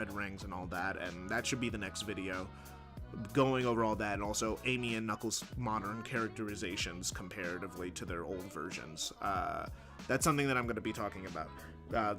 red rings and all that, and that should be the next video, going over all that, and also Amy and Knuckles' modern characterizations comparatively to their old versions. That's something that I'm going to be talking about,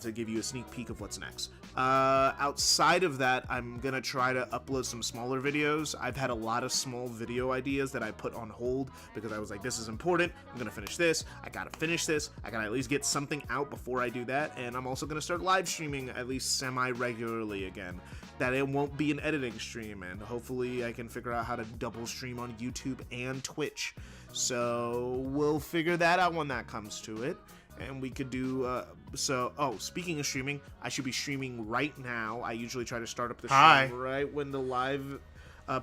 to give you a sneak peek of what's next. Outside of that, I'm going to try to upload some smaller videos. I've had a lot of small video ideas that I put on hold because I was like, this is important, I'm going to finish this, I got to finish this, I got to at least get something out before I do that, and I'm also going to start live streaming at least semi-regularly again. That it won't be an editing stream, and hopefully I can figure out how to double stream on YouTube and Twitch. So we'll figure that out when that comes to it. And we could do, speaking of streaming, I should be streaming right now. I usually try to start up the stream right when the live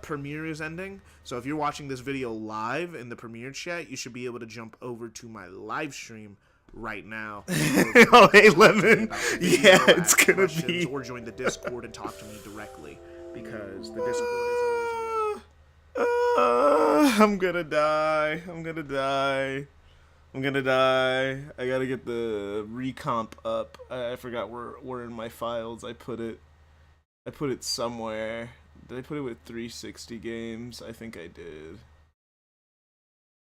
premiere is ending. So if you're watching this video live in the premiere chat, you should be able to jump over to my live stream right now. Oh, hey, Lemon. Yeah, it's gonna be. Or join the Discord and talk to me directly, because the Discord is always... I'm gonna die. I gotta get the recomp up. I forgot where in my files I put it. I put it somewhere. Did I put it with 360 games? I think I did.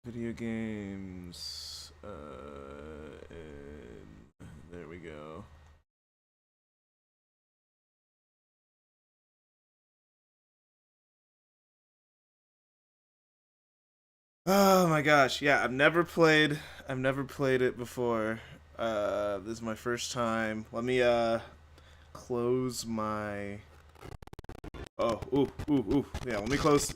Video games. And there we go. Oh my gosh, yeah, I've never played it before. This is my first time. Let me close my... Oh, ooh. Yeah, let me close.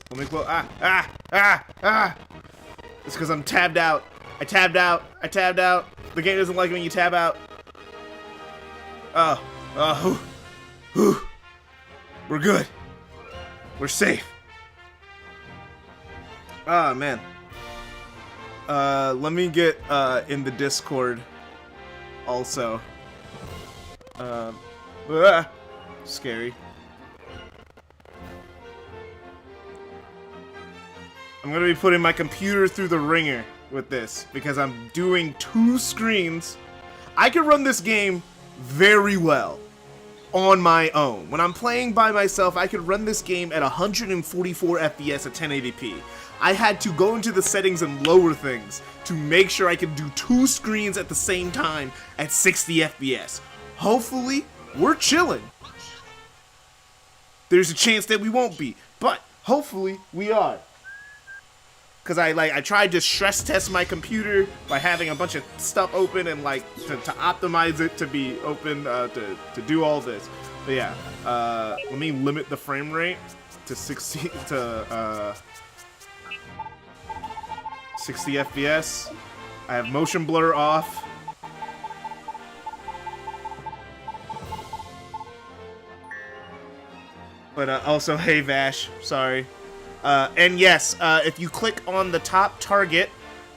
It's because I'm tabbed out. I tabbed out. The game doesn't like it when you tab out. We're good. We're safe. Ah, man. Let me get in the Discord also. Scary. I'm gonna be putting my computer through the ringer with this because I'm doing 2 screens. I can run this game very well on my own. When I'm playing by myself, I could run this game at 144 FPS at 1080p. I had to go into the settings and lower things to make sure I could do 2 screens at the same time at 60 FPS. Hopefully, we're chilling. There's a chance that we won't be, but hopefully we are. Cause I tried to stress test my computer by having a bunch of stuff open and like to optimize it to be open to do all this. But yeah, let me limit the frame rate to 60 FPS. I have motion blur off. But also, hey Vash, sorry. And yes, if you click on the top target,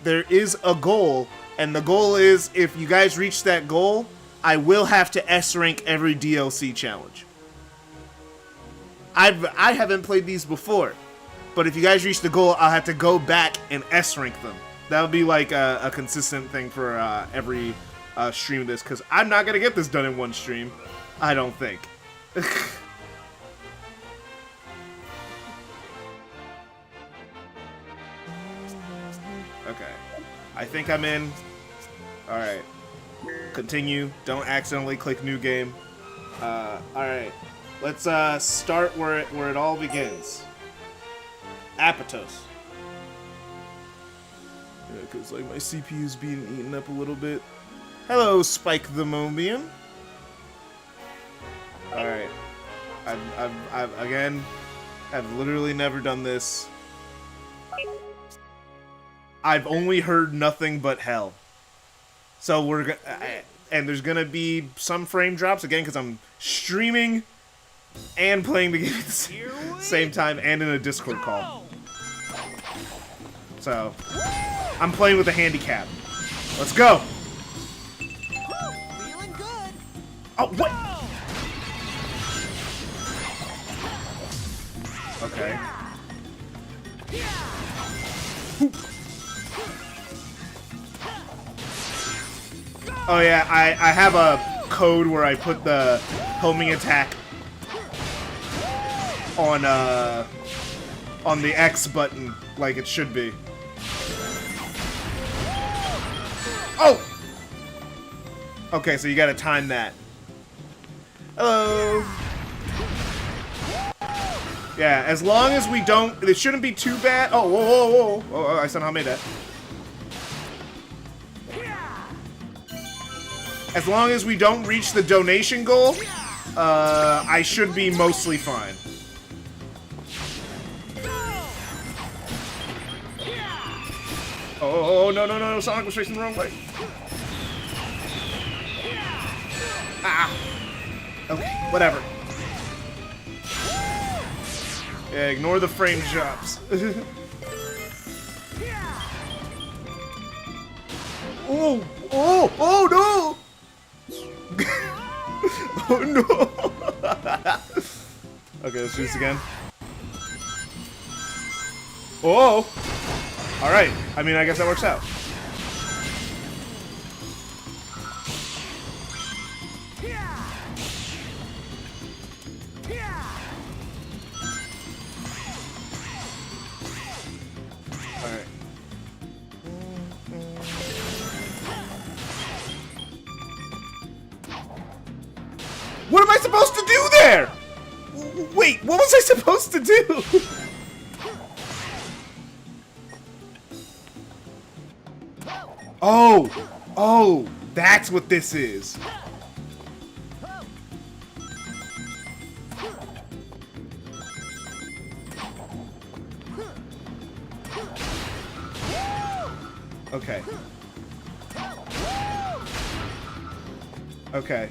there is a goal, and the goal is, if you guys reach that goal, I will have to S-rank every DLC challenge. I haven't played these before, but if you guys reach the goal, I'll have to go back and S-rank them. That would be like a consistent thing for every stream of this, because I'm not going to get this done in one stream. I don't think. Okay, I think I'm in. Alright, continue, don't accidentally click new game. Alright, let's start where it all begins. Apotos. Yeah, cause like my CPU's being eaten up a little bit. Hello, Spike the Mobian. Alright, I've literally never done this. I've only heard nothing but hell. So and there's gonna be some frame drops again because I'm streaming and playing the game at the same time and in a Discord call. So I'm playing with a handicap. Let's go. Feeling good. Oh, what? Okay. Oh yeah, I have a code where I put the homing attack on the X button like it should be. Oh! Okay, so you gotta time that. Hello! Yeah, as long as we don't... It shouldn't be too bad. Oh, whoa, whoa, whoa. Oh, I somehow made that. As long as we don't reach the donation goal, I should be mostly fine. Oh, no, no, no, no. Sonic was facing the wrong way. Ah. Okay, whatever. Yeah, ignore the frame drops. Oh, oh, oh no! Oh no! Okay, let's do this again. Oh! Alright, I mean, I guess that works out. Alright. What am I supposed to do there? Wait, what was I supposed to do? Oh, oh, that's what this is. Okay. Okay.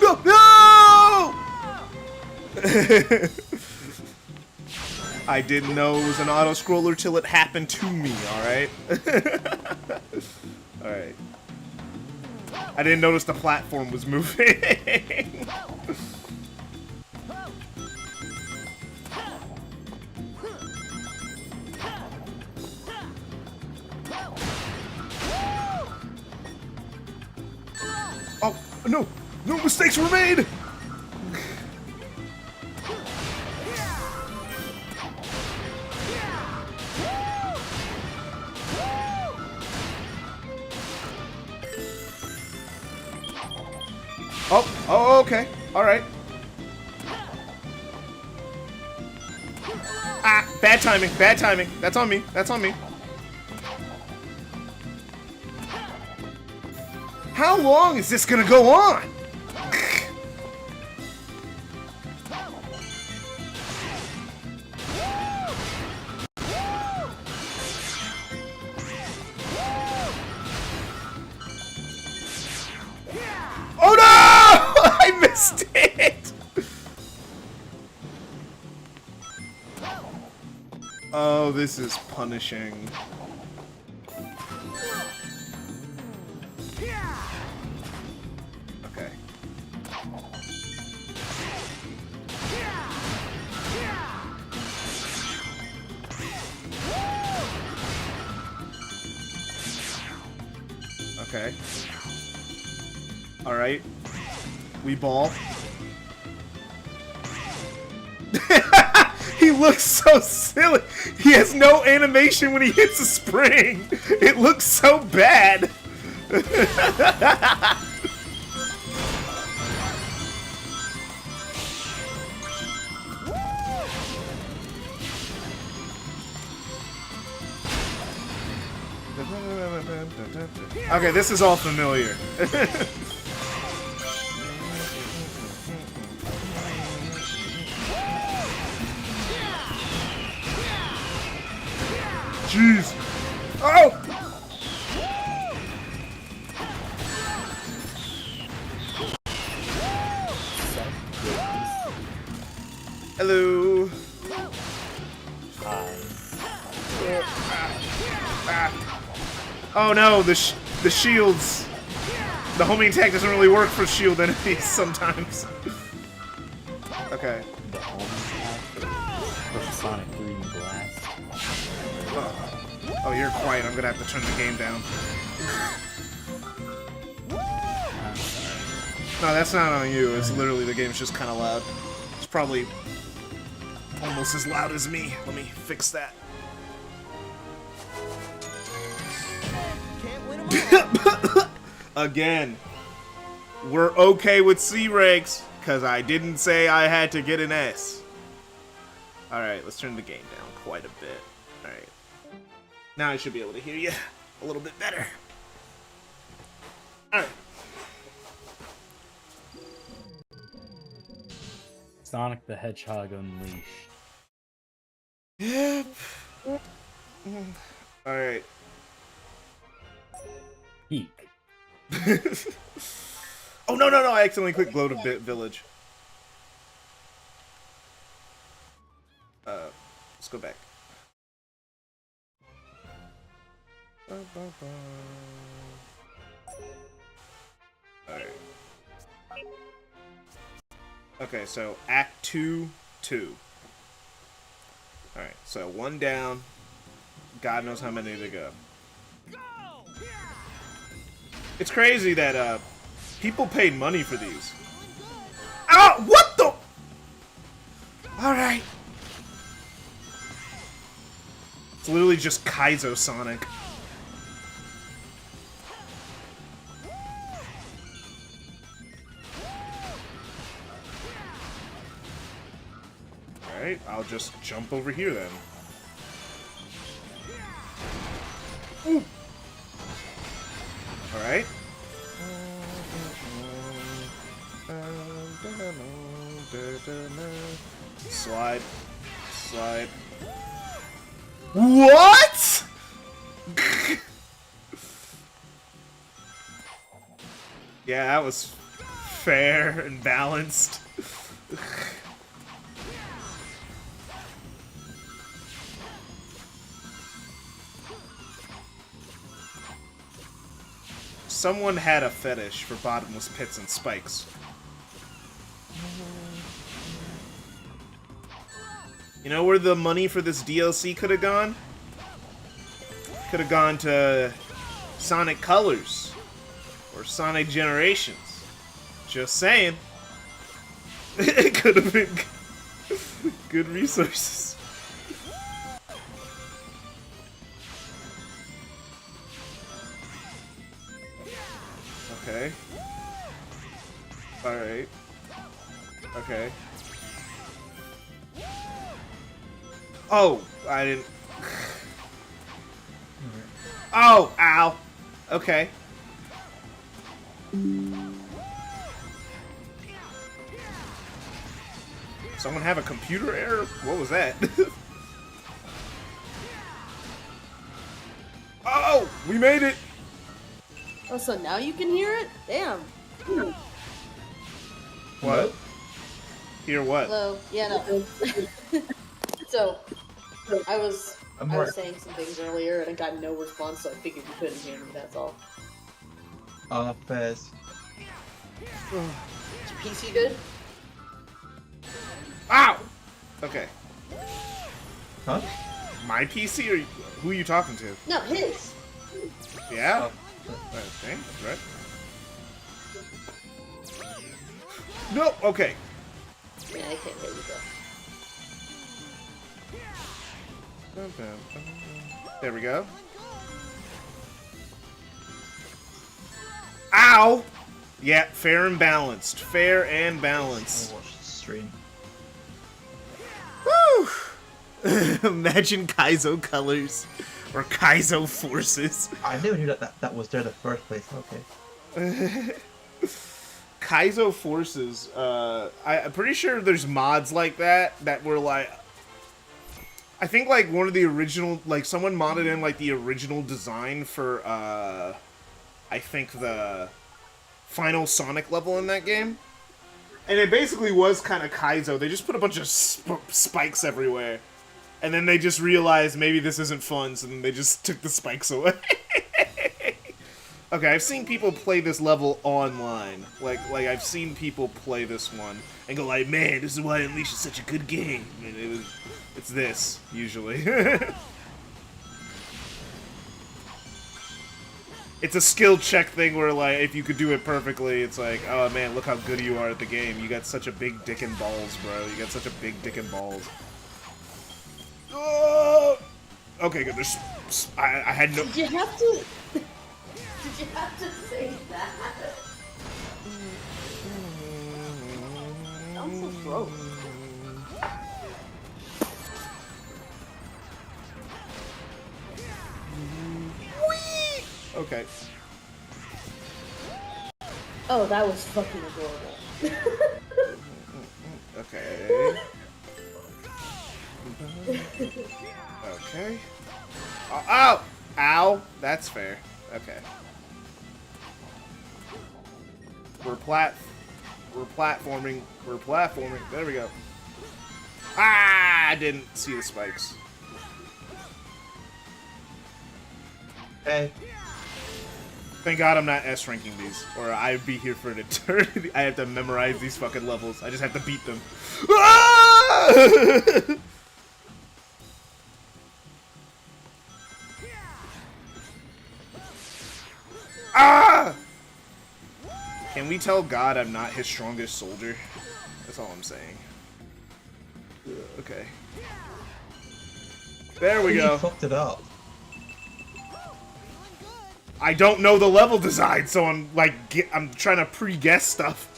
No! No! I didn't know it was an auto-scroller till it happened to me, alright? Alright. I didn't notice the platform was moving. Oh, no! No mistakes were made! Oh, oh, okay. Alright. Ah, bad timing, bad timing. That's on me, that's on me. How long is this gonna go on? Oh no! I missed it! Oh, this is punishing. Okay. Okay. Alright. We ball. He looks so silly. He has no animation when he hits a spring. It looks so bad. Okay, this is all familiar. Jeez. Oh! Hello. Hi. Oh no, the shields. The homing attack doesn't really work for shield enemies sometimes. Okay. The home attack for Sonic 3 Blast. Oh, you're quiet. I'm gonna have to turn the game down. I'm sorry. No, that's not on you. It's literally the game's just kind of loud. It's probably almost as loud as me. Let me fix that. Can't win 'em all. Again, we're okay with C ranks because I didn't say I had to get an S. Alright, let's turn the game down quite a bit. Alright. Now I should be able to hear you a little bit better. Alright. Sonic the Hedgehog Unleashed. Yep. Alright. Peak. Oh, no, I accidentally clicked Glow to Village. Let's go back. Alright. Okay, so Act 2, 2. Alright, so 1 down. God knows how many to go. It's crazy that, people paid money for these. Oh, what the? Alright. It's literally just Kaizo Sonic. Alright, I'll just jump over here then. Ooh. Alright. Slide. Slide. What? Yeah, that was fair and balanced. Someone had a fetish for bottomless pits and spikes. You know where the money for this DLC could have gone? Could have gone to Sonic Colors or Sonic Generations. Just saying. It could have been good resources. Okay. Alright. Okay. Oh, I didn't. Oh, ow. Okay. Someone have a computer error? What was that? Oh, we made it. Oh, so now you can hear it? Damn. What? Hear what? Hello. Yeah, no. So, I was saying some things earlier and I got no response, so I figured you couldn't hear me, that's all. Fez. Is your PC good? Ow! Okay. Huh? My PC or who are you talking to? No, his. Yeah? Okay, right. No, okay. Yeah, I can't hear you though. There we go. Ow! Yeah, fair and balanced. Fair and balanced. I'll watch the stream. Woo! Imagine Kaizo Colors. Or Kaizo Forces. I never knew that was there in the first place. Okay. Kaizo Forces, I'm pretty sure there's mods like that were like... I think like one of the original, like someone modded in like the original design for, I think the final Sonic level in that game. And it basically was kind of Kaizo. They just put a bunch of spikes everywhere. And then they just realized maybe this isn't fun, so then they just took the spikes away. Okay, I've seen people play this level online. Like I've seen people play this one and go like, man, this is why Unleashed is such a good game. And it's this, usually. it's a skill check thing where, like, if you could do it perfectly, it's like, oh man, look how good you are at the game. You got such a big dick and balls, bro. You got such a big dick and balls. Oh! Okay, good. There's, I had no. Did you have to? Did you have to say that? Sounds so gross. Okay. Oh, that was fucking adorable. Okay. Okay. Oh! Ow! That's fair. Okay. We're platforming. We're platforming. There we go. Ah! I didn't see the spikes. Hey. Thank God I'm not S ranking these, or I'd be here for an eternity. I have to memorize these fucking levels. I just have to beat them. Ah! Ah! Can we tell God I'm not his strongest soldier? That's all I'm saying. Okay. There we go. You fucked it up. I don't know the level design, so I'm like, I'm trying to pre-guess stuff.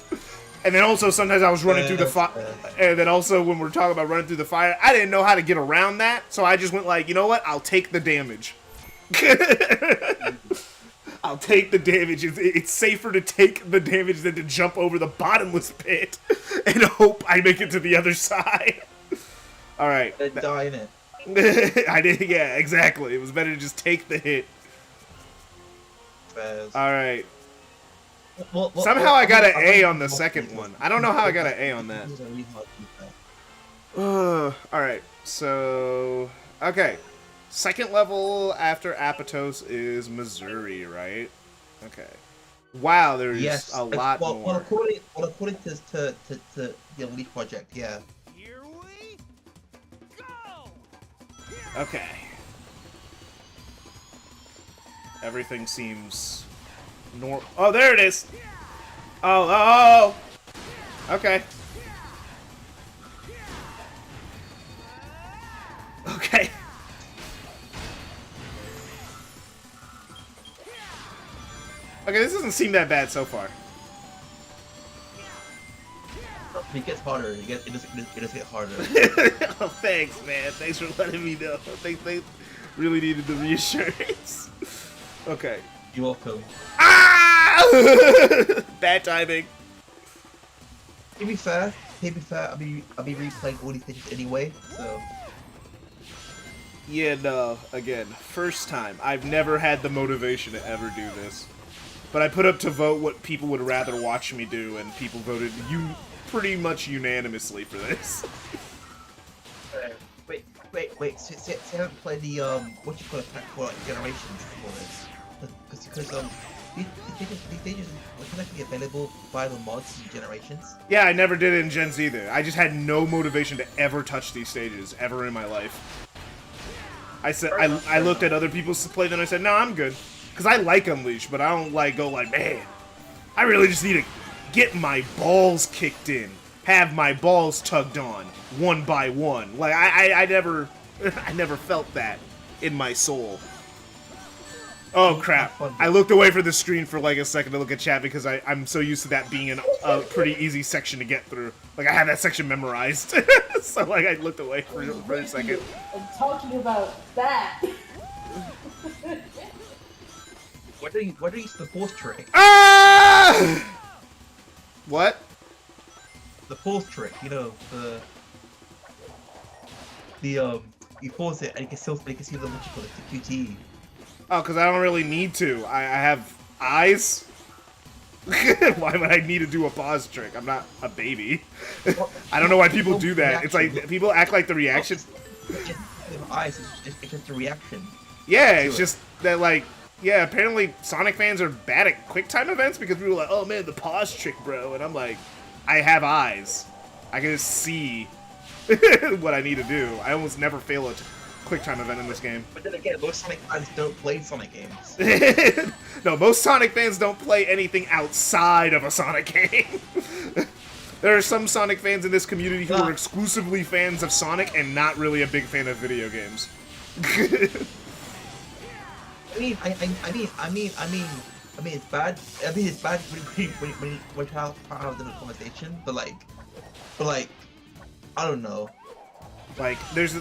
And then also sometimes I was running through the fire, and then also when we're talking about running through the fire, I didn't know how to get around that, so I just went like, you know what? I'll take the damage. I'll take the damage. It's safer to take the damage than to jump over the bottomless pit and hope I make it to the other side. All right. Then die in it. I did. Yeah, exactly. It was better to just take the hit. All right. Somehow I got an A on the second one. I don't know how I got an A on that. All right. So, okay. Second level after Apotos is Missouri, right? Okay. Wow, there's a lot more. Well, according to the Elite Project, yeah. Here we go. Okay. Everything seems Oh, there it is. Oh. Okay. Okay. Okay, this doesn't seem that bad so far. It gets harder. It just gets harder. Oh, thanks, man. Thanks for letting me know. They really needed the reassurance. Okay. You're welcome. Ah! Bad timing. To be fair, I'll be replaying all these stages anyway, so. Yeah, no. Again, first time. I've never had the motivation to ever do this. But I put up to vote what people would rather watch me do, and people voted pretty much unanimously for this. Wait. So I haven't played the what you call it for like generations for this. Because these stages wasn't actually available by the mods in generations. Yeah, I never did it in Gens either. I just had no motivation to ever touch these stages ever in my life. I said I looked at other people's play, then I said, no, I'm good. Because I like Unleash, but I don't go like, man, I really just need to get my balls kicked in. Have my balls tugged on, one by one. Like, I never felt that in my soul. Oh, crap. I looked away from the screen for like a second to look at chat because I'm so used to that being a pretty easy section to get through. Like, I had that section memorized. So, like, I looked away for a second. I'm talking about that. What do you use the force trick? Ah! What? The force trick, you know, you force it and you can see the what you call it, the QTE. Oh, because I don't really need to. I have eyes. Why would I need to do a pause trick? I'm not a baby. I don't know why people do that. It's like people act like the reaction. Eyes, it's just a reaction. Yeah, it's just that like. Yeah, apparently Sonic fans are bad at QuickTime events because people are like, oh man, the pause trick, bro. And I'm like, I have eyes. I can just see what I need to do. I almost never fail quick time event in this game. But then again, most Sonic fans don't play Sonic games. No, most Sonic fans don't play anything outside of a Sonic game. There are some Sonic fans in this community who are exclusively fans of Sonic and not really a big fan of video games. I mean, it's bad. I mean, it's bad when we're part of the conversation, but like, I don't know. Like, there's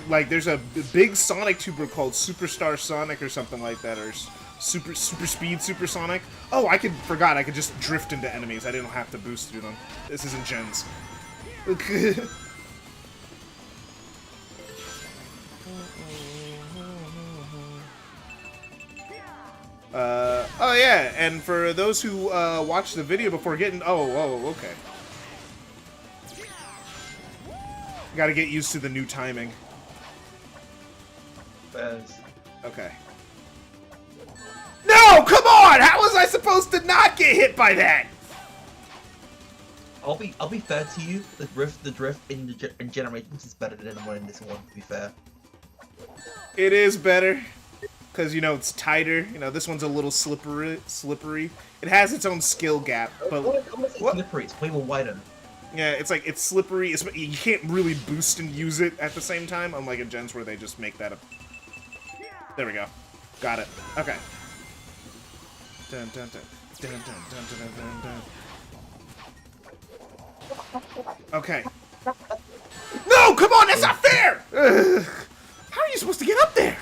a big Sonic tuber called Superstar Sonic or something like that, or Super Speed Super Sonic. Oh, I forgot I could just drift into enemies. I didn't have to boost through them. This isn't gens. Oh yeah, and for those who watched the video before getting, okay. Gotta get used to the new timing. Okay. No, come on! How was I supposed to not get hit by that? I'll be fair to you. The drift in Generations is better than the one in this one. To be fair. It is better. Because, you know, it's tighter. You know, this one's a little slippery. It has its own skill gap, but... What? Slippery, it's way more wider. Yeah, it's like, it's slippery. You can't really boost and use it at the same time, unlike in gens where they just make that up. There we go. Got it. Okay. Dun, dun, dun. Dun, dun, dun, dun, dun, dun. Okay. No, come on, that's not fair! Ugh. How are you supposed to get up there?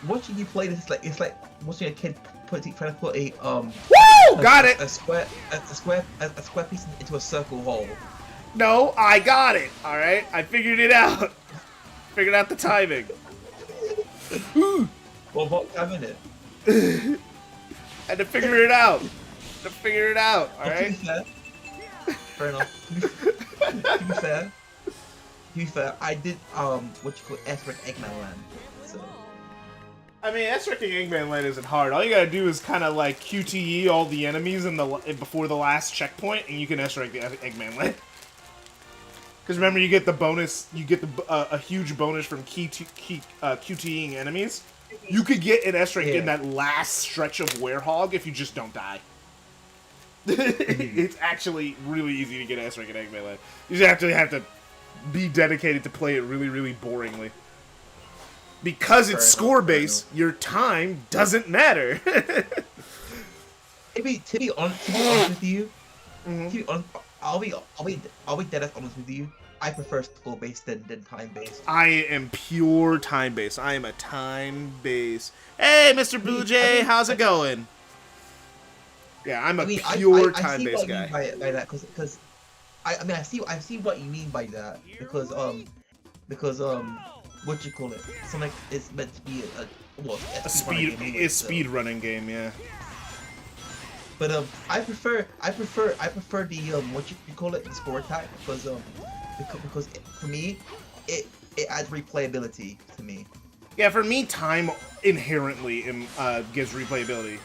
Watching you play this, it's like watching a kid trying to put a Woo! Got it. A square piece into a circle hole. No, I got it. All right, I figured it out. Figured out the timing. Well, what time in it? Had to figure it out. All right. Fair enough. To be fair, I did what you call S-Rank Eggman Land. So. I mean, S-Ranking Eggman Land isn't hard. All you gotta do is kind of like QTE all the enemies before the last checkpoint, and you can S-Rank the Eggman Land. Because remember, you get the bonus. You get a huge bonus from QTEing enemies. You could get an S-Rank in that last stretch of Werehog if you just don't die. It's actually really easy to get S-Rank in Eggman Land. You just actually have to be dedicated to play it really, really boringly. Because it's score-based, your time doesn't matter. To be honest with you, I'll be dead honest with you. I prefer score-based than time-based. I am pure time-based. I am a time-based. Hey, Mr. Blue Jay, how's it going? Yeah, I'm a pure time-based guy. I see what you mean by that, because I see what you mean by that, because what you call it? Sonic is meant to be a speed running game, yeah. But I prefer the what you call it, the score attack, because for me it adds replayability to me. Yeah, for me, time inherently gives replayability.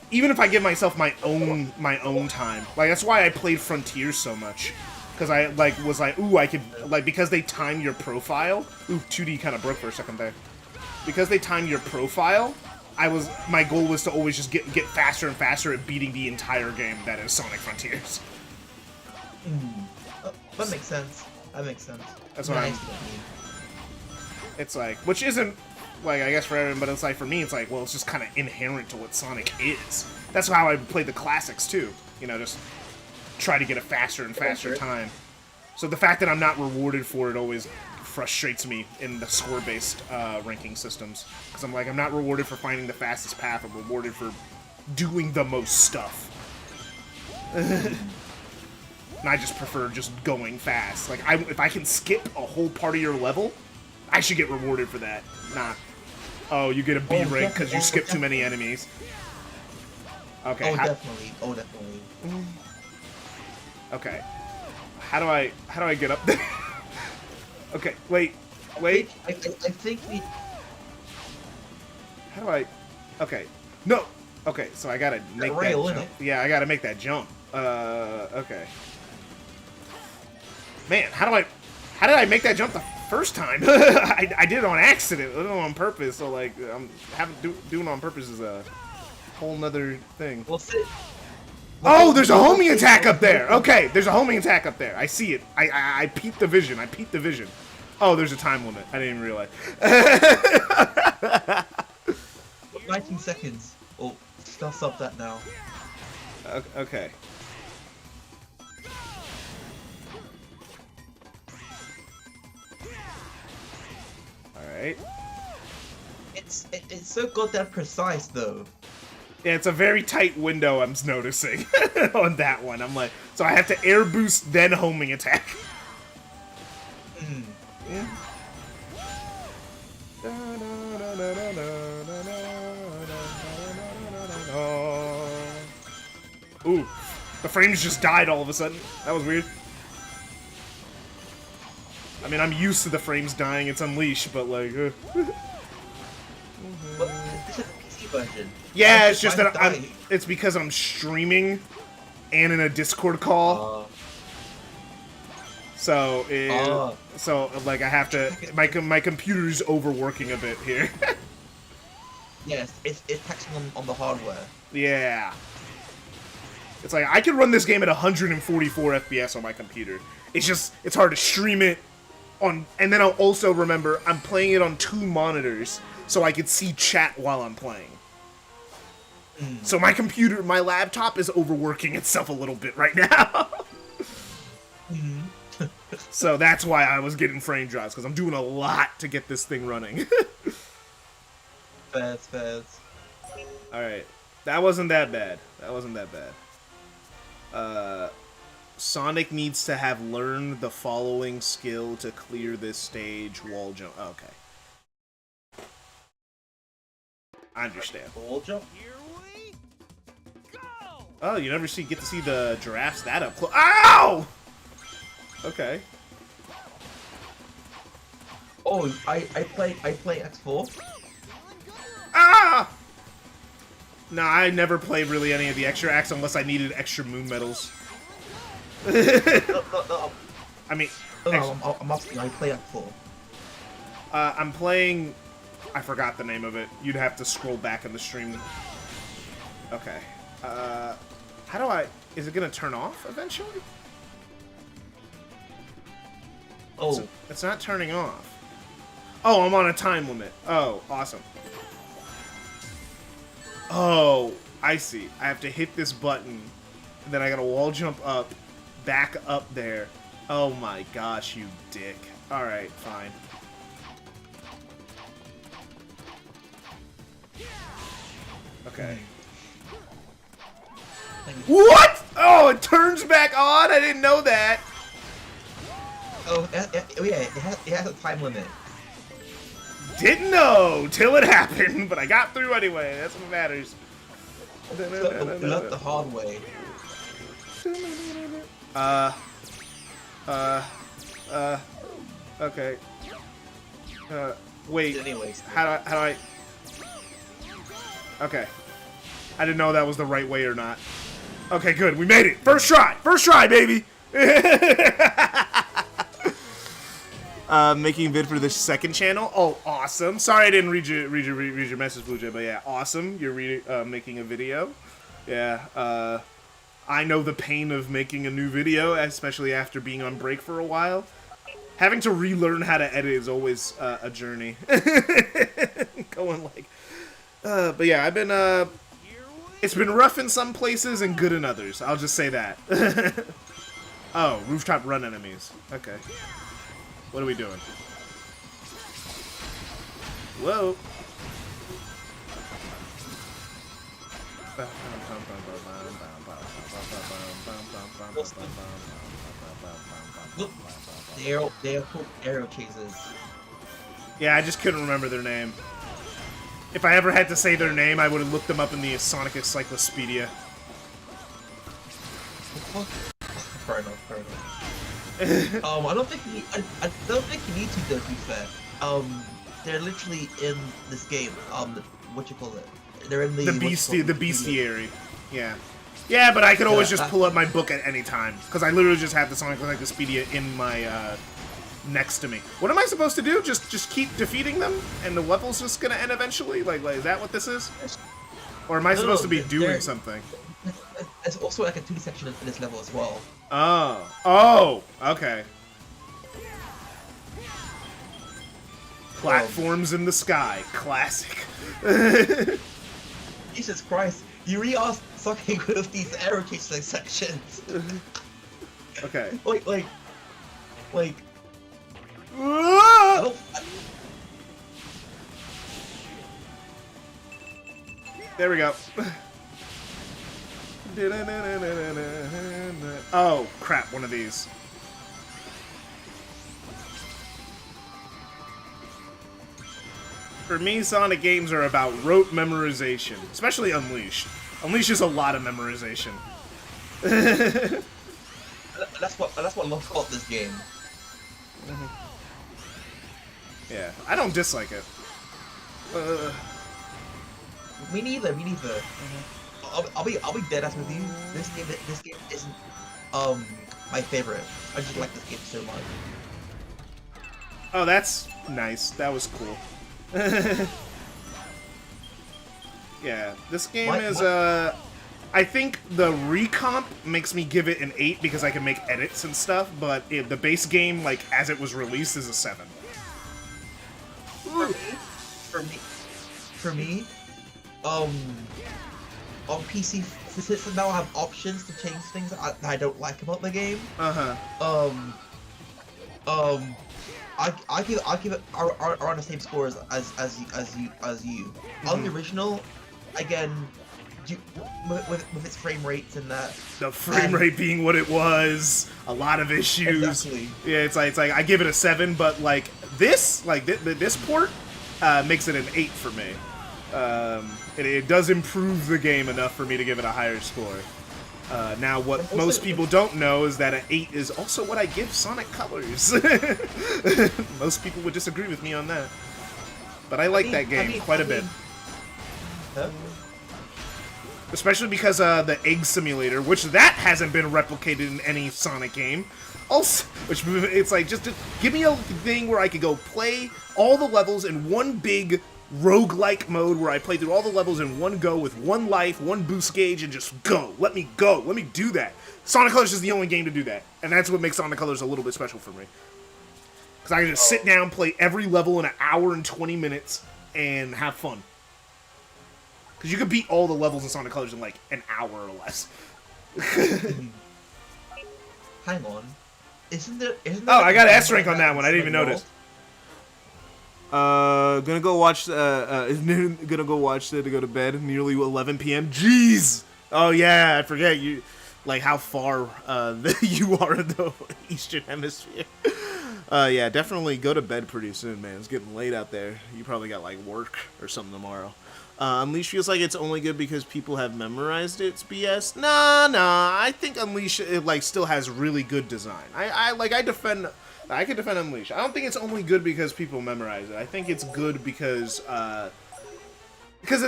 Even if I give myself my own time, like that's why I played Frontiers so much. Because I was like, ooh, I could, like, because they time your profile. Ooh, 2D kind of broke for a second there. Because they time your profile, my goal was to always just get faster and faster at beating the entire game that is Sonic Frontiers. That makes sense. That's what I'm. It's like, which isn't, like, I guess for everyone, but it's like, for me, it's like, well, it's just kind of inherent to what Sonic is. That's how I played the classics, too. You know, just try to get a faster and faster time. So the fact that I'm not rewarded for it always frustrates me in the score-based ranking systems. Because I'm like, I'm not rewarded for finding the fastest path, I'm rewarded for doing the most stuff. And I just prefer just going fast. Like, if I can skip a whole part of your level, I should get rewarded for that. Not, oh, you get a B rank because you skip too many enemies. Okay. Definitely. Okay. How do I get up there? Okay, wait. I think we... How do I... Okay. No! Okay, so I gotta make that jump. Yeah, I gotta make that jump. Okay. Man, how How did I make that jump the first time? I did it on accident, not on purpose. So like, doing it on purpose is a whole nother thing. We'll see. Oh, there's a homing attack up there. Okay, there's a homing attack up there. I see it. I peeped the vision. I peeped the vision. Oh, there's a time limit. I didn't even realize. 19 seconds. Oh, stop that now. Okay. Alright. It's so goddamn precise though. Yeah, it's a very tight window I'm noticing on that one. I'm like, so I have to air boost, then homing attack. Yeah. Ooh, the frames just died all of a sudden. That was weird. I mean, I'm used to the frames dying. It's Unleashed, but like... But this is the PC version. Yeah, it's just that it's because I'm streaming and in a Discord call. So, like I have to, my computer's overworking a bit here. Yes, it's taxing on the hardware. Yeah. It's like, I can run this game at 144 FPS on my computer. It's just, it's hard to stream it on, and then I'll also remember, I'm playing it on 2 monitors, so I can see chat while I'm playing. So my computer, my laptop is overworking itself a little bit right now. So that's why I was getting frame drops, because I'm doing a lot to get this thing running. Fast. Alright. That wasn't that bad. Sonic needs to have learned the following skill to clear this stage. Wall jump. Okay. I understand. Wall jump? Here we go! Oh, you never get to see the giraffes that up close. Ow! Okay. Oh, I play X4. Ah! Nah, I never played really any of the extra acts unless I needed extra moon medals. No. I mean, I'm asking. I play X4. I'm playing. I forgot the name of it. You'd have to scroll back in the stream. Okay. How do I? Is it gonna turn off eventually? Oh, It's not turning off. Oh, I'm on a time limit. Oh, awesome. Oh, I see. I have to hit this button, and then I gotta wall jump up, back up there. Oh my gosh, you dick. Alright, fine. Okay. What? Oh, it turns back on? I didn't know that. oh yeah. It has a time limit. Didn't know till it happened, but I got through anyway. That's what matters. Not the hard way. Okay. Wait. Anyways. How do I? Okay. I didn't know that was the right way or not. Okay, good. We made it. First try. First try, baby. Making vid for the second channel. Oh, awesome. Sorry I didn't read your message, Blue Jay, but yeah, awesome. You're making a video. Yeah. I know the pain of making a new video, especially after being on break for a while. Having to relearn how to edit is always a journey. Going like, but yeah, I've been it's been rough in some places and good in others. I'll just say that. Oh, rooftop run enemies. Okay. What are we doing? Whoa. Look, they are called arrow chasers. Yeah, I just couldn't remember their name. If I ever had to say their name, I would have looked them up in the Sonic Encyclopedia. Fair enough. I don't think you need to, though, to be fair. They're literally in this game. What you call it? They're in the bestiary. Yeah. Yeah, but I could always just pull up my book at any time because I literally just have the Sonic Encyclopedia in my next to me. What am I supposed to do? Just keep defeating them, and the level's just gonna end eventually? Like is that what this is? Or am I supposed to be doing something? There's also like a 2D section in this level as well. Oh, okay. Platforms in the sky, classic. Jesus Christ, you really are sucking with these arrow chasing sections. Okay. like. Ah! I don't. There we go. Oh, crap, one of these. For me, Sonic games are about rote memorization, especially Unleashed. Unleashed is a lot of memorization. That's what I love about this game. Yeah, I don't dislike it. Me neither. I'll be dead ass with you. This game isn't my favorite. I just like this game so much. Oh, that's nice. That was cool. Yeah, this game is I think the recomp makes me give it an 8 because I can make edits and stuff, but the base game, like as it was released, is a 7. For me, on PC, since now I have options to change things that I don't like about the game. I give it around the same score as you. On the original, again, with its frame rates and that. The frame rate being what it was, a lot of issues. Exactly. Yeah, it's like I give it a 7, but like this port makes it an 8 for me. It does improve the game enough for me to give it a higher score. Now, what most people don't know is that an 8 is also what I give Sonic Colors. Most people would disagree with me on that. But I like that game quite a bit. Especially because the Egg Simulator, which that hasn't been replicated in any Sonic game. Also, which it's like, just give me a thing where I could go play all the levels in one big roguelike mode where I play through all the levels in one go with one life, one boost gauge, and just go. Let me go. Let me do that. Sonic Colors is the only game to do that. And that's what makes Sonic Colors a little bit special for me. Because I can just sit down, play every level in an hour and 20 minutes, and have fun. Because you can beat all the levels in Sonic Colors in like an hour or less. Hang on. Isn't there I got an S rank on that one. I didn't even notice. Gonna go watch to go to bed. Nearly 11 p.m. Jeez. Oh yeah, I forget you, like how far you are in the Eastern Hemisphere. Yeah, definitely go to bed pretty soon, man. It's getting late out there. You probably got like work or something tomorrow. Unleash feels like it's only good because people have memorized it. It's BS. Nah. I think Unleash still has really good design. I can defend Unleash. I don't think it's only good because people memorize it. I think it's good because the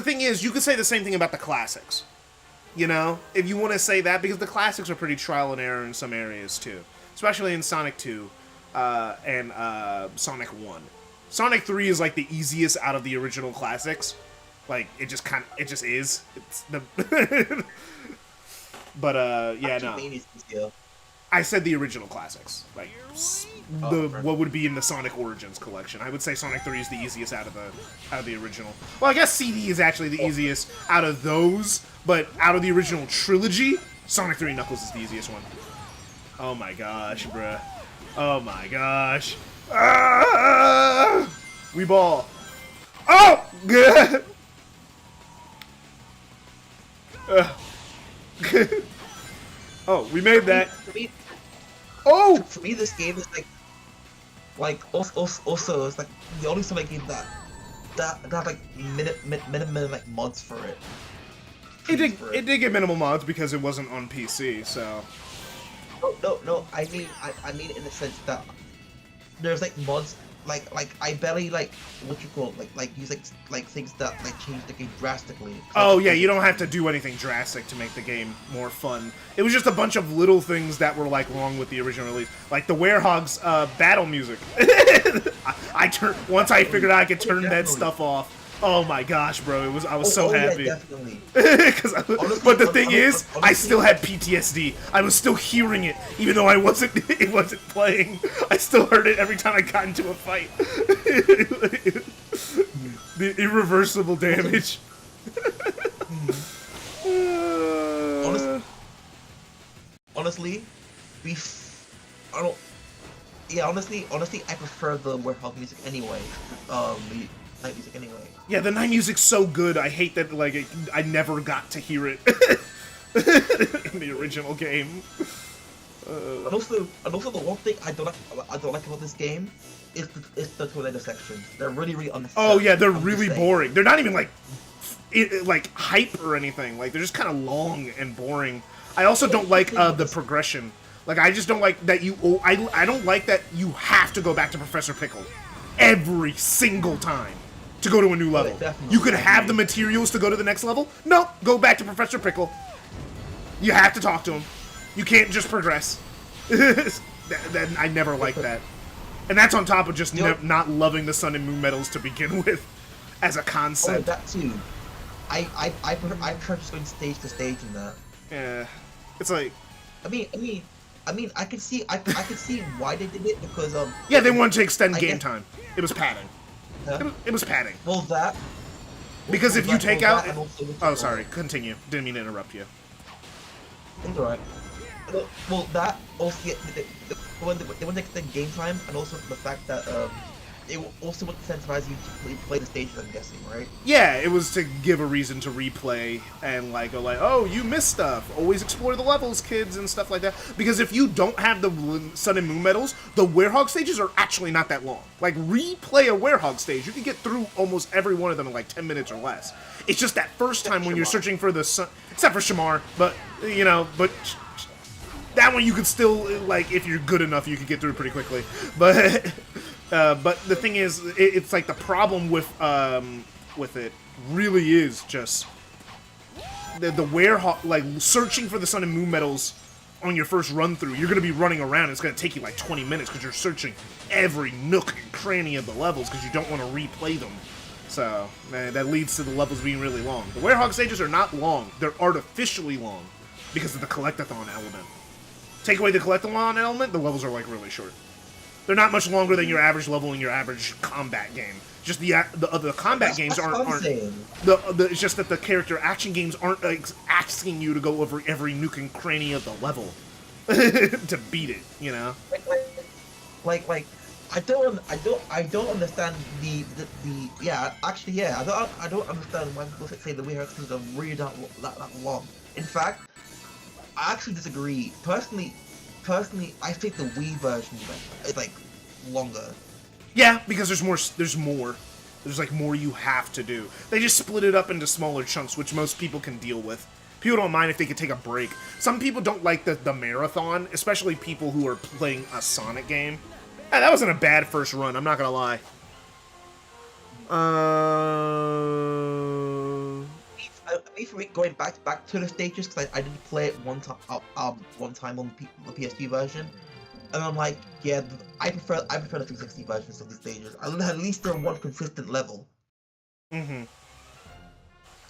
thing is, you could say the same thing about the classics. You know, if you want to say that, because the classics are pretty trial and error in some areas too, especially in Sonic 2 and Sonic 1. Sonic 3 is like the easiest out of the original classics. Like it just is. It's the But yeah, no. I said the original classics, like what would be in the Sonic Origins collection. I would say Sonic 3 is the easiest out of the original. Well, I guess CD is actually the easiest out of those, but out of the original trilogy, Sonic 3 Knuckles is the easiest one. Oh my gosh, bruh. Oh my gosh. Ah! We ball. Oh, good. Oh, we made that. Oh! For me, this game is like also it's like the only Sonic game that have like minimum like mods for it. It did get minimal mods because it wasn't on PC, so. No. I mean in the sense that there's like mods I barely use things that change the game drastically. Oh yeah, you don't have to do anything drastic to make the game more fun. It was just a bunch of little things that were like wrong with the original release, like the Werehog's battle music. Once I figured out I could turn that stuff off. Oh my gosh, bro! I was so happy. Yeah, definitely. But the thing is, I still had PTSD. I was still hearing it, even though it wasn't playing. I still heard it every time I got into a fight. The irreversible damage. Honestly, honestly, I prefer the Werehog music anyway. The night music anyway. Yeah, the night music's so good. I hate that I never got to hear it in the original game. And also the one thing I don't like about this game is the tornado sections. They're really unnecessary. Oh yeah, they're really boring. They're not even like hype or anything. Like they're just kind of long and boring. I also don't like the progression. Like I just don't like that I don't like that you have to go back to Professor Pickle every single time to go to a new level. You could have the materials to go to the next level. No, go back to Professor Pickle. You have to talk to him. You can't just progress. I never liked that. And that's on top of just not loving the Sun and Moon medals to begin with, as a concept. Oh, that too. I prefer just going stage to stage in that. Yeah, it's like. I mean, I could see why they did it because Yeah, they wanted to extend game time. It was padding. Huh? It was padding. Well, that. Because if you take out. Oh, Oh, sorry. Continue. Didn't mean to interrupt you. It's alright. Well, that also when they extend game time, and also the fact that it also would incentivize you to play the stages. I'm guessing, right? Yeah, it was to give a reason to replay and go oh, you missed stuff. Always explore the levels, kids, and stuff like that. Because if you don't have the Sun and Moon medals, the Werehog stages are actually not that long. Like, replay a Werehog stage, you can get through almost every one of them in like 10 minutes or less. It's just that first time when you're searching for the Sun, except for Shamar, but that one you could still, if you're good enough, you could get through pretty quickly. But the thing is, it's like the problem with it really is just the Werehog, searching for the Sun and Moon medals on your first run through. You're gonna be running around. It's gonna take you like 20 minutes because you're searching every nook and cranny of the levels because you don't want to replay them. So that leads to the levels being really long. The Werehog stages are not long; they're artificially long because of the collectathon element. Take away the collectathon element, the levels are really short. They're not much longer than your average level in your average combat game. Just the other combat games aren't. It's just that the character action games aren't asking you to go over every nook and cranny of the level to beat it. I don't understand the I don't understand why people say the Werehog things are really that long. In fact, I actually disagree. Personally, I think the Wii version is longer. Yeah, because there's more. There's more you have to do. They just split it up into smaller chunks, which most people can deal with. People don't mind if they could take a break. Some people don't like the marathon, especially people who are playing a Sonic game. That wasn't a bad first run, I'm not gonna lie. For me, going back to the stages, because I did play it one time on the PSP version, and I'm like, yeah, I prefer the 360 versions of the stages. At least they're one consistent level. Mm-hmm.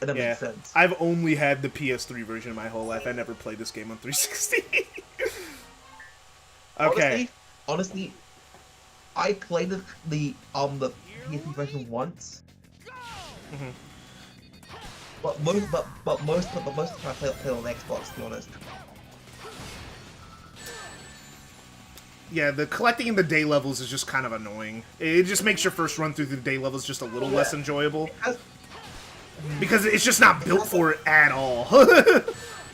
And that makes sense. I've only had the PS3 version in my whole life. I never played this game on 360. Okay. Honestly, I played the PSP version once. Mm-hmm. But most of the time I play on Xbox, to be honest. Yeah, the collecting in the day levels is just kind of annoying. It just makes your first run through the day levels just a little less enjoyable. Because it's just not built for it at all.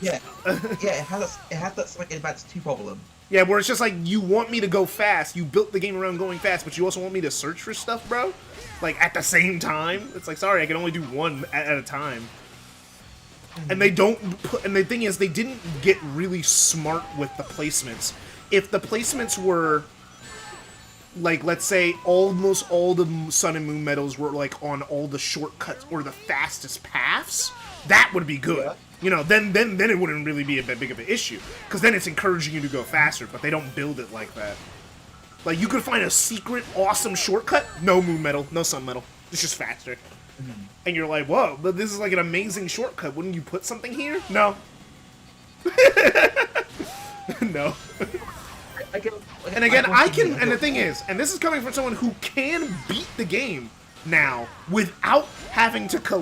Yeah, it has that Sonic Advance 2 problem. Yeah, where it's just like, you want me to go fast. You built the game around going fast, but you also want me to search for stuff, bro? At the same time? It's like, sorry, I can only do one at a time. And they don't and the thing is, they didn't get really smart with the placements. If the placements were like let's say almost all the Sun and Moon medals were like on all the shortcuts or the fastest paths, that would be good. Yeah. You know, then it wouldn't really be a big of an issue, because then it's encouraging you to go faster. But they don't build it like that. Like you could find a secret awesome shortcut, no Moon medal, no Sun medal, it's just faster. And you're like, whoa, but this is like an amazing shortcut. Wouldn't you put something here? No. No. And again, and the thing is, and this is coming from someone who can beat the game now without having to go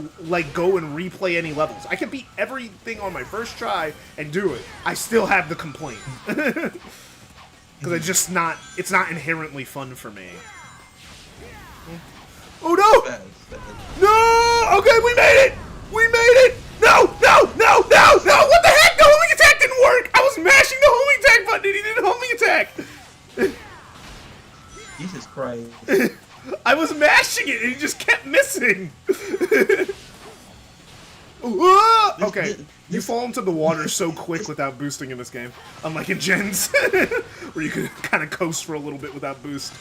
and replay any levels. I can beat everything on my first try and do it. I still have the complaint. Because it's not inherently fun for me. Oh no! No! Okay, we made it! We made it! No! No! No! No! No! What the heck? The homing attack didn't work! I was mashing the homing attack button and he did a homing attack! Jesus Christ. I was mashing it and he just kept missing! Okay, you fall into the water so quick without boosting in this game. Unlike in Gens, where you can kind of coast for a little bit without boost.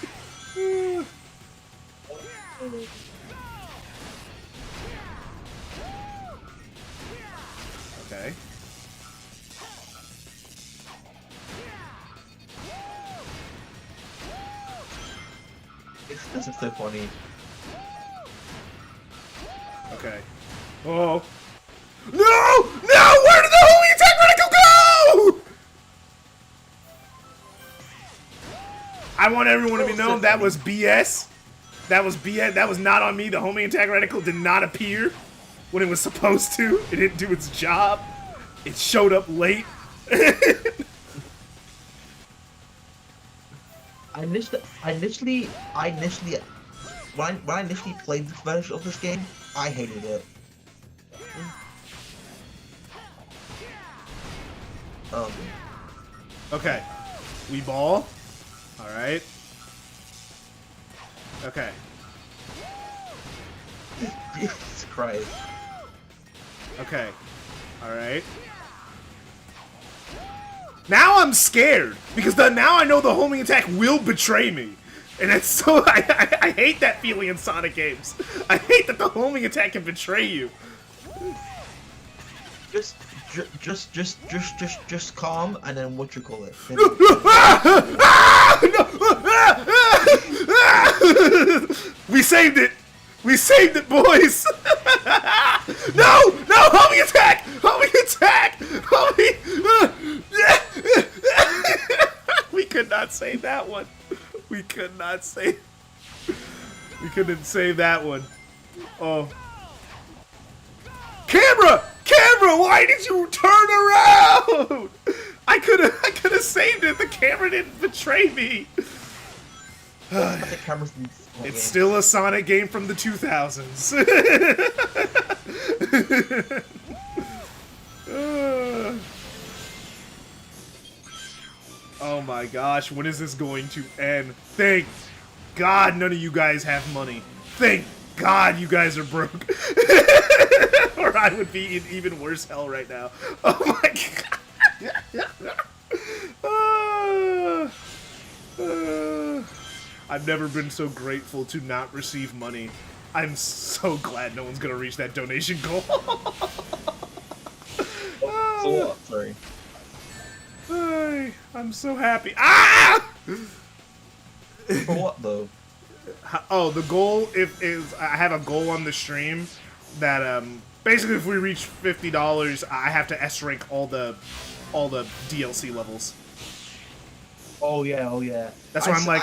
Okay. This is so funny. Okay. Oh. No! No! Where did the homing attack reticle go? I want everyone to be known that was BS. That was BS. That was not on me. The homing attack reticle did not appear when it was supposed to. It didn't do its job. It showed up late. I initially, when I initially played this version of this game, I hated it. Okay. We ball. Alright. Okay. Jesus Christ. Okay. Alright. Now I'm scared, because now I know the homing attack will betray me. And that's so, I hate that feeling in Sonic games. I hate that the homing attack can betray you. Just calm, and then what you call it. We saved it! We saved it, boys! No! No! Homing attack! Homing attack! Homing... We could not save that one. We could not save... We couldn't save that one. Oh. Camera! Camera! Why did you turn around? I could have saved it. The camera didn't betray me. It's still a Sonic game from the 2000s. Oh my gosh, when is this going to end? Thank God none of you guys have money. Thank God you guys are broke. Or I would be in even worse hell right now. Oh my God. I've never been so grateful to not receive money. I'm so glad no one's gonna reach that donation goal. Sorry. I'm so happy. Ah! For what though? Oh, the goal is I have a goal on the stream that basically if we reach $50, I have to S rank all the DLC levels. Oh yeah. That's why I'm glad.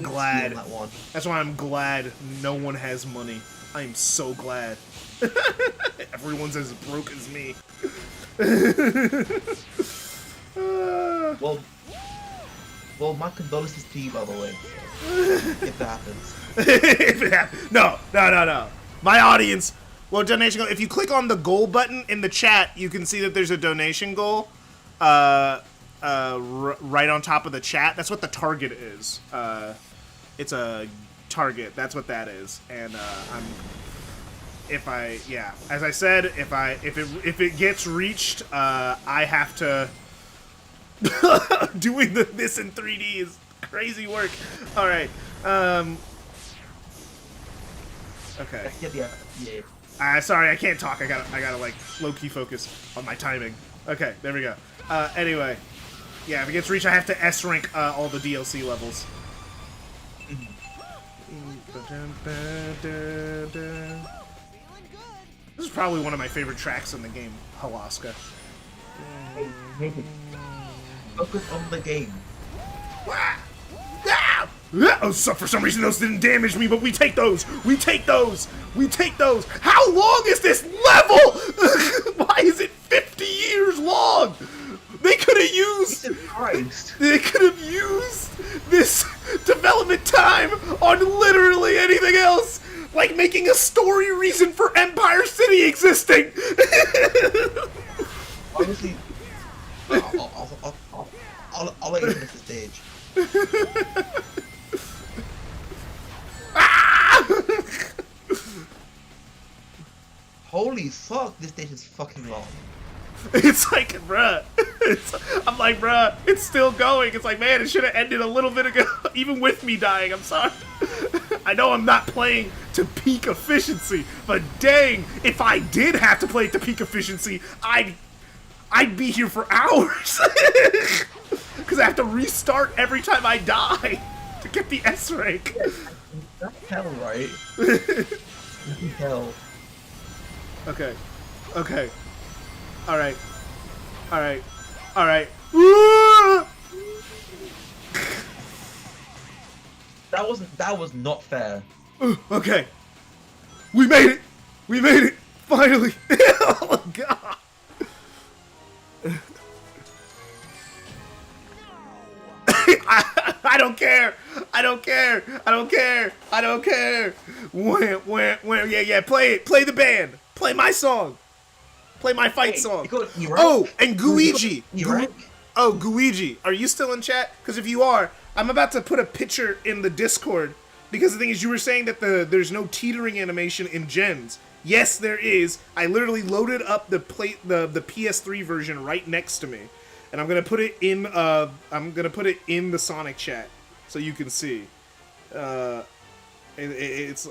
glad. That one. That's why I'm glad no one has money. I am so glad. Everyone's as broke as me. Well, my condolences to you, by the way. If that happens. If it happens. No. My audience. Well, donation goal. If you click on the goal button in the chat, you can see that there's a donation goal. Right on top of the chat. That's what the target is. It's a target. That's what that is. And as I said, if it gets reached, I have to. Doing this in 3D is crazy work. All right. Okay. Yeah. Sorry, I can't talk. I gotta like low key focus on my timing. Okay, there we go. Anyway, yeah, if it gets reached, I have to S rank all the DLC levels. This is probably one of my favorite tracks in the game, Halaska. Focus on the game. Oh, so for some reason those didn't damage me, but we take those. We take those. We take those. How long is this level? Why is it 50 years long? They could have used. Jesus Christ. They could have used this development time on literally anything else, like making a story reason for Empire City existing. Honestly, I'll let you finish the stage. Holy fuck, this stage is fucking long. It's like, bruh. I'm like, bruh, it's still going. It's like, man, it should have ended a little bit ago, even with me dying. I'm sorry. I know I'm not playing to peak efficiency, but dang, if I did have to play to peak efficiency, I'd be here for hours. Because I have to restart every time I die to get the S rank. That's hell, right? That's hell. Okay. Okay. Alright. Alright. Alright. Woo! That was not fair. Okay. We made it! We made it! Finally! Oh my god! I don't care! I don't care! I don't care! I don't care! When, yeah, play it! Play the band! Play my song! Play my fight song! Oh, and Guiji! Oh, Guiji, are you still in chat? Because if you are, I'm about to put a picture in the Discord. Because the thing is, you were saying that there's no teetering animation in Gens. Yes, there is. I literally loaded up the PS3 version right next to me, and I'm gonna put it in the Sonic chat so you can see. It's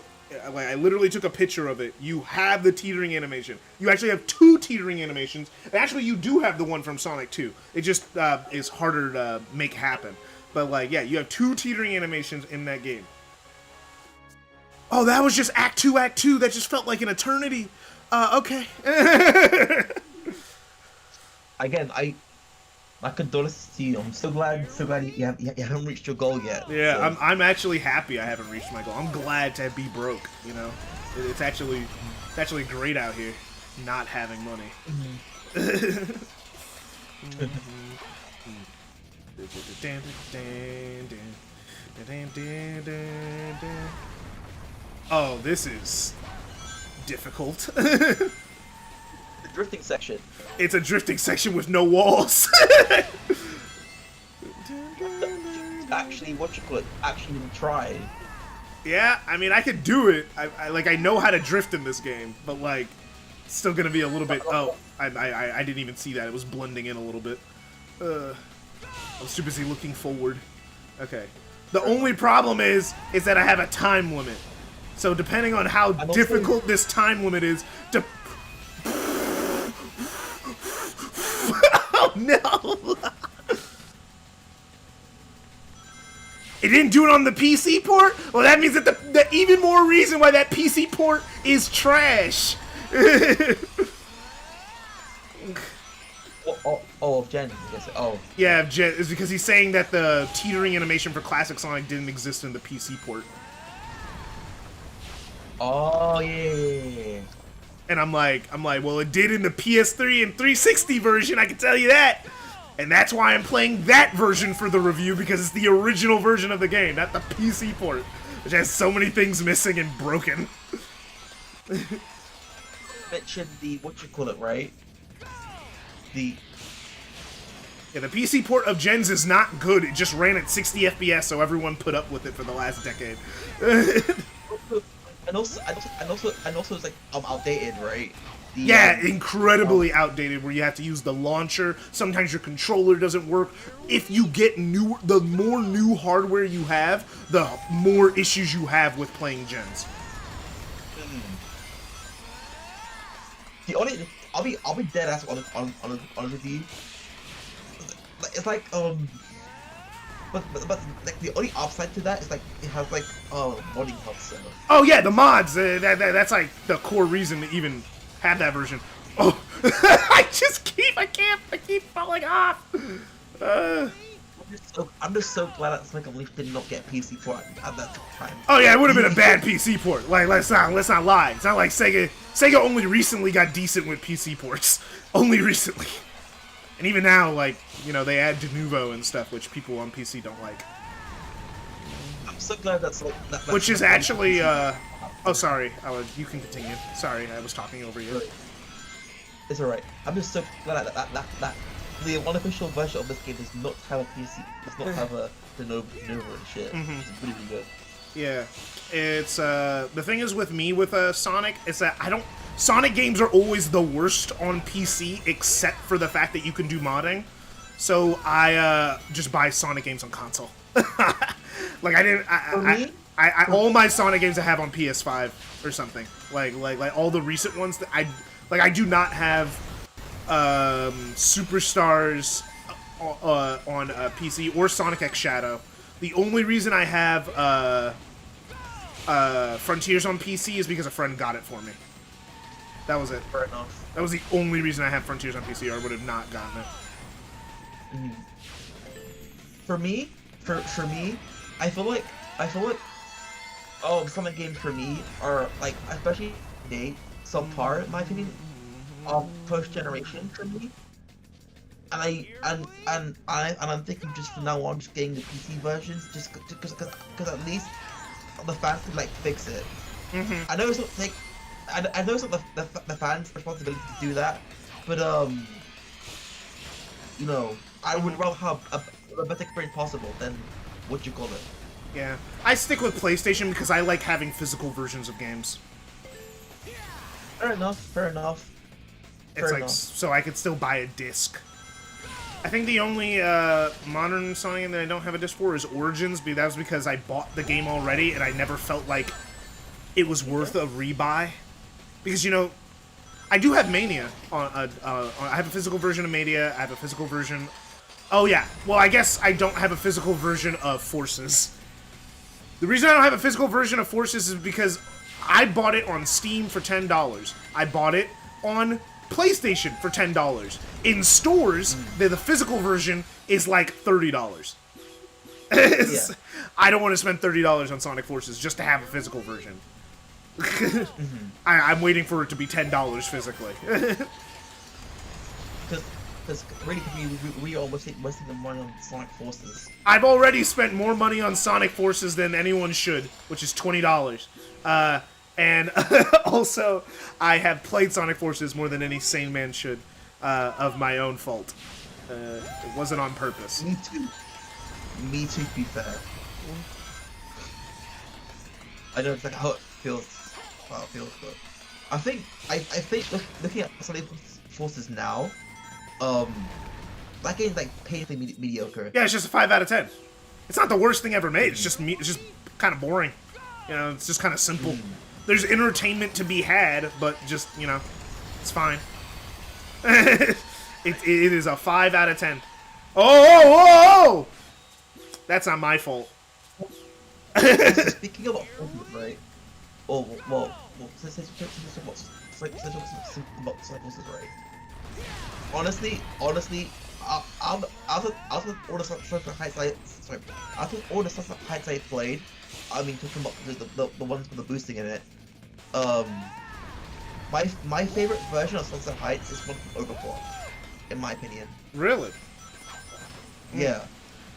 like I literally took a picture of it. You have the teetering animation. You actually have two teetering animations. And actually, you do have the one from Sonic 2. It just is harder to make happen. But like, yeah, you have two teetering animations in that game. Oh, that was just Act 2, Act 2. That just felt like an eternity. Okay. Again, my condolences to you. I'm so glad you haven't reached your goal yet. Yeah, so. I'm actually happy I haven't reached my goal. I'm glad to be broke, you know? It's actually great out here not having money. Oh, this is difficult. The drifting section. It's a drifting section with no walls. Actually, actually try. Yeah, I mean, I could do it. I know how to drift in this game, but like, it's still gonna be a little bit. Oh, I didn't even see that. It was blending in a little bit. I was too busy looking forward. Okay. The only problem is that I have a time limit. So depending on how difficult this time limit is, oh no! It didn't do it on the PC port? Well, that means that the even more reason why that PC port is trash. Of Gen, I guess. Oh. Yeah, Gen, it's because he's saying that the teetering animation for Classic Sonic didn't exist in the PC port. Oh yeah. And I'm like, well, it did in the PS3 and 360 version, I can tell you that. And that's why I'm playing that version for the review, because it's the original version of the game, not the PC port, which has so many things missing and broken. Mention the right? The PC port of Gens is not good. It just ran at 60 FPS, so everyone put up with it for the last decade. And also it's like outdated, right? Yeah, incredibly outdated where you have to use the launcher. Sometimes your controller doesn't work. If you get the more new hardware you have, the more issues you have with playing gens. The only I'll be dead ass on with you. It's like but like the only upside to that is like it has like modding help so. Oh yeah, the mods. That's like the core reason to even have that version. Oh, I keep falling off. I'm just so glad that Sonic Unleashed did not get PC port at that time. Oh yeah, it would have been a bad PC port. Like let's not lie. It's not like Sega only recently got decent with PC ports. Only recently. And even now, like, you know, they add Denuvo and stuff, which people on PC don't like. I'm so glad that's like which is actually oh sorry, you can continue. Sorry, I was talking over you. It's alright. I'm just so glad that the unofficial version of this game does not have a PC, does not have a Denuvo and shit. It's really good. Yeah, it's the thing is with me with Sonic is that Sonic games are always the worst on PC except for the fact that you can do modding. So I just buy Sonic games on console. Like I all my Sonic games I have on PS5 or something. Like all the recent ones that I do not have Superstars on PC or Sonic X Shadow. The only reason I have Frontiers on PC is because a friend got it for me. That was it. Fair enough. That was the only reason I have Frontiers on PC, or I would have not gotten it. For me, I feel like Sonic games for me are like, especially today, subpar in my opinion, of post generation for me. And I'm thinking just from now on, just getting the PC versions, just because at least the fans can like fix it. I know it's not like I know it's not the fans' responsibility to do that, but you know, I would rather have a better experience possible than what you call it. Yeah, I stick with PlayStation because I like having physical versions of games. Fair enough. It's like so I could still buy a disc. I think the only modern Sonic game that I don't have a disc for is Origins, but that was because I bought the game already and I never felt like it was worth a rebuy. Because, you know, I do have Mania. I have a physical version of Mania. I have a physical version... Oh, yeah. Well, I guess I don't have a physical version of Forces. The reason I don't have a physical version of Forces is because I bought it on Steam for $10. I bought it on PlayStation for $10. In stores, the physical version is like $30. Yeah. I don't want to spend $30 on Sonic Forces just to have a physical version. I'm waiting for it to be $10 physically. Because really, we are wasting the money on Sonic Forces. I've already spent more money on Sonic Forces than anyone should, which is $20. And also, I have played Sonic Forces more than any sane man should, of my own fault. It wasn't on purpose. Me too, to be fair. I know exactly how it feels. But I think looking at Sonic Forces now, that game's like painfully mediocre. Yeah, it's just a 5 out of 10. It's not the worst thing ever made. It's just kind of boring. You know, it's just kind of simple. There's entertainment to be had, but just, you know, it's fine. it is a 5 out of 10. Oh! That's not my fault. Speaking about Forces, right? Oh, well, since about Sonic Forces, right? Honestly, out of all the Sonic Heights I played, I mean, talking about the ones with the boosting in it, my favorite version of Sunset Heights is one from Overclock, in my opinion. Really? Yeah.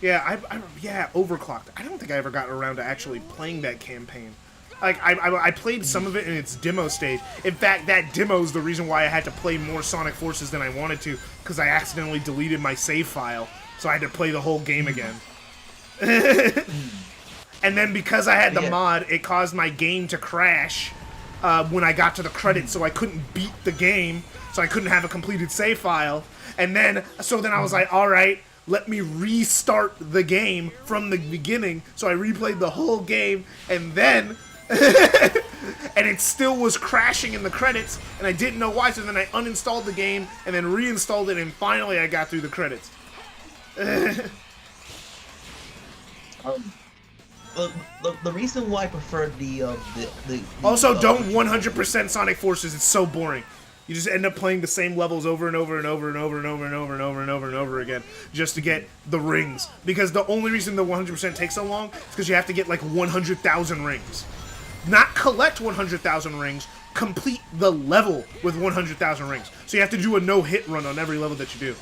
Yeah, yeah, Overclocked. I don't think I ever got around to actually playing that campaign. Like, I played some of it in its demo stage. In fact, that demo is the reason why I had to play more Sonic Forces than I wanted to, because I accidentally deleted my save file, so I had to play the whole game again. And then because I had the mod, it caused my game to crash, when I got to the credits, so I couldn't beat the game, so I couldn't have a completed save file. And then I was like, all right, let me restart the game from the beginning. So I replayed the whole game, and then, and it still was crashing in the credits, and I didn't know why. So then I uninstalled the game and then reinstalled it, and finally I got through the credits. The reason why I prefer the Also, don't 100% Sonic Forces. It's so boring. You just end up playing the same levels over and over and over and over and over and over and over and over and over again just to get the rings. Because the only reason the 100% takes so long is because you have to get like 100,000 rings. Not collect 100,000 rings, complete the level with 100,000 rings. So you have to do a no-hit run on every level that you do.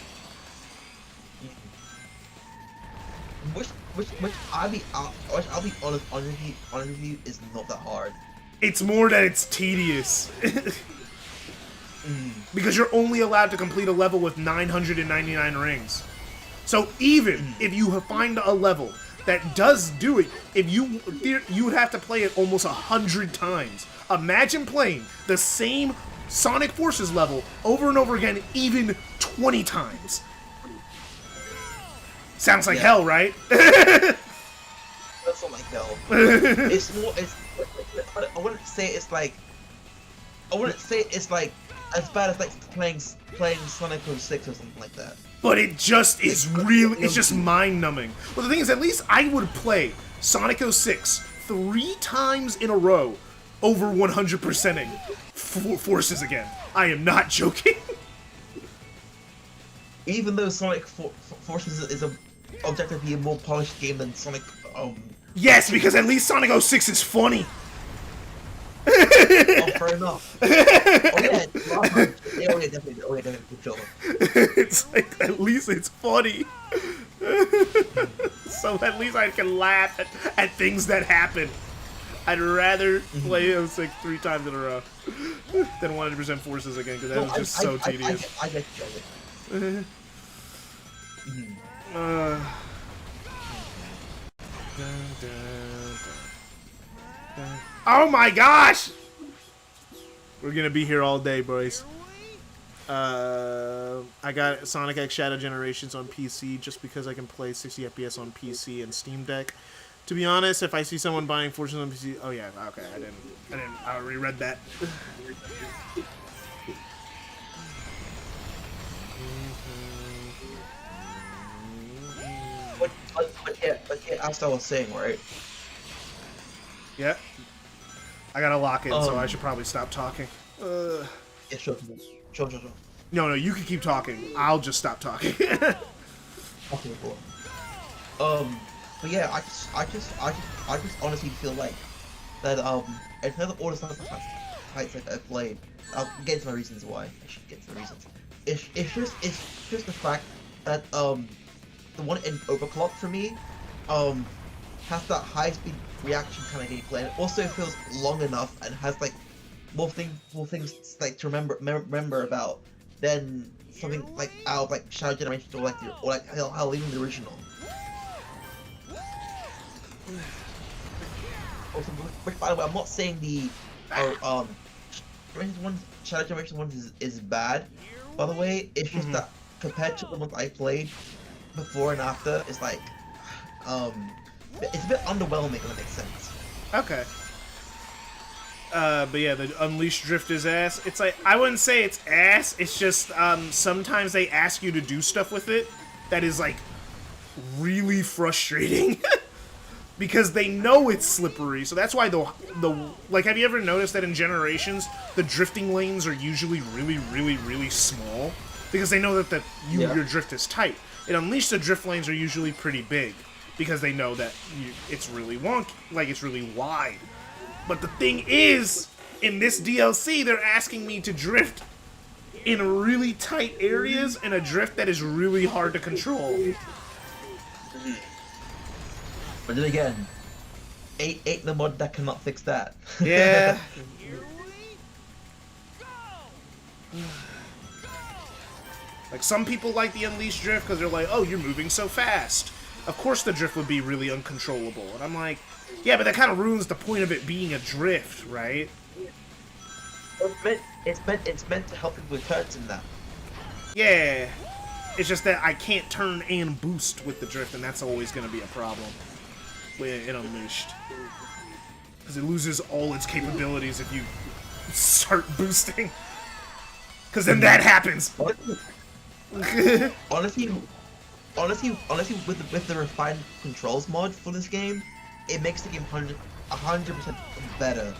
Which I'll be honest with you is not that hard. It's more that it's tedious. Because you're only allowed to complete a level with 999 rings. So even if you find a level that does do it, if you would have to play it almost 100 times. Imagine playing the same Sonic Forces level over and over again, even 20 times. Sounds like hell, right? That's not like hell. It's more. I wouldn't say it's like. I wouldn't say it's like as bad as like playing Sonic 06 or something like that. But it just is really. It's just mind-numbing. Well, the thing is, at least I would play Sonic 06 3 times in a row over 100%ing Forces again. I am not joking. Even though Sonic Forces is a objectively a more polished game than Sonic. Yes, because at least Sonic 06 is funny. Oh, fair enough. Definitely. Sure. It's like, at least it's funny. So at least I can laugh at things that happen. I'd rather play 06 3 times in a row than 100% Forces again, because that was just so tedious. I get you. Oh my gosh! We're gonna be here all day, boys. I got Sonic X Shadow Generations on PC just because I can play 60 FPS on PC and Steam Deck. To be honest, if I see someone buying Forces on PC, oh yeah, okay, I reread that. But yeah, as I was saying, right? Yeah. I gotta lock in, so I should probably stop talking. Yeah, sure. No, you can keep talking. I'll just stop talking. Okay, cool. But yeah, I just honestly feel like that if another all the Sonic fights that I played, I'll get to my reasons why. I should get to the reasons. It's just the fact that the one in Overclock for me has that high speed reaction kind of gameplay, and it also feels long enough and has like more things like to remember about than something like out of like Shadow Generation or like hell even the original. Also, which by the way, I'm not saying the Shadow Generation 1 is bad. By the way, it's just that compared to the ones I played before and after, it's like it's a bit underwhelming, if that makes sense. Okay. But yeah, the Unleashed Drift is ass. It's like, I wouldn't say it's ass, it's just, sometimes they ask you to do stuff with it that is, like, really frustrating. Because they know it's slippery, so that's why like, have you ever noticed that in Generations, the drifting lanes are usually really, really, really small? Because they know that your drift is tight. In Unleashed, the drift lanes are usually pretty big, because they know that it's really wonky, like, it's really wide. But the thing is, in this DLC, they're asking me to drift in really tight areas in a drift that is really hard to control. But then again, ain't the mod that cannot fix that. Yeah. Like, some people like the Unleashed Drift because they're like, oh, you're moving so fast. Of course the drift would be really uncontrollable. And I'm like, yeah, but that kind of ruins the point of it being a drift, right? It's meant to help people with turns in that. Yeah. It's just that I can't turn and boost with the drift, and that's always going to be a problem in Unleashed. Because it loses all its capabilities if you start boosting. Because then that happens. Honestly, with the refined controls mod for this game, it makes the game 100% better.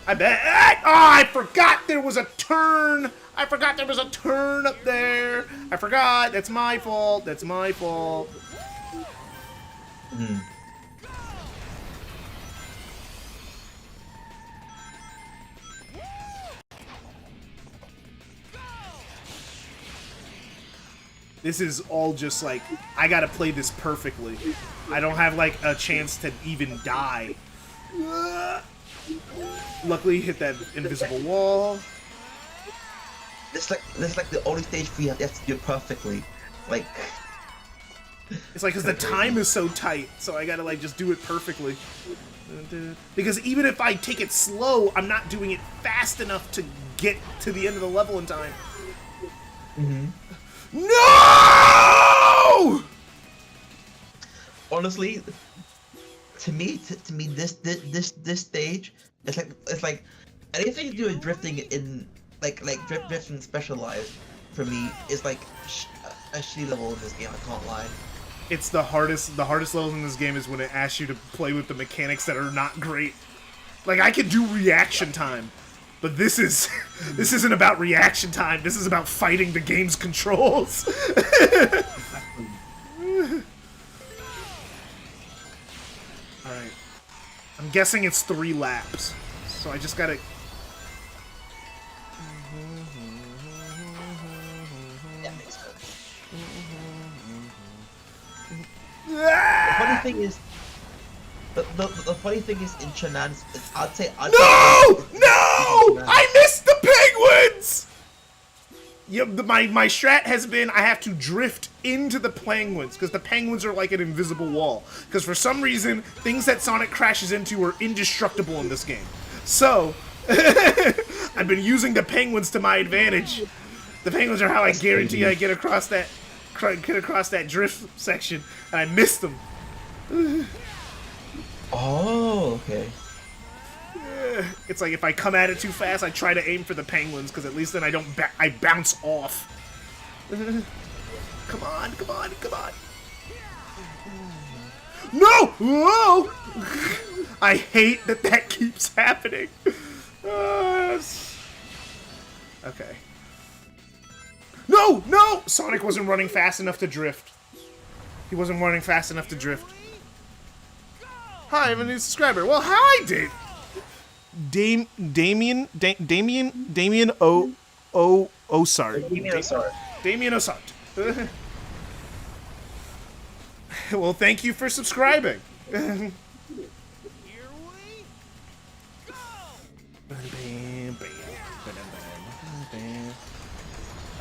I bet. I forgot there was a turn. I forgot there was a turn up there. I forgot. That's my fault. That's my fault. This is all just like, I gotta play this perfectly. I don't have like a chance to even die. Luckily, hit that invisible wall. This like the only stage where you have to do it perfectly. Like, it's like, because the time is so tight, so I gotta like just do it perfectly. Because even if I take it slow, I'm not doing it fast enough to get to the end of the level in time. No! Honestly, to me, this stage, it's like anything to do with drifting in drifting specialized for me is like a shitty level in this game. I can't lie. It's the hardest levels in this game is when it asks you to play with the mechanics that are not great. Like, I can do reaction time, but this isn't about reaction time. This is about fighting the game's controls. Alright. I'm guessing it's 3 laps. So I just gotta... That makes sense. The funny thing is, the funny thing is in Shenan's, I'd say No! I missed the penguins! Yeah, my strat has been I have to drift into the penguins, because the penguins are like an invisible wall. Because for some reason, things that Sonic crashes into are indestructible in this game. So, I've been using the penguins to my advantage. The penguins are how I guarantee I get across that drift section, and I missed them. Oh, okay. It's like if I come at it too fast, I try to aim for the penguins, because at least then I don't I bounce off. Come on, come on, come on. No! Whoa! I hate that keeps happening. Okay. No! No! Sonic wasn't running fast enough to drift. He wasn't running fast enough to drift. Hi, I have a new subscriber. Well, hi, Dave. Damien Osart. Damien Osart. Well, thank you for subscribing. Here we go.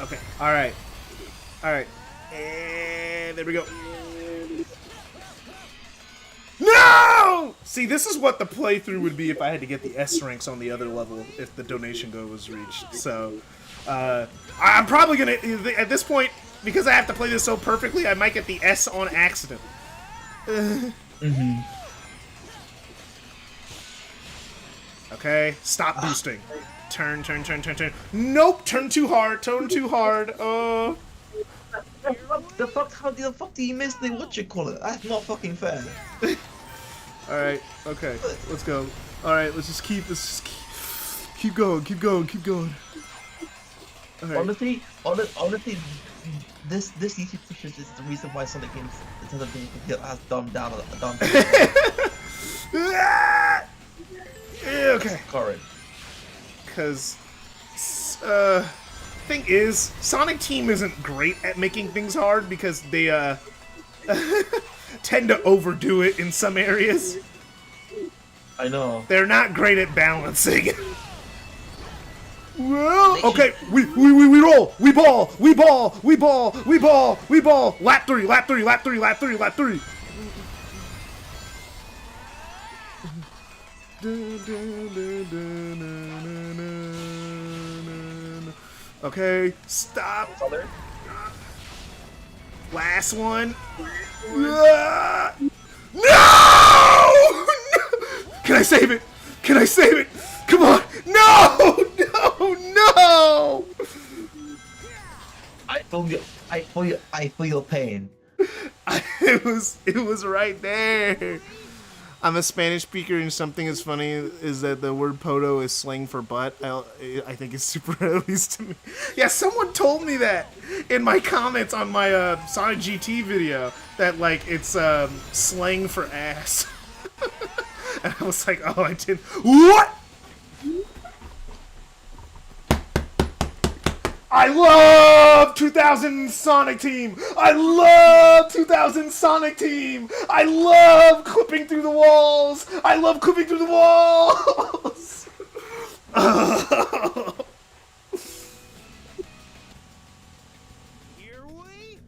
Okay, alright. Alright. And there we go. No! See, this is what the playthrough would be if I had to get the S ranks on the other level if the donation goal was reached. So, I'm probably gonna, at this point, because I have to play this so perfectly, I might get the S on accident. Okay, stop boosting. Turn. Nope, turn too hard, The fuck do you miss the whatchamacallit? That's not fucking fair. Alright, okay, let's go. Alright, let's just keep going. Alright. Honestly, this YouTube push is the reason why Sonic games instead of being has dumbed down. Okay. Correct. Because, thing is, Sonic Team isn't great at making things hard because they, tend to overdo it in some areas. I know. They're not great at balancing. Well, okay, we roll, we ball. Lap 3. Okay, stop. Other. Last one. Ah! No! Can I save it? Can I save it? Come on! No! No! I feel your pain. It was right there. I'm a Spanish speaker, and something as funny is that the word "poto" is slang for butt. I think it's super at least to me. Yeah, someone told me that in my comments on my Sonic GT video that like it's slang for ass. And I was like, oh, I did. What? I love 2000 Sonic Team! I love 2000 Sonic Team! I love clipping through the walls! I love clipping through the walls! Here we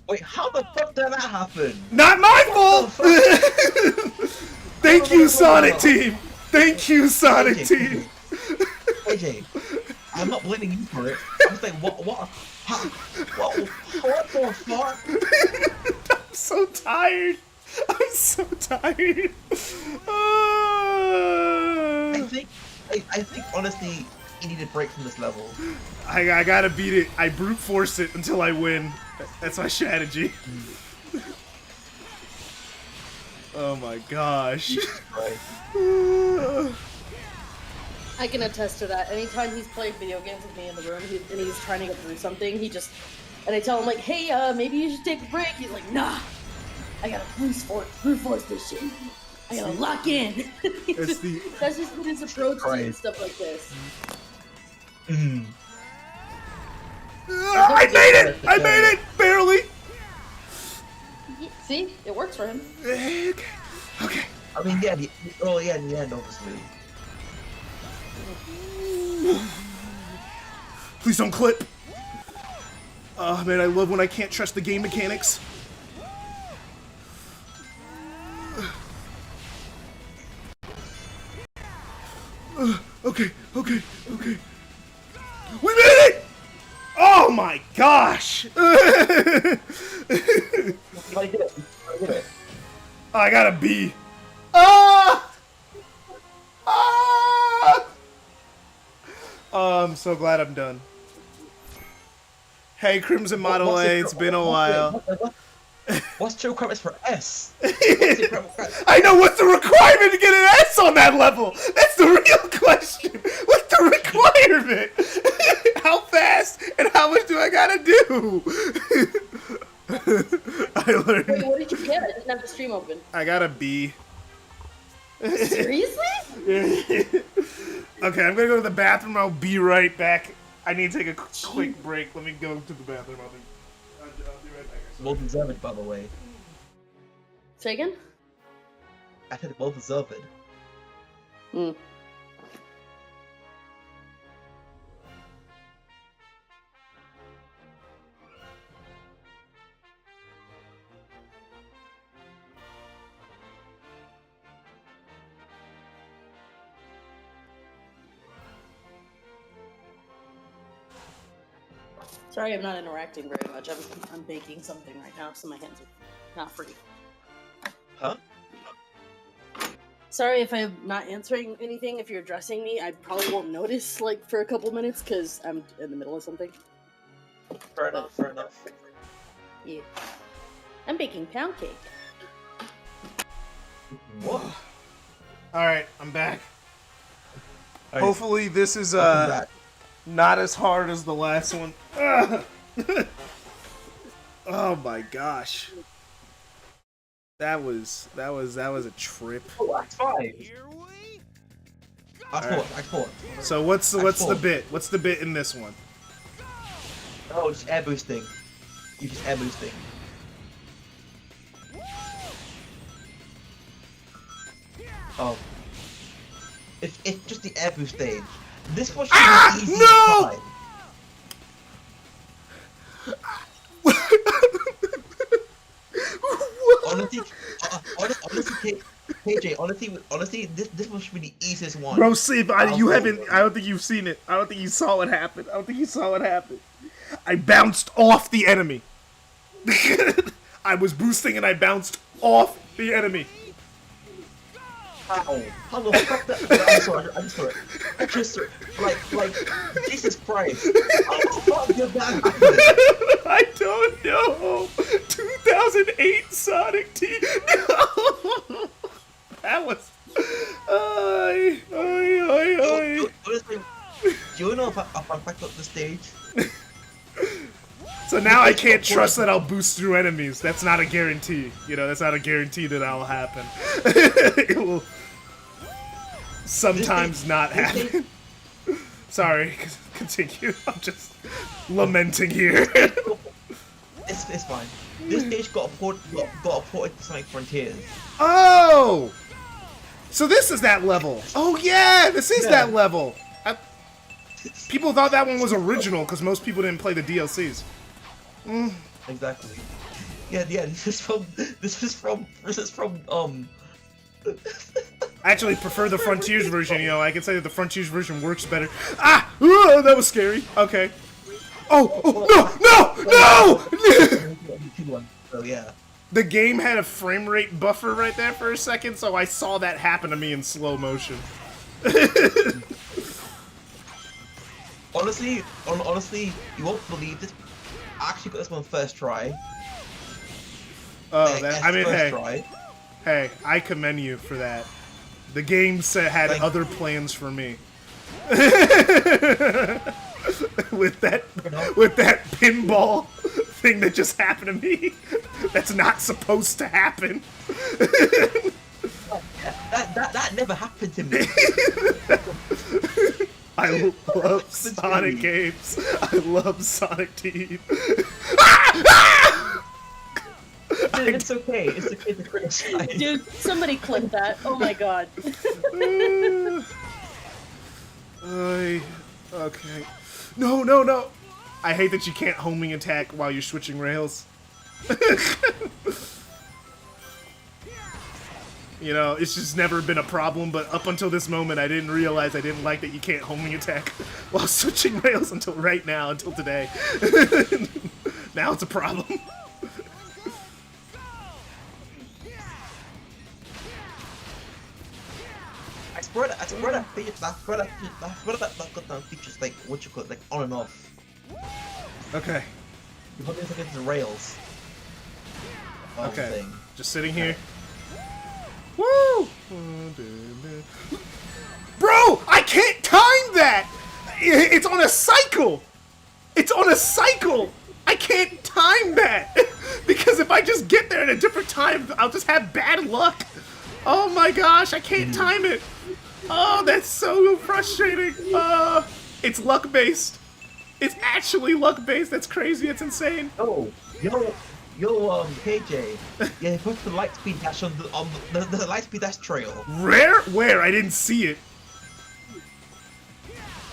Wait, how the fuck did that happen? Not my fault! Thank you, Sonic Team! Thank you, Sonic Team! AJ, I'm not blaming you for it. I'm saying, what the fuck? I'm so tired! I'm so tired! I think honestly, you need a break from this level. I gotta beat it. I brute force it until I win. That's my strategy. Oh my gosh. Right. I can attest to that. Anytime he's played video games with me in the room and he's trying to get through something, and I tell him like, hey, maybe you should take a break. He's like, nah, I gotta brute force this shit. I gotta lock in. That's just been his approach to stuff like this. I made it! I made it! Barely! See? It works for him. Okay. Okay. I mean, yeah, in the end, obviously. Please don't clip. Oh man, I love when I can't trust the game mechanics. Okay. We made it! Oh my gosh! I did it. I got a B. Ah! Ah! Oh, I'm so glad I'm done. Hey, Crimson Model A, it's been a while. What's the requirements for S? I know, what's the requirement to get an S on that level? That's the real question. What's the requirement? How fast and how much do I gotta do? I learned. Wait, what did you get? I didn't have the stream open. I got a B. Seriously? Okay, I'm gonna go to the bathroom. I'll be right back. I need to take a quick break. Let me go to the bathroom. I'll be right back. Well deserved, by the way. Say again? I said well deserved. Hmm. Sorry, I'm not interacting very much. I'm baking something right now, so my hands are not free. Huh? Sorry if I'm not answering anything. If you're addressing me, I probably won't notice like for a couple minutes because I'm in the middle of something. Fair enough. Yeah, I'm baking pound cake. What? All right, I'm back. Alright, Hopefully, this is welcome back. not as hard as the last one. Ugh. Oh my gosh. That was a trip. Oh, Act 5. Here we Act 4. So what's the four. bit? What's the bit in this one? Oh, just air boosting. You just air boosting. Oh. It's just the air boost stage. This one should be easy no! to find. Honestly, KJ, honestly, this must be the easiest one. Bro, see, you haven't. I don't think you've seen it. I don't think you saw what happened. I bounced off the enemy. I was boosting and I bounced off the enemy. How? How the fuck that? I'm sorry, I just like Jesus Christ. How the fuck did that happen? I don't know. 2008 Sonic T. No. That was. Do you know if I back up the stage? So now I can't trust that I'll boost through enemies. That's not a guarantee. You know, that's not a guarantee that that'll happen. It will sometimes not happen. Sorry, continue. I'm just lamenting here. It's fine. This stage got a port to Sonic Frontiers. Oh! So this is that level. Oh yeah, this is that level. People thought that one was original because most people didn't play the DLCs. Exactly. Yeah. This is from. I actually prefer the Frontiers version. You know, I can say that the Frontiers version works better. Ah! Ooh, that was scary. Okay. Oh! No! So yeah. The game had a frame rate buffer right there for a second, so I saw that happen to me in slow motion. Honestly, you won't believe this. I actually got this one first try. Oh, Try. Hey, I commend you for that. The game had other plans for me. with that pinball thing that just happened to me. That's not supposed to happen. That never happened to me. I love Sonic games. I love Sonic Team. Dude, it's okay. It's okay to criticize. Dude, somebody clip that. Oh my god. Okay. No. I hate that you can't homing attack while you're switching rails. You know, it's just never been a problem, but up until this moment, I didn't realize I didn't like that you can't homing attack while switching rails until right now, until today. Now it's a problem. I swear that features like what you call like on and off. Okay. You put this against the rails. Okay. Thing. Just sitting here. Woo! Bro, I can't time that! It's on a cycle! It's on a cycle! I can't time that! Because if I just get there at a different time, I'll just have bad luck! Oh my gosh, I can't time it! Oh, that's so frustrating! It's luck-based. It's actually luck-based, that's crazy, it's insane. Oh, Yo, KJ, yeah, put the light speed dash on the light speed dash trail. Rare? Where? I didn't see it.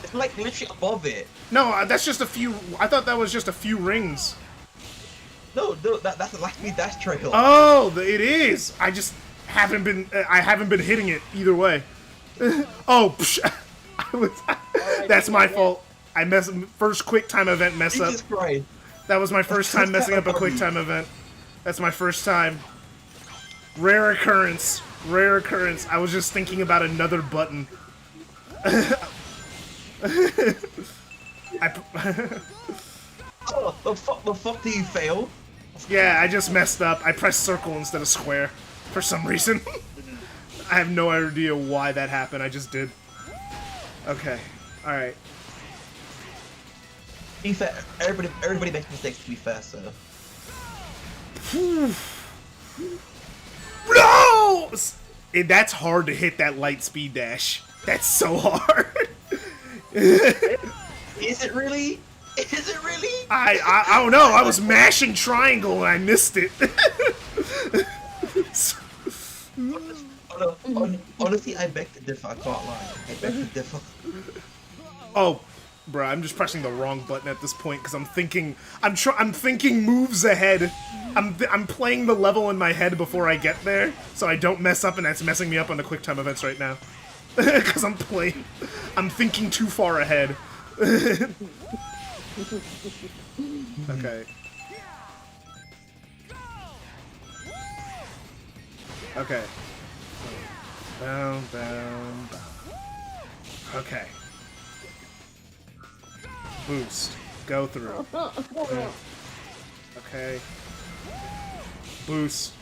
It's like literally above it. No, that's just a few. I thought that was just a few rings. No, that's the light speed dash trail. Oh, it is. I just haven't been. I haven't been hitting it either way. Oh, psh, I was. That's my fault. I first quick time event mess up. Jesus Christ. That was my first time messing up a quick time event. That's my first time. Rare occurrence. Rare occurrence. I was just thinking about another button. Oh, the fuck do you fail? Yeah, I just messed up. I pressed circle instead of square for some reason. I have no idea why that happened. I just did. Okay. Alright. To be fair, everybody makes mistakes, to be fair, so. No! That's hard to hit that light speed dash. That's so hard. Is it really? Is it really? I don't know. I was mashing triangle and I missed it. Honestly, I beg to differ. I can't lie. I beg to differ. Oh, bruh, I'm just pressing the wrong button at this point because I'm thinking moves ahead. I'm playing the level in my head before I get there, so I don't mess up, and that's messing me up on the quick time events right now. Because I'm thinking too far ahead. Okay. Okay. Boom, boom, boom. Okay. Boost. Go through. Okay. Boost.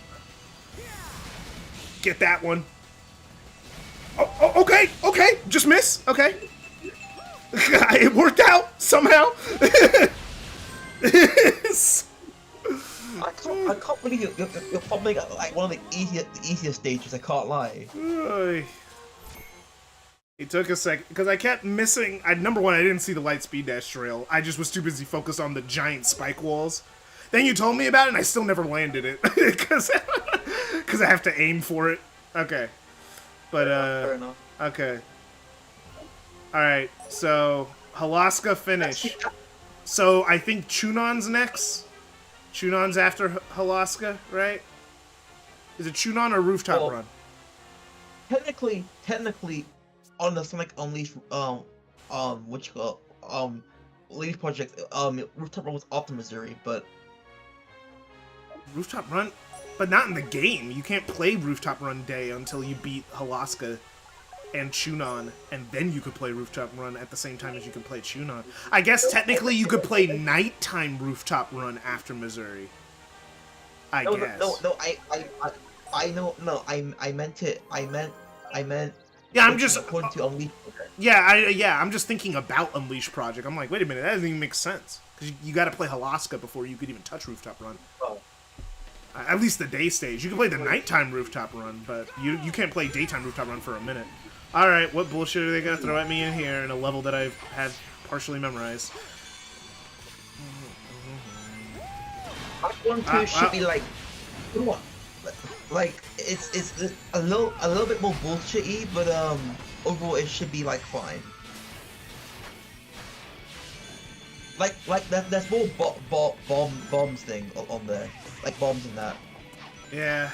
Get that one. Oh, okay, okay. Just miss. Okay. It worked out somehow. I can't believe you're probably like one of the easiest stages. I can't lie. It took a sec because I kept missing. Number one, I didn't see the light speed dash trail. I just was too busy focused on the giant spike walls. Then you told me about it, and I still never landed it because I have to aim for it. Okay, but Fair enough. okay. All right, so Halaska finish. So I think Chunon's next. Chunon's after Halaska, right? Is it Chunon or Rooftop Well, Run? Technically, on the Sonic Unleashed, what you call, Leaf Project, Rooftop Run was off to Missouri, but Rooftop Run? But not in the game. You can't play Rooftop Run Day until you beat Halaska and Chunon, and then you could play Rooftop Run at the same time as you can play Chunon. I guess technically you could play nighttime Rooftop Run after Missouri. I guess. I know, no, I meant it, I meant. Yeah, I'm just. According to Unleashed Project. Yeah, I'm just thinking about Unleashed Project. I'm like, wait a minute, that doesn't even make sense. Because you got to play Halaska before you could even touch Rooftop Run. Oh. At least the day stage. You can play the nighttime Rooftop Run, but you can't play daytime Rooftop Run for a minute. Alright, what bullshit are they going to throw at me in here in a level that I've had partially memorized? Act 1 2 should be like, what? Like it's a little bit more bullshitty, but overall it should be like fine. Like there's more bombs thing on there, like bombs and that. Yeah.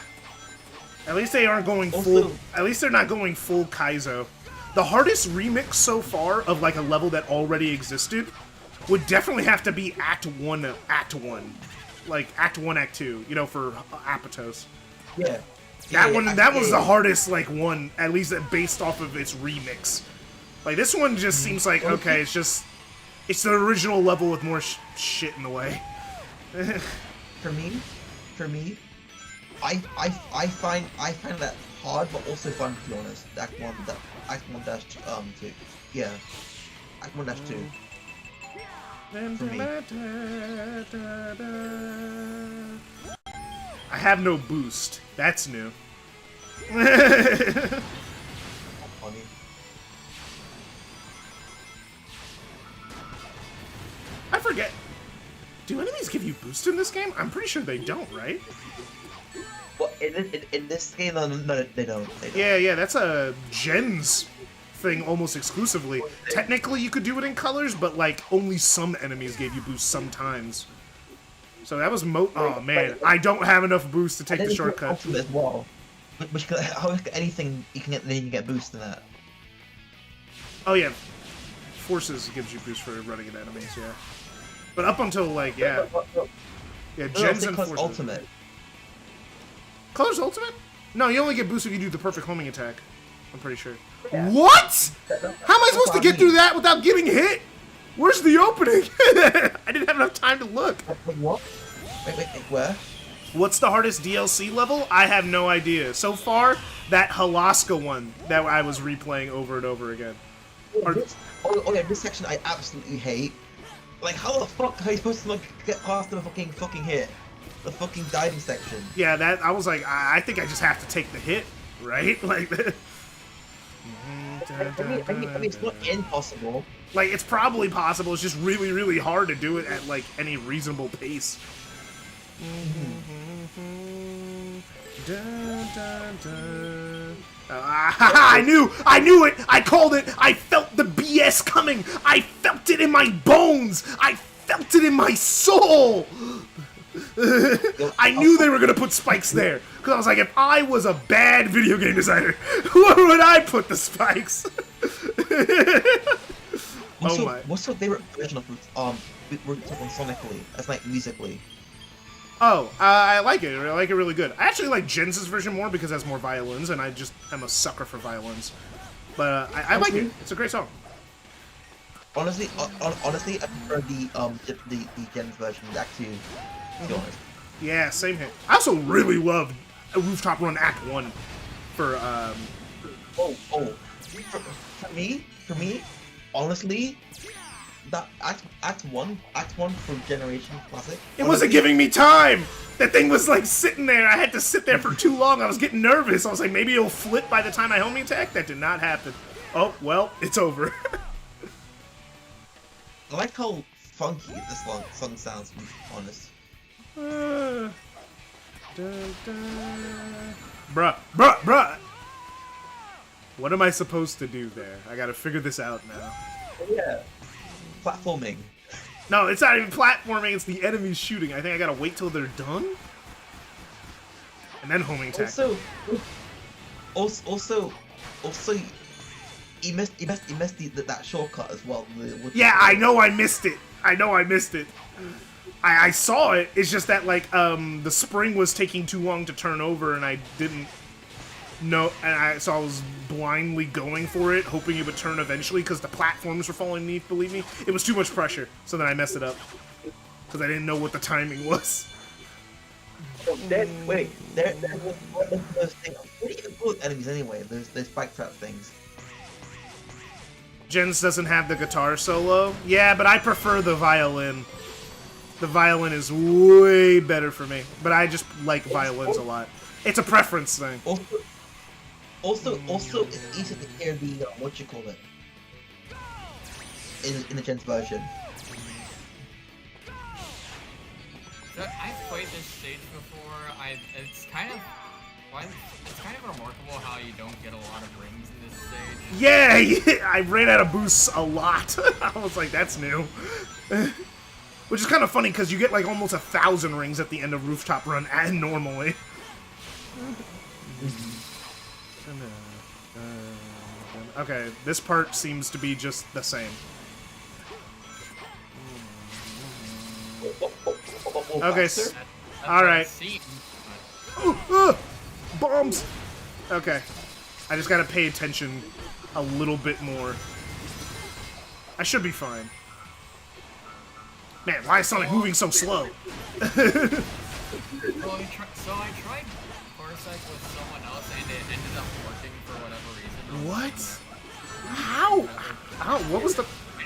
At least they aren't going Also- full. At least they're not going full Kaizo. The hardest remix so far of like a level that already existed would definitely have to be Act 1, like Act 1, Act 2. You know, for Apotos. Yeah. That was the hardest like one, at least based off of its remix. Like this one just seems like okay, it's the original level with more shit in the way. For me, I find that hard, but also fun to be honest. Act 1 dash 2. Yeah. Act 1 dash 2. For me. I have no boost. That's new. Funny. I forget. Do enemies give you boost in this game? I'm pretty sure they don't, right? Well, in this game, no, they don't. Yeah, that's a gens thing almost exclusively. Technically, you could do it in colors, but like only some enemies gave you boost sometimes. So that was oh man, I don't have enough boost to take the shortcut. Ultimate as well. Which how anything you can get, then you can get boost in that. Oh yeah, forces gives you boost for running at enemies. Yeah, but up until like yeah, gens and forces. Ultimate. Colors ultimate? No, you only get boost if you do the perfect homing attack. I'm pretty sure. Yeah. What? How am I supposed to get through that without getting hit? Where's the opening? I didn't have enough time to look. What? Wait, where? What's the hardest DLC level? I have no idea. So far, that Halaska one that I was replaying over and over again. This section I absolutely hate. Like, how the fuck are you supposed to like, get past the fucking hit? The fucking diving section. Yeah, that I was like, I think I just have to take the hit, right? Like, I mean, it's not impossible. Like, it's probably possible. It's just really, really hard to do it at like any reasonable pace. I knew it! I called it! I felt the BS coming! I felt it in my bones! I felt it in my soul! I knew they were gonna put spikes there because I was like, if I was a bad video game designer, where would I put the spikes? Oh my! What's your favorite version of we're talking sonically, as like musically? Oh, I like it. I like it really good. I actually like Jens' version more because it has more violins, and I just am a sucker for violins. But I like it. It's a great song. Honestly, honestly, I prefer the Jens version back to be honest. Yeah, same here. I also really loved Rooftop Run Act 1 for For me, honestly, that Act 1 for Generation Classic. It wasn't giving me time! That thing was like sitting there. I had to sit there for too long. I was getting nervous. I was like, maybe it'll flip by the time I homing attack. That did not happen. Oh, well, it's over. I like how funky this song sounds, to be honest. Bruh. What am I supposed to do there? I gotta figure this out now. Yeah. Platforming. No, it's not even platforming, it's the enemies shooting. I think I gotta wait till they're done? And then homing attack. Also, you missed that shortcut as well. Yeah, I know I missed it. I saw it. It's just that like the spring was taking too long to turn over, and I didn't know. So I was blindly going for it, hoping it would turn eventually because the platforms were falling beneath. Believe me, it was too much pressure. So then I messed it up because I didn't know what the timing was. There's one of those things. What do you call enemies anyway? Those spike trap things. Jens doesn't have the guitar solo. Yeah, but I prefer the violin. The violin is way better for me. But I just like violins a lot. It's a preference thing. Also, it's easy to hear the what you call it in the Jens version. So I've played this stage before. It's kind of remarkable how you don't get a lot of rings in this stage. Yeah, I ran out of boosts a lot. I was like, that's new. Which is kind of funny because you get like almost 1,000 rings at the end of Rooftop Run and normally. Okay, this part seems to be just the same. Okay, alright. Bombs! Okay. I just gotta pay attention a little bit more. I should be fine. Man, why is Sonic moving so slow? So I tried Parsec with someone else and it ended up working for whatever reason. What? How? What was the...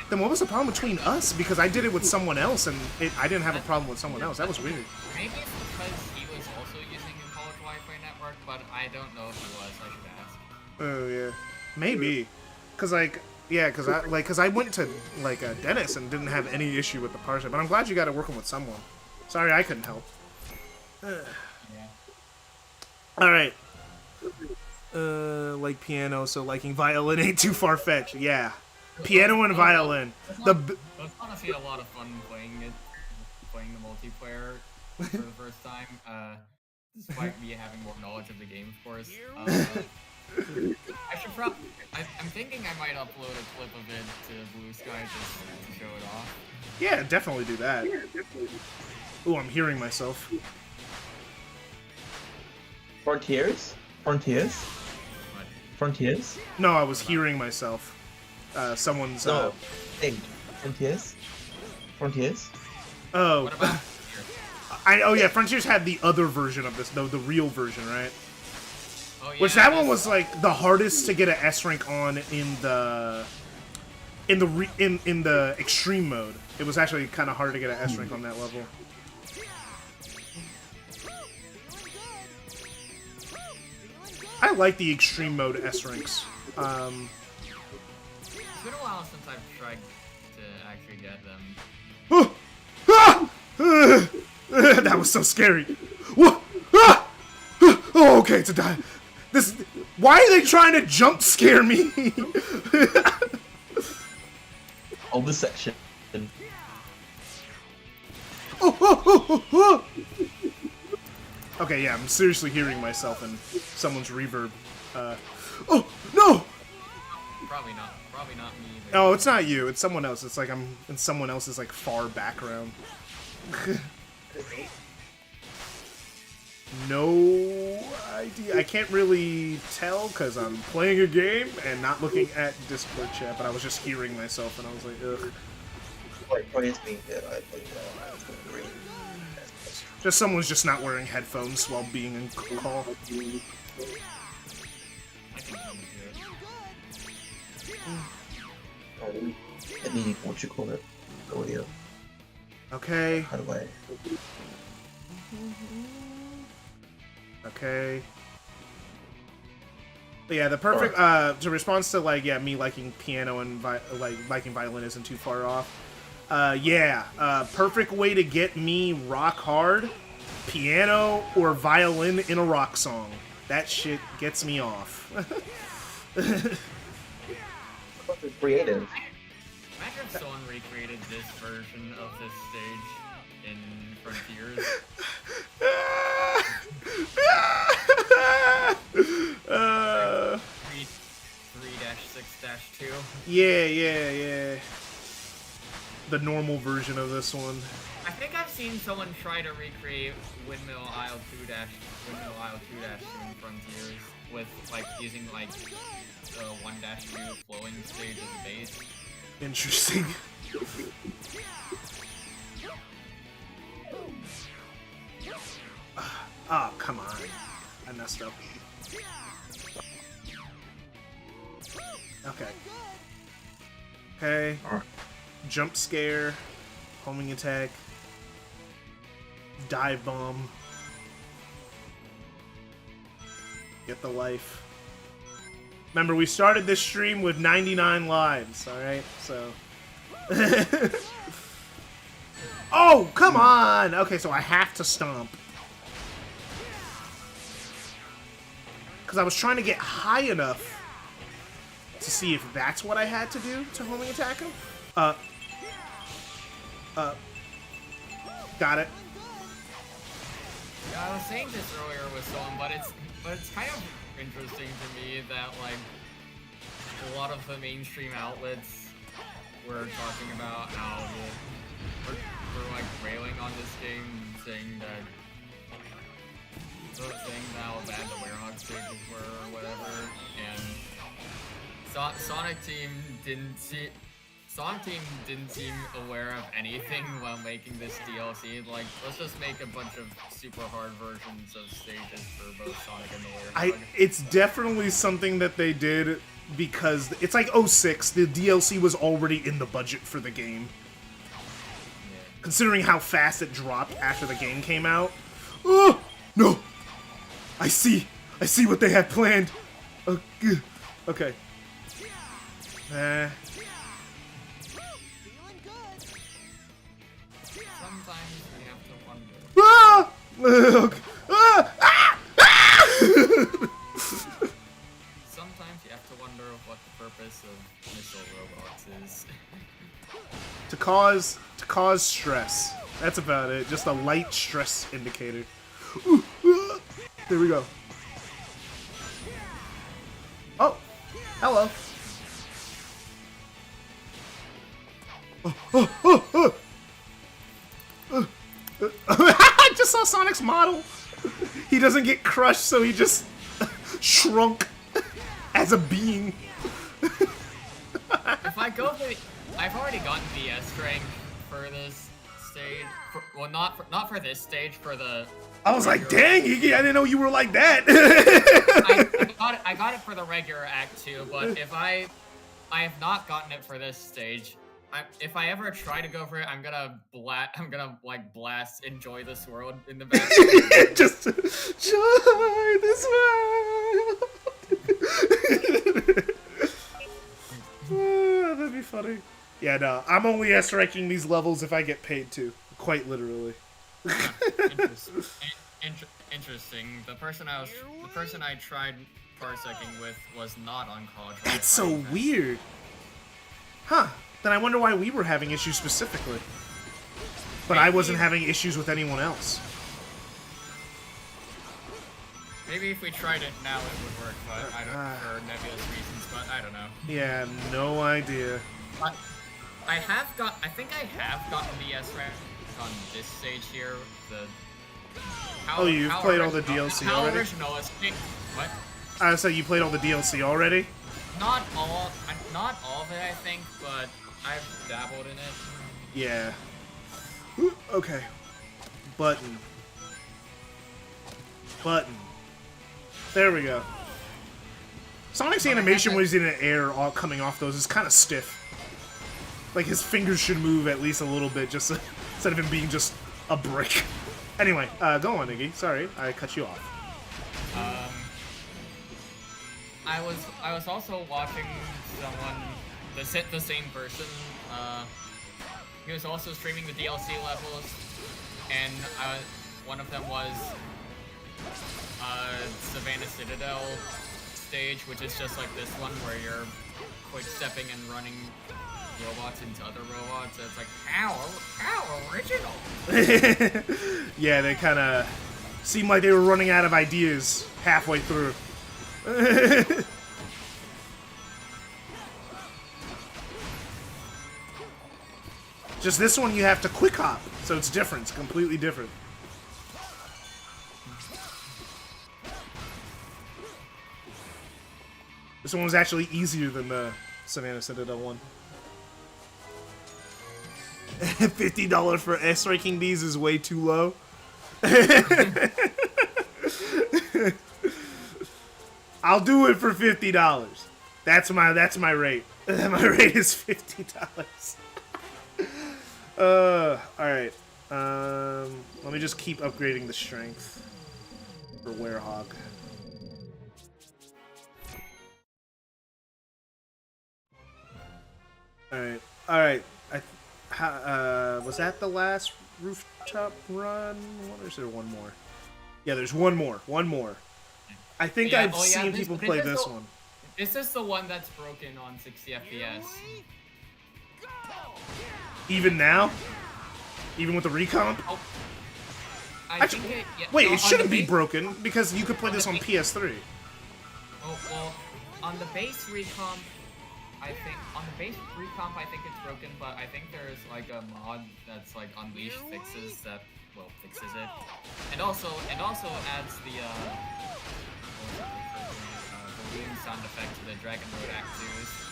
Then what was the problem between us? Because I did it with someone else and I didn't have a problem with someone else. That was weird. Maybe it's because he was also using a college Wi-Fi network, but I don't know if he was. I should ask. Oh, yeah. Maybe. Because, like... Yeah, because I went to, like, Dennis and didn't have any issue with the parsec. But I'm glad you got it working with someone. Sorry I couldn't help. Yeah. Alright. Like piano, so liking violin ain't too far-fetched. Yeah. Piano and violin. It's honestly a lot of fun playing the multiplayer for the first time, despite me having more knowledge of the game, of course. I'm thinking I might upload a clip of it to Blue Sky just to show it off. Yeah, definitely do that. Ooh, I'm hearing myself. Frontiers? No, I was hearing myself. Someone's, No. Hey, Frontiers? Oh. What about Oh yeah, Frontiers had the other version of this, though, the real version, right? Oh, yeah, Which that one was like the hardest to get an S rank on in the extreme mode. It was actually kind of hard to get an S rank on that level. I like the extreme mode S ranks. It's been a while since I've tried to actually get them. That was so scary. Oh, okay, it's a die. Why are they trying to jump scare me? On this section. Okay, yeah, I'm seriously hearing myself in someone's reverb. Oh, no! Probably not. Probably not me either. Oh, it's not you. It's someone else. It's like I'm in someone else's, like, far background. No idea. I can't really tell because I'm playing a game and not looking at Discord chat, but I was just hearing myself and I was like, ugh. Probably it's me. Yeah, I played really. Just someone's just not wearing headphones while being in call. I can come here. I mean, what you call it? Audio. Okay, How do I? okay. But yeah, the perfect, to response to, like, yeah, me liking piano and, liking violin isn't too far off. Perfect way to get me rock hard, piano or violin in a rock song. That shit gets me off. Creative. Imagine if someone recreated this version of this stage in Frontiers. 3-6-2. Yeah. The normal version of this one. I think I've seen someone try to recreate Windmill Isle 2 in Frontiers with like using like the 1-2 flowing stage as a base. Interesting. Oh, come on. I messed up. Okay. Okay. Jump scare. Homing attack. Dive bomb. Get the life. Remember, we started this stream with 99 lives, alright? So... Oh, come on! Okay, so I have to stomp. Because I was trying to get high enough to see if that's what I had to do to homing attack him. Got it. Yeah, I was saying this earlier with someone, but it's kind of interesting to me that like a lot of the mainstream outlets were talking about how we're like railing on this game, saying how bad the Werehog stages were or whatever, and Sonic Team didn't seem aware of anything while making this DLC. Like, let's just make a bunch of super hard versions of stages for both Sonic and the Werehog. It's definitely something that they did because it's like 06. The DLC was already in the budget for the game. Yeah. Considering how fast it dropped after the game came out. Oh no! I see what they had planned. Okay. Sometimes you have to wonder. Ah! Okay. Sometimes you have to wonder what the purpose of missile robots is. To cause stress. That's about it. Just a light stress indicator. There we go. Oh, hello. I just saw Sonic's model. He doesn't get crushed, so he just shrunk as a being. If I go for I've already gotten the S rank for this stage. Well, not for this stage, for the... I was like, dang, Iggy, I didn't know you were like that. I got it for the regular Act 2, but if I have not gotten it for this stage. If I ever try to go for it, I'm gonna like blast "Enjoy This World" in the background. Just enjoy this world. That'd be funny. Yeah, no, I'm only S-ranking these levels if I get paid to. Quite literally. Interesting. The person I tried parsecing with was not on college. That's so weird. Huh. Then I wonder why we were having issues specifically. But I wasn't having issues with anyone else. Maybe if we tried it now it would work, but I don't, for nebulous reasons, but I don't know. Yeah, no idea. I think I have gotten the S rank on this stage here. You've played all the DLC how already? original is it? What? So you played all the DLC already? Not all of it, I think, but I've dabbled in it. Yeah. Ooh, okay. Button. There we go. Sonic's animation when he's in the air all coming off those is kind of stiff. Like his fingers should move at least a little bit, just instead of him being just a brick. Anyway, go on, Iggy. Sorry, I cut you off. I was also watching someone, the same person. He was also streaming the DLC levels, and one of them was Savannah Citadel stage, which is just like this one where you're quick stepping and running robots into other robots. And it's like, how original. Yeah, they kind of seemed like they were running out of ideas halfway through. Just this one you have to quick hop, so it's different. It's completely different. This one was actually easier than the Savannah Citadel one. $50 for S ranking these is way too low. I'll do it for $50. That's my rate. My rate is $50. Alright. Let me just keep upgrading the strength for Werehog. Alright. Was that the last rooftop run? Or is there one more? Yeah, there's one more. I think I've seen people play this one. This is the one that's broken on 60 FPS. Even now? Even with the recomp? Oh. Wait, it shouldn't be broken because you could play this on PS3. Oh, well, on the base recomp, I think it's broken, but I think there's like a mod that's like Unleash fixes it, and also adds the balloon sound effect to the Dragon Road Act 2s.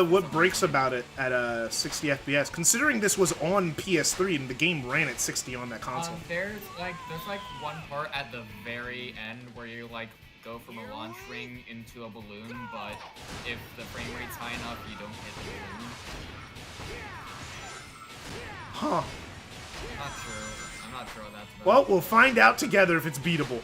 What breaks about it at 60 FPS? Considering this was on PS3 and the game ran at 60 on that console. There's like one part at the very end where you like go from a launch ring into a balloon, but if the frame rate's high enough, you don't hit the balloon. Huh. I'm not sure what that's about. Well, we'll find out together if it's beatable.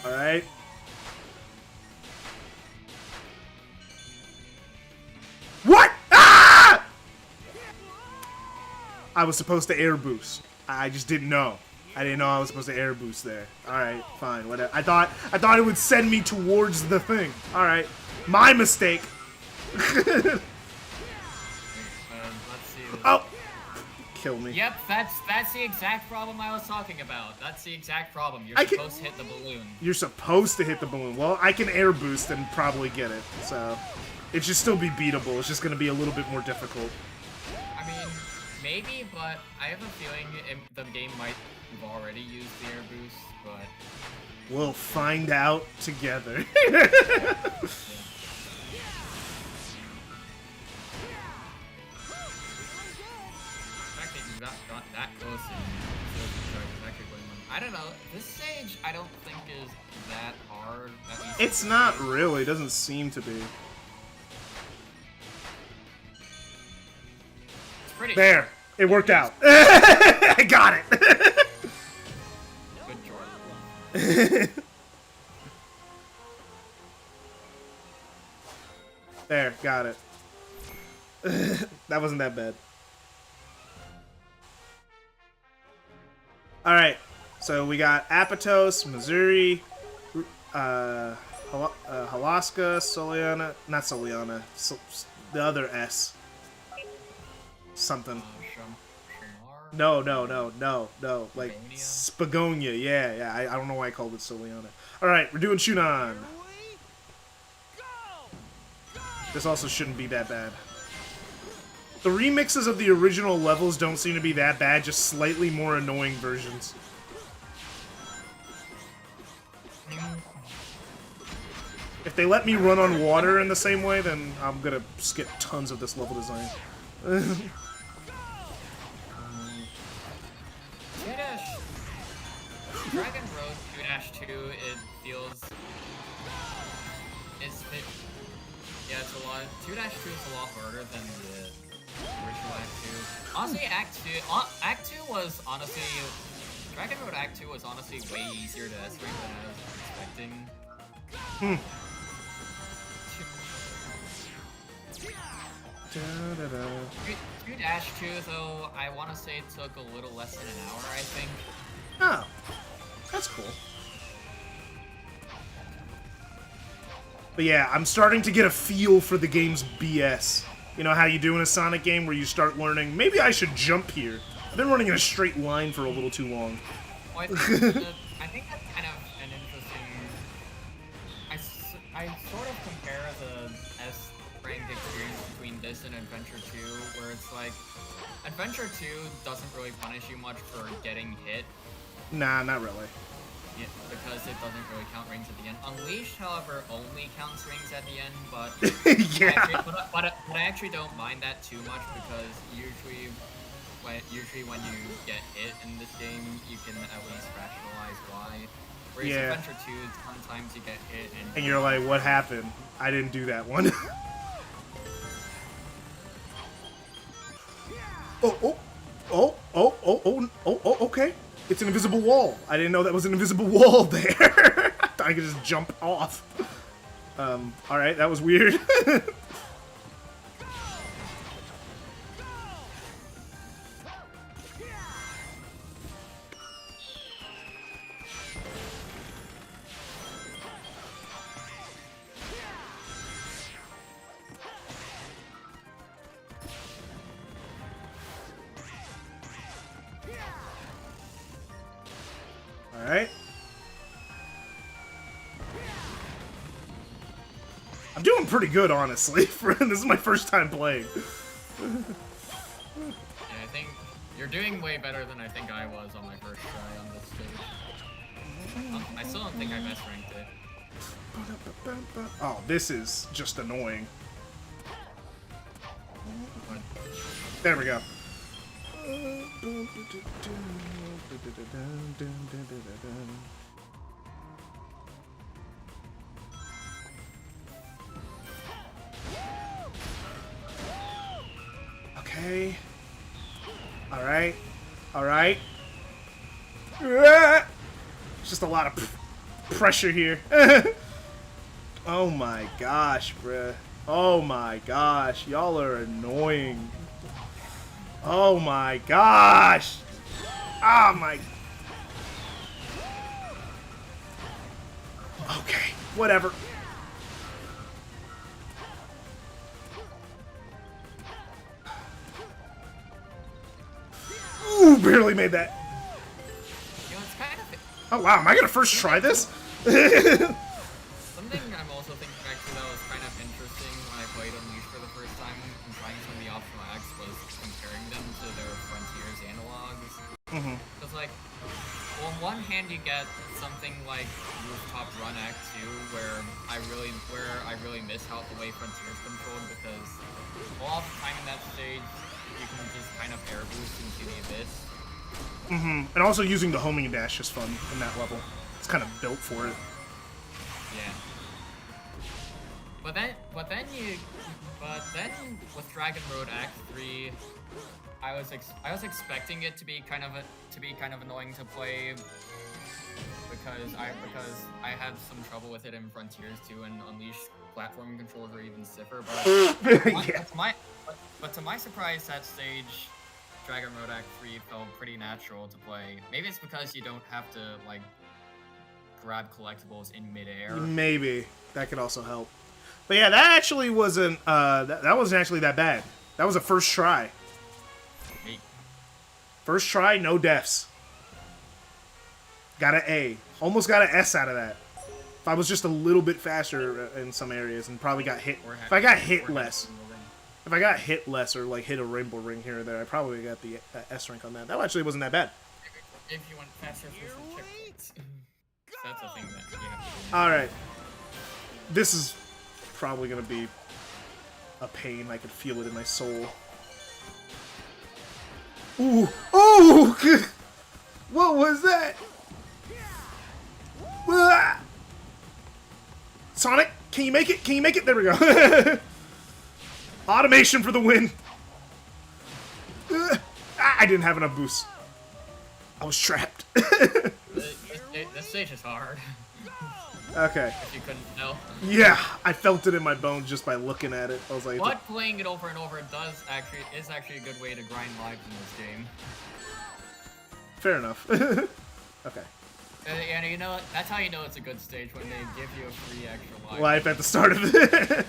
Alright. What? Ah! I was supposed to air boost. I just didn't know. I didn't know I was supposed to air boost there. Alright, fine, whatever. I thought it would send me towards the thing. Alright. My mistake. Let's see. Oh! Kill me. Yep, that's the exact problem I was talking about. That's the exact problem. You're supposed to hit the balloon. You're supposed to hit the balloon. Well, I can air boost and probably get it, so it should still be beatable. It's just going to be a little bit more difficult. I mean, maybe, but I have a feeling the game might have already used the air boost, but we'll find out together. yeah. Got that close and I don't know. This stage I don't think is that hard. It's not really. It doesn't seem to be. It's pretty. There. It worked out. I got it. Good Jordan. There. Got it. That wasn't that bad. All right, so we got Apatos, Missouri, Halaska, Soliana, not Soliana, the other S. Something. Shamar? No, like Spagonia? Spagonia. Yeah. I don't know why I called it Soliana. All right, we're doing Shunan. Here we go! Go! This also shouldn't be that bad. The remixes of the original levels don't seem to be that bad, just slightly more annoying versions. If they let me run on water in the same way, then I'm gonna skip tons of this level design. 2-dash Dragon Road 2-2, it feels it's a lot. 2-2 is a lot harder than the original Act 2. Honestly, Act 2 was honestly Dragon Road Act 2 was honestly way easier to estimate than I was expecting. 2-2 though, I want to say it took a little less than an hour, I think. Oh, that's cool. But yeah, I'm starting to get a feel for the game's BS. You know how you do in a Sonic game where you start learning, maybe I should jump here. I've been running in a straight line for a little too long. Well, I think that's kind of an interesting... I sort of compare the S-ranked experience between this and Adventure 2, where it's like, Adventure 2 doesn't really punish you much for getting hit. Nah, not really. Yeah, because it doesn't really count rings at the end. Unleashed, however, only counts rings at the end, but Yeah. but I actually don't mind that too much because usually when you get hit in this game, you can at least rationalize why. Whereas Yeah. Adventure 2, sometimes you get hit And you're like, what happened? I didn't do that one. Oh, okay. It's an invisible wall. I didn't know that was an invisible wall there. I could just jump off. Alright, that was weird. Alright. I'm doing pretty good, honestly. This is my first time playing. Yeah, I think you're doing way better than I think I was on my first try on this stage. I still don't think I best ranked it. Oh, this is just annoying. But There we go. Okay. Alright. Alright. It's just a lot of pressure here. Oh my gosh, bruh. Oh my gosh. Y'all are annoying. Oh my gosh! Oh my... Okay, whatever. Ooh, barely made that. you know, it's kind of Oh wow, am I gonna first try this? something I'm also thinking back to that was kind of interesting when I played Unleashed for the first time and trying some of the optional acts was comparing them to their Frontiers analogs. Because like, on one hand you get something like Rooftop Run Act 2 where I really miss how the way Frontiers controlled because all the time in that stage you can just kind of air boost into the abyss. And also using the homing dash is fun in that level. It's kind of built for it. Yeah. But then with Dragon Road Act 3, I was expecting it to be kind of annoying to play because I had some trouble with it in Frontiers 2 and Unleashed platforming controls are even stiffer. But Yeah. but to my surprise, that stage Dragon Road Act 3 felt pretty natural to play. Maybe it's because you don't have to, like, grab collectibles in midair. Maybe. That could also help. But yeah, that actually wasn't, that wasn't actually that bad. That was a first try. Hey, First try, no deaths. Got an A. Almost got an S out of that. If I was just a little bit faster in some areas and probably got hit. If I got hit less. If I got hit less or like hit a rainbow ring here or there, I probably got the S rank on that. That actually wasn't that bad. if you went faster for some checkpoints. That's a thing that you have to do. Alright. This is probably going to be a pain. I could feel it in my soul. Ooh! Ooh! What was that? Ah! Sonic, can you make it? Can you make it? There we go. Automation for the win. I didn't have enough boost. I was trapped. This stage is hard. Okay. If you couldn't tell. Yeah, I felt it in my bones just by looking at it. I was like, But playing it over and over is actually a good way to grind lives in this game. fair enough. Okay. And you know, that's how you know it's a good stage, when they give you a free extra life. Life at the start of it.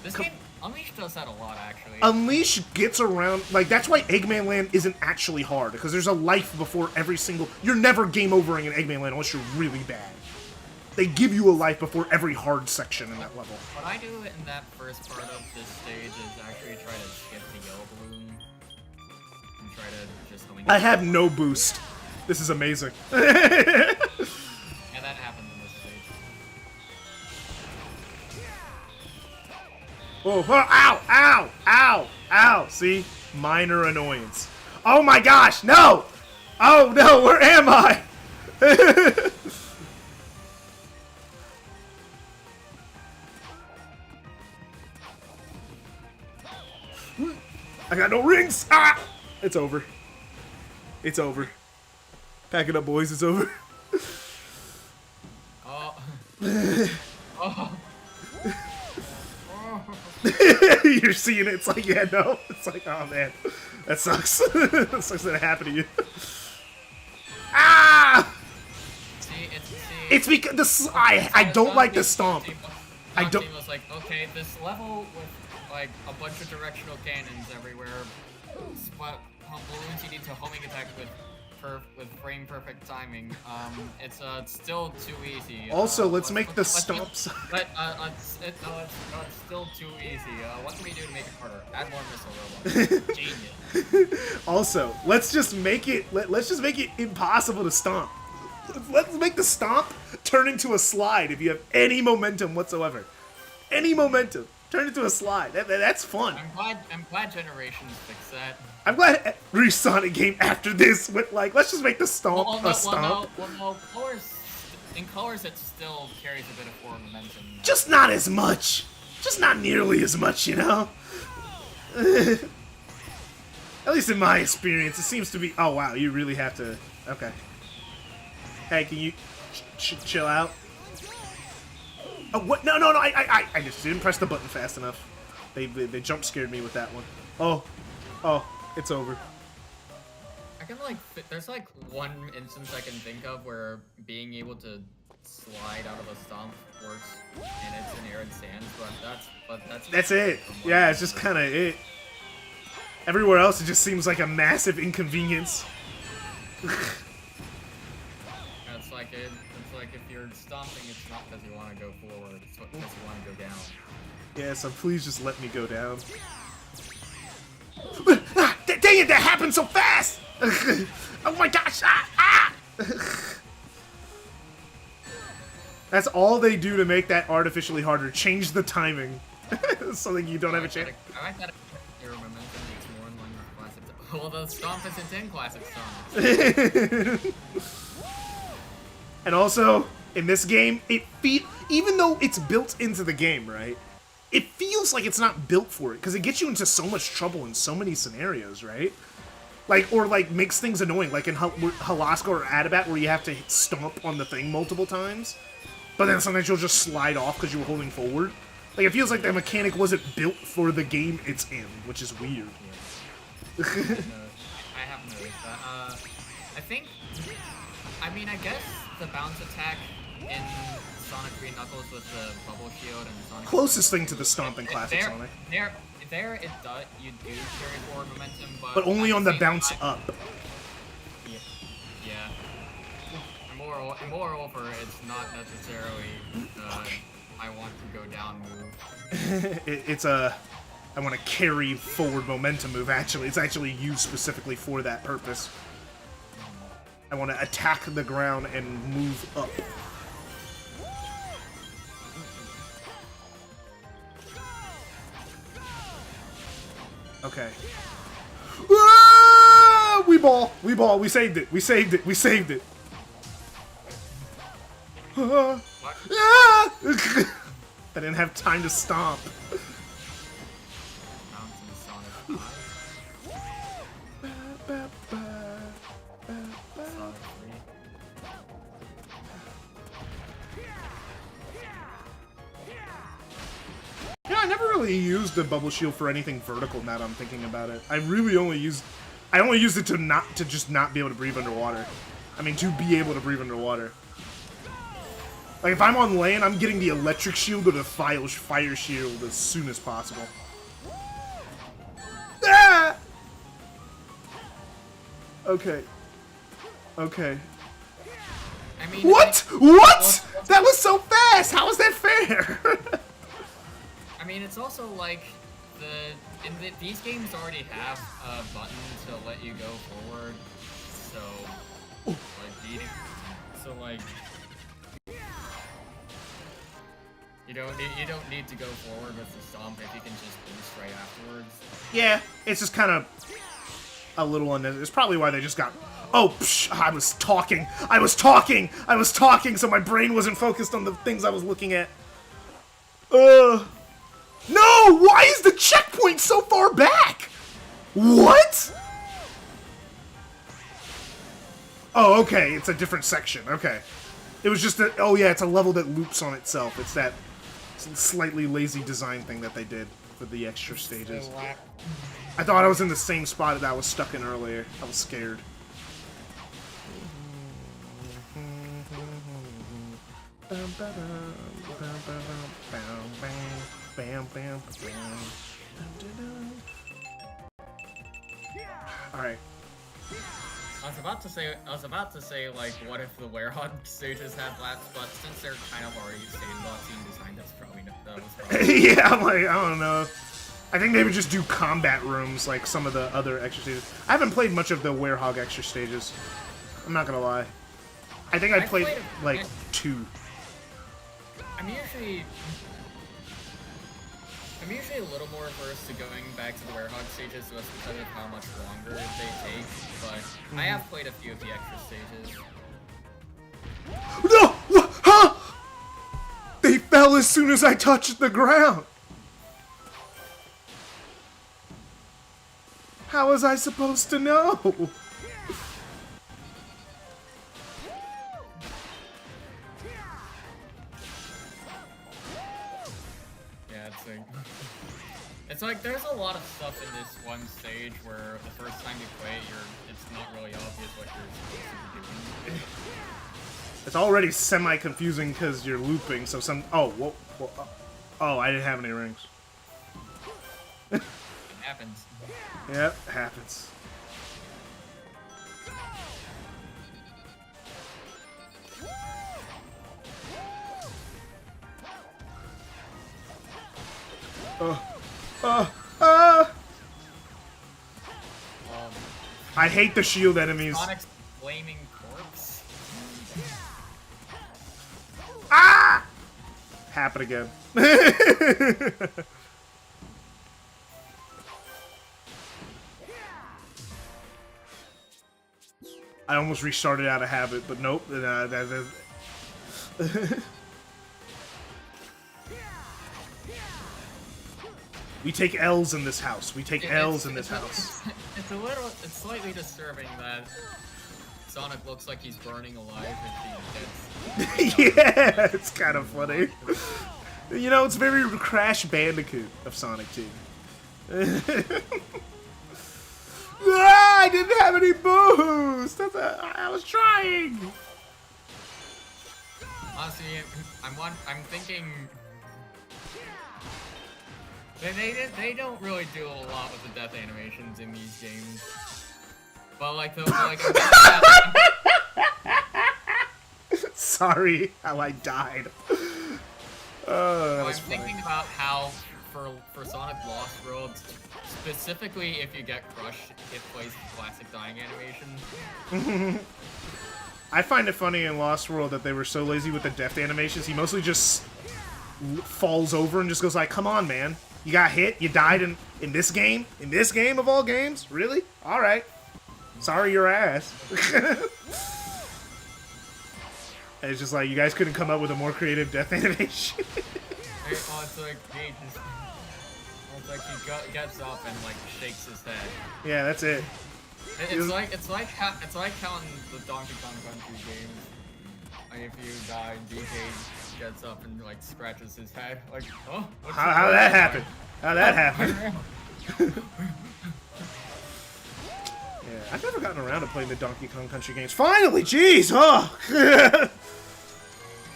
This game, Unleashed does that a lot, actually. Unleash gets around, like, that's why Eggman Land isn't actually hard, because there's a life before every single, you're never game overing in Eggman Land unless you're really bad. They give you a life before every hard section in that level. What I do in that first part of this stage is actually try to skip the yellow balloon. And try to just homing. I have no boost. This is amazing. Yeah, that happens in this stage. Oh, oh, ow, ow, ow, ow. See? Minor annoyance. Oh my gosh, no! Oh no, where am I? I got no rings! Ah! It's over. It's over. Pack it up, boys. It's over. Oh. Oh. You're seeing it. It's like, yeah, no. It's like, oh man, that sucks. That sucks that it happened to you. Ah! It's because I don't like the stomp. I don't. Was like, okay, this level with like a bunch of directional cannons everywhere. Spot balloons you need to homing attack with frame perfect timing. It's still too easy. Also, let's make the stomps. But it's still too easy. What can we do to make it harder? Add more missile robots. Genius. Also, let's just make it. Let's just make it impossible to stomp. Let's make the stomp turn into a slide if you have any momentum whatsoever. Any momentum, turn it into a slide. That's fun. I'm glad Generations fixed that. I'm glad every Sonic game after this went like, let's just make the stomp a stomp. Well, no, in colors it still carries a bit of forward momentum. Just not as much. Just not nearly as much, you know? At least in my experience, it seems to be... Oh, wow, you really have to... Okay. Hey, can you chill out? Oh, what? No, I just didn't press the button fast enough. They jump scared me with that one. Oh, it's over. I can like, there's like one instance I can think of where being able to slide out of a stomp works, and it's in arid sands, but that's it. Yeah, it's just kind of it. Everywhere else, it just seems like a massive inconvenience. It's like if you're stomping, it's not because you want to go forward, it's because you want to go down. Yeah, so please just let me go down. Dang it, that happened so fast! Oh my gosh! That's all they do to make that artificially harder. Change the timing. So that you don't have a chance. I like that your momentum makes more in line with classic. Well, the stomp isn't in classic stomp. And also, in this game, even though it's built into the game, right? It feels like it's not built for it, because it gets you into so much trouble in so many scenarios, right? Like, or like makes things annoying, like in Halaska or Adabat, where you have to stomp on the thing multiple times, but then sometimes you'll just slide off because you were holding forward. Like, it feels like that mechanic wasn't built for the game it's in, which is weird. I have noticed that. I think, I mean, I guess the bounce attack in Sonic 3 Knuckles with the bubble shield and Sonic. Closest thing to the stomping classic Sonic. There it does. You do carry forward momentum, But only at on the same bounce time- up. Yeah. And moreover, it's not necessarily I want to go down move. It's a I want to carry forward momentum move. Actually, it's actually used specifically for that purpose. I want to attack the ground and move up. Okay. Ah! We ball, we saved it, we saved it, we saved it. Ah! Ah! I didn't have time to stomp. Bounce in Sonic 5. Sonic 3. Yeah, I never really used the bubble shield for anything vertical now that I'm thinking about it. I only used it to just not be able to breathe underwater. I mean, to be able to breathe underwater. Like, if I'm on land, I'm getting the electric shield or the fire shield as soon as possible. Ah! Okay. Okay. I mean, What? What? That was so fast! How is that fair? I mean, it's also like these games already have a button to let you go forward, so like you don't need to go forward with the stomp if you can just boost right afterwards. Yeah, it's just kind of a little unnecessary. It's probably why they just got. Oh, psh, I was talking, so my brain wasn't focused on the things I was looking at. No! Why is the checkpoint so far back? What? Oh, okay, it's a different section. Okay. It was just that. Oh, yeah, it's a level that loops on itself. It's that slightly lazy design thing that they did for the extra stages. I thought I was in the same spot that I was stuck in earlier. I was scared. Alright. I was about to say, like, what if the Werehog stages had laps, but since they're kind of already sandboxing design, that was probably Yeah, I'm like, I don't know. I think they would just do combat rooms like some of the other extra stages. I haven't played much of the Werehog extra stages. I'm not gonna lie. I think I played like 2. I'm usually a little more averse to going back to the Werehog stages just because of how much longer they take, but I have played a few of the extra stages. No! Huh? They fell as soon as I touched the ground. How was I supposed to know? Yeah, it's like there's a lot of stuff in this one stage where the first time you play it, it's not really obvious what you're supposed to be doing. It's already semi-confusing because you're looping, so some... Oh, whoa, oh, I didn't have any rings. It happens. Yep, happens. I hate the shield enemies. Sonic's flaming corpse. Ah! Happen again. I almost restarted out of habit, but nope. We take L's in this house. We take L's in this house. It's slightly disturbing that Sonic looks like he's burning alive if he gets. Yeah, it's kind of funny. You know, it's very Crash Bandicoot of Sonic Team. have any boost. I was trying. Honestly, I'm thinking they don't really do a lot with the death animations in these games. But like Sorry, how I died. Oh, that I'm was funny. thinking about how for Sonic Lost World, specifically if you get crushed, it plays classic dying animation. I find it funny in Lost World that they were so lazy with the death animations. He mostly just falls over and just goes like, "Come on, man! You got hit. You died in this game. In this game of all games, really? All right. Sorry, your ass." And it's just like you guys couldn't come up with a more creative death animation. It's like he gets up and like shakes his head. Yeah, that's it. It's like how in the Donkey Kong Country games, like if you die, DK gets up and like scratches his head, like, oh, How that happened? How that happened? Yeah, I've never gotten around to playing the Donkey Kong Country games. Finally, jeez, oh!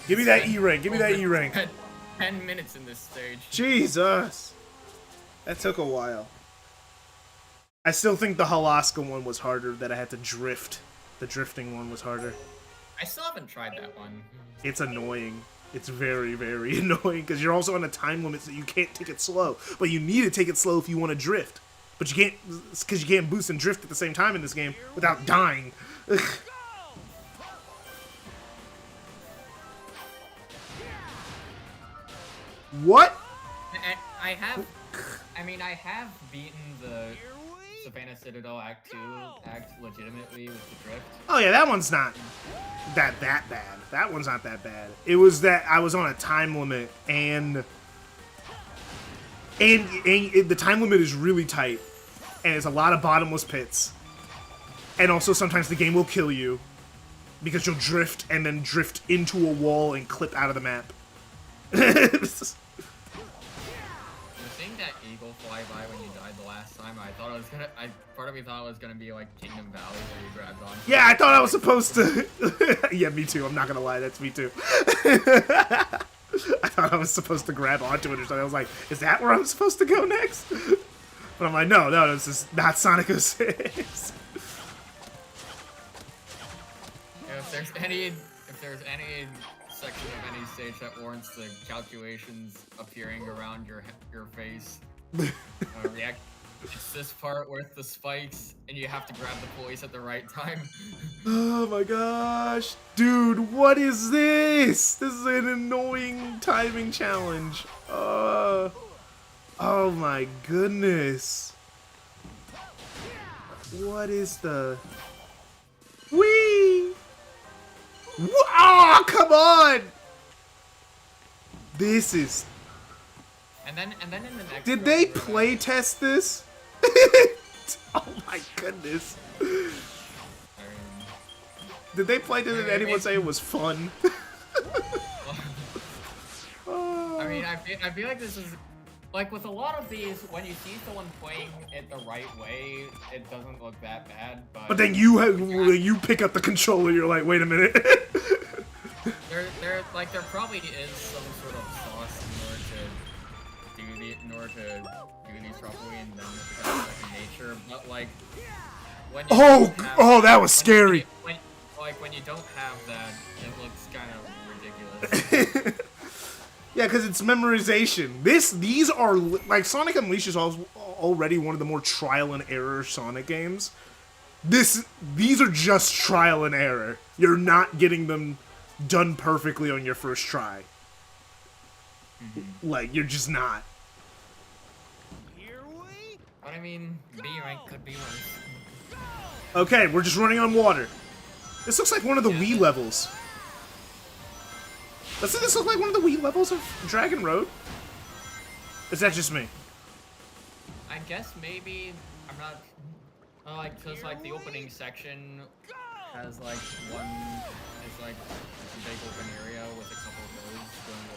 Give me that E rank. Give me that E rank. 10 minutes in this stage. Jesus, that took a while. I still think the Halaska one was harder. That I had to drift. The drifting one was harder. I still haven't tried that one. It's annoying. It's very, very annoying because you're also on a time limit, so you can't take it slow. But you need to take it slow if you want to drift. But you can't, because you can't boost and drift at the same time in this game without dying. Ugh. What? I have beaten the Savannah Citadel Act 2 act legitimately with the drift. Oh yeah, that one's not that bad. That one's not that bad. It was that I was on a time limit and the time limit is really tight, and it's a lot of bottomless pits. And also sometimes the game will kill you because you'll drift and then drift into a wall and clip out of the map. Seeing that eagle fly by when you died the last time, part of me thought it was gonna be like Kingdom Valley where you grabbed on. Yeah, I thought I was supposed to. Yeah, me too. I'm not gonna lie, that's me too. I thought I was supposed to grab onto it or something. I was like, is that where I'm supposed to go next? But I'm like, no, this is not Sonic 06. If there's any section of any stage that warrants the calculations appearing around your face, react. It's this part with the spikes, and you have to grab the police at the right time. Oh my gosh. Dude, what is this? This is an annoying timing challenge. Oh my goodness. What is the... Whee! Oh, come on! This is... And then in the next... Did they play test this? Oh my goodness. Did they play test it? Did anyone say it was fun? I mean, I feel like this is... Like, with a lot of these, when you see someone playing it the right way, it doesn't look that bad, But then you pick up the controller, you're like, wait a minute. there probably is some sort of sauce in order to do these properly and then it becomes second nature, but like, when you that was scary. When you don't have that, it looks kind of ridiculous. Yeah, because it's memorization. These are, like, Sonic Unleashed is already one of the more trial and error Sonic games. These are just trial and error. You're not getting them done perfectly on your first try. Mm-hmm. Like, you're just not. But I mean, B rank could be worse. Okay, we're just running on water. This looks like one of the Wii levels. Doesn't this look like one of the Wii levels of Dragon Road? Is that just me? I guess maybe, I'm not, cause like the opening section has like a big open area with a couple of roads going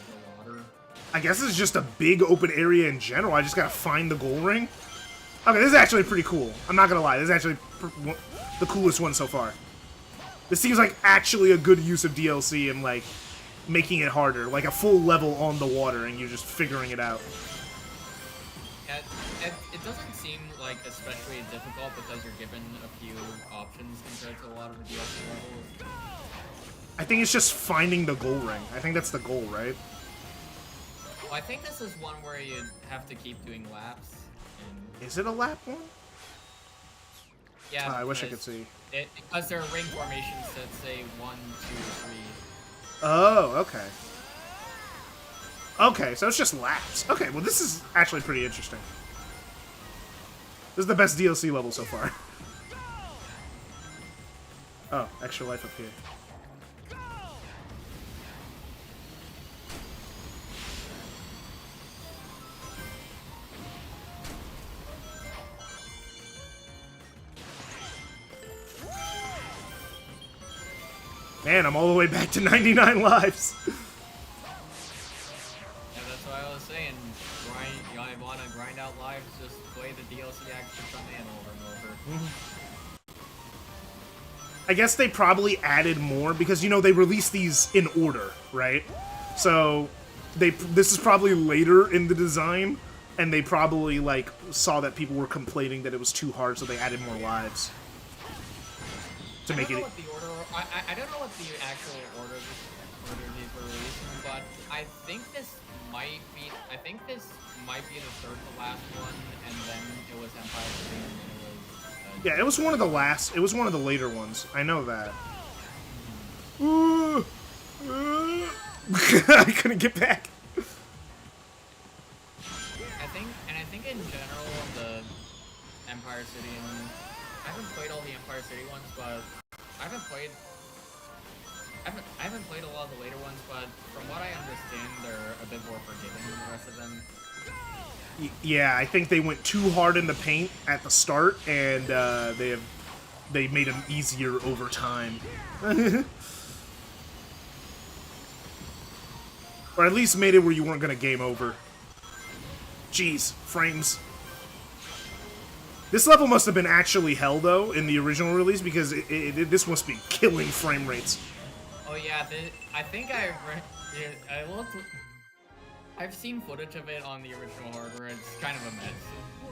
over water. I guess it's just a big open area in general. I just gotta find the goal ring. Okay, this is actually pretty cool. I'm not gonna lie, this is actually the coolest one so far. This seems like actually a good use of DLC and like making it harder, like a full level on the water, and you're just figuring it out. It doesn't seem like especially difficult because you're given a few options compared to a lot of the DLC levels. I think it's just finding the goal ring. I think that's the goal, right? Well, I think this is one where you have to keep doing laps. And Is it a lap one? yeah, I wish I could because see. because there are ring formations that say 1, 2, 3. Oh, okay. Okay, so it's just laps. Okay, well this is actually pretty interesting. This is the best DLC level so far. Oh, extra life up here. Man, I'm all the way back to 99 lives. Yeah, that's what I was saying. You want to grind out lives, just play the DLC act for some man over and over. I guess they probably added more because, you know, they released these in order, right? So this is probably later in the design, and they probably like saw that people were complaining that it was too hard, so they added more lives to make it. I don't know what the actual order these were released, but I think this might be the third to last one, and then it was Empire City, and then it was. Yeah, it was one of the last. It was one of the later ones. I know that. I couldn't get back. I think in general the Empire City, and I haven't played all the Empire City ones, but I haven't played a lot of the later ones, but from what I understand, they're a bit more forgiving than the rest of them. Yeah, I think they went too hard in the paint at the start, and they made them easier over time. Or at least made it where you weren't gonna game over. Jeez, frames. This level must have been actually hell, though, in the original release, because this must be killing frame rates. Oh yeah, I think I looked. I've seen footage of it on the original hardware. It's kind of a mess.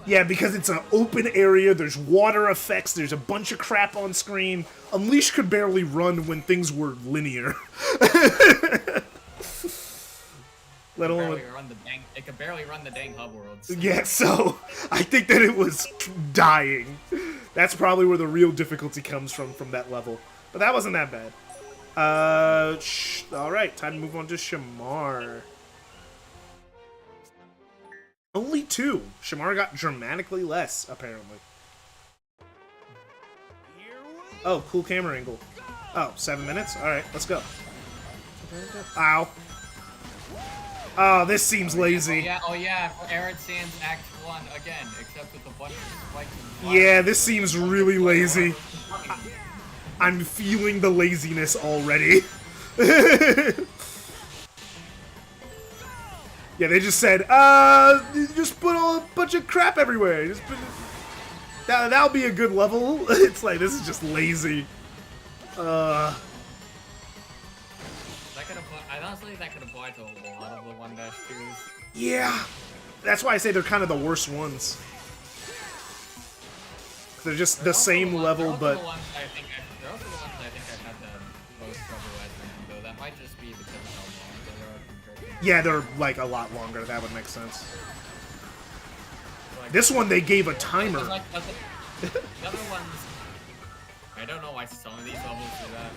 Yeah, because it's an open area, there's water effects, there's a bunch of crap on screen. Unleash could barely run when things were linear. Let alone... It could barely run the dang hub worlds. Yeah, so I think that it was dying. That's probably where the real difficulty comes from that level. But that wasn't that bad. Alright, time to move on to Shamar. Only 2. Shamar got dramatically less, apparently. Oh, cool camera angle. Oh, 7 minutes? Alright, let's go. Ow. Oh, this seems lazy. Oh yeah, Arid Sands Act 1 again, except with a bunch of spikes and Yeah, this seems really lazy. I'm feeling the laziness already. Yeah, they just said, just put a bunch of crap everywhere. Just put... That'll be a good level. It's like, this is just lazy. Honestly, that could apply to a lot of the 1-2s. Yeah, that's why I say they're kind of the worst ones. They're just the same level, but... They're also the ones I think I've had the most trouble with, though. That might just be because of how long they are compared to... Yeah, they're like a lot longer. That would make sense. This one, they gave a timer. The other ones... I don't know why some of these levels do that.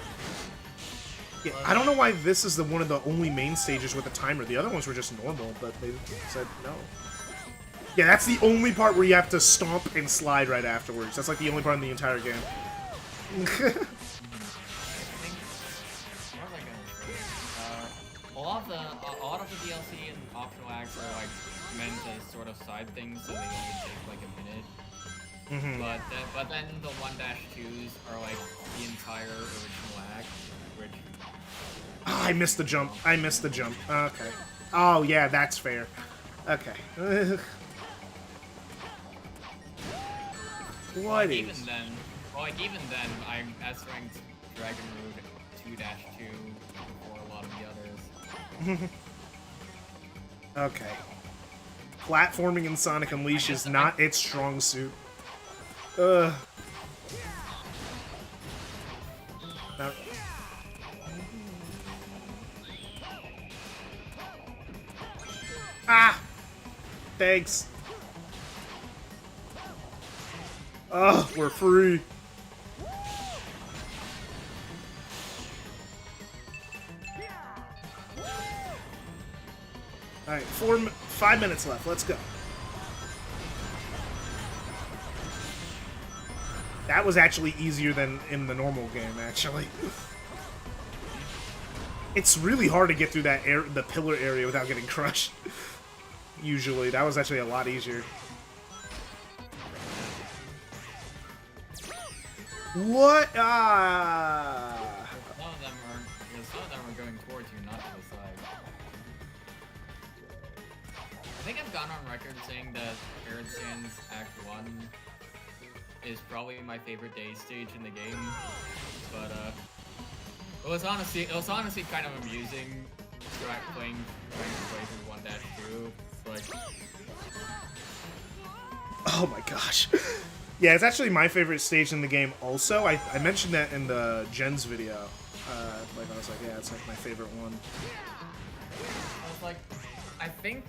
Yeah, I don't know why this is one of the only main stages with a timer. The other ones were just normal, but they said no. Yeah, that's the only part where you have to stomp and slide right afterwards. That's like the only part in the entire game. A lot of the DLC and optional acts are like meant as sort of side things, so they only take like a minute. But then the 1-2s are like the entire original act, which. Oh, I missed the jump. I missed the jump. Okay. Oh yeah, that's fair. Okay. What Even is? then, Well, like even then, I'm S-ranked Dragon Root 2-2 before a lot of the others. Okay. Platforming in Sonic Unleashed is not its strong suit. Ugh. Now- Ah! Thanks. Oh, we're free. Alright, 5 minutes left. Let's go. That was actually easier than in the normal game, actually. It's really hard to get through that the pillar area without getting crushed. Usually, that was actually a lot easier. What? Ah! Some of them are going towards you, not to the side. I think I've gone on record saying that Parrot Sands Act 1 is probably my favorite day stage in the game, but it was honestly kind of amusing trying to play through 1-2. Like, oh my gosh. Yeah, it's actually my favorite stage in the game also. I mentioned that in the Gens video. Like I was like, yeah, it's like my favorite one. I was like, I think